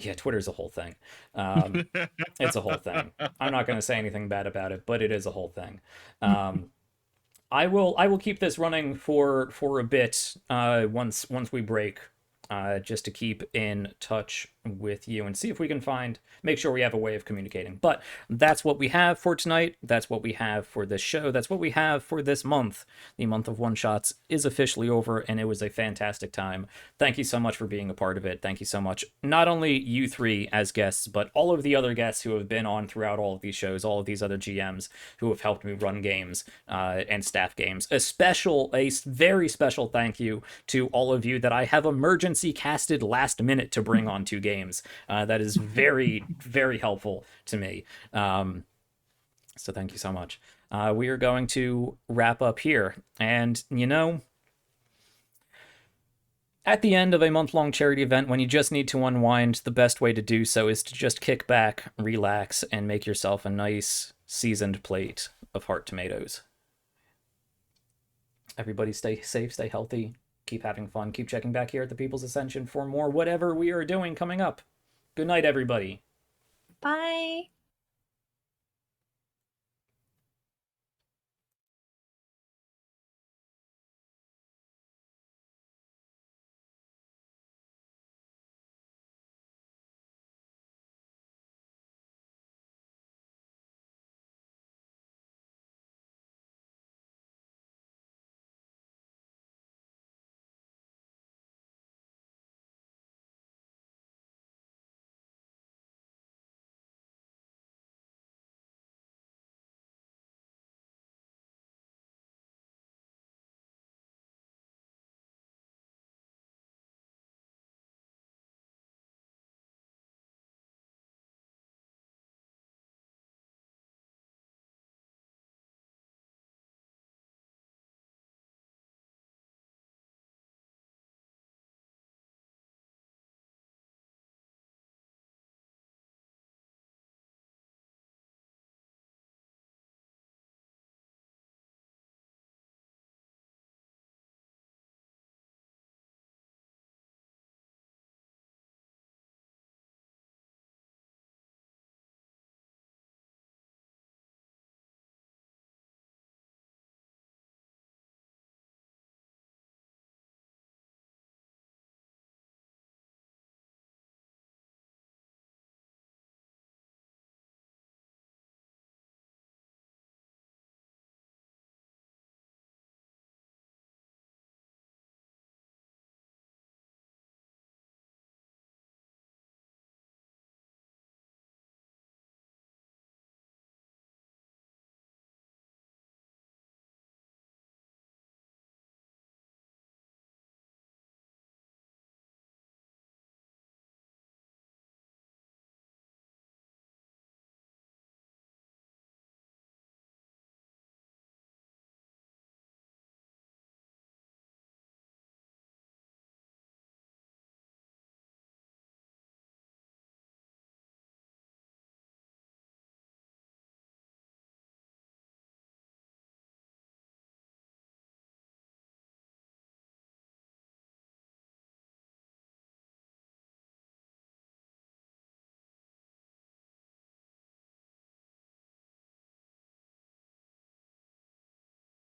Yeah, Twitter's a whole thing. It's a whole thing. I'm not going to say anything bad about it, but it is a whole thing. I will keep this running for a bit once we break, just to keep in touch with you and see if we can make sure we have a way of communicating. But that's what we have for tonight. That's what we have for this show. That's what we have for this month. The month of One Shots is officially over, and it was a fantastic time. Thank you so much for being a part of it. Thank you so much. Not only you three as guests, but all of the other guests who have been on throughout all of these shows, all of these other GMs who have helped me run games and staff games. A very special thank you to all of you that I have emergency casted last minute to bring on 2 games. That is very, very helpful to me. So thank you so much. We are going to wrap up here. And, you know, at the end of a month-long charity event, when you just need to unwind, the best way to do so is to just kick back, relax, and make yourself a nice, seasoned plate of heart tomatoes. Everybody stay safe, stay healthy, keep having fun, keep checking back here at the People's Ascension for more whatever we are doing coming up. Good night, everybody. Bye.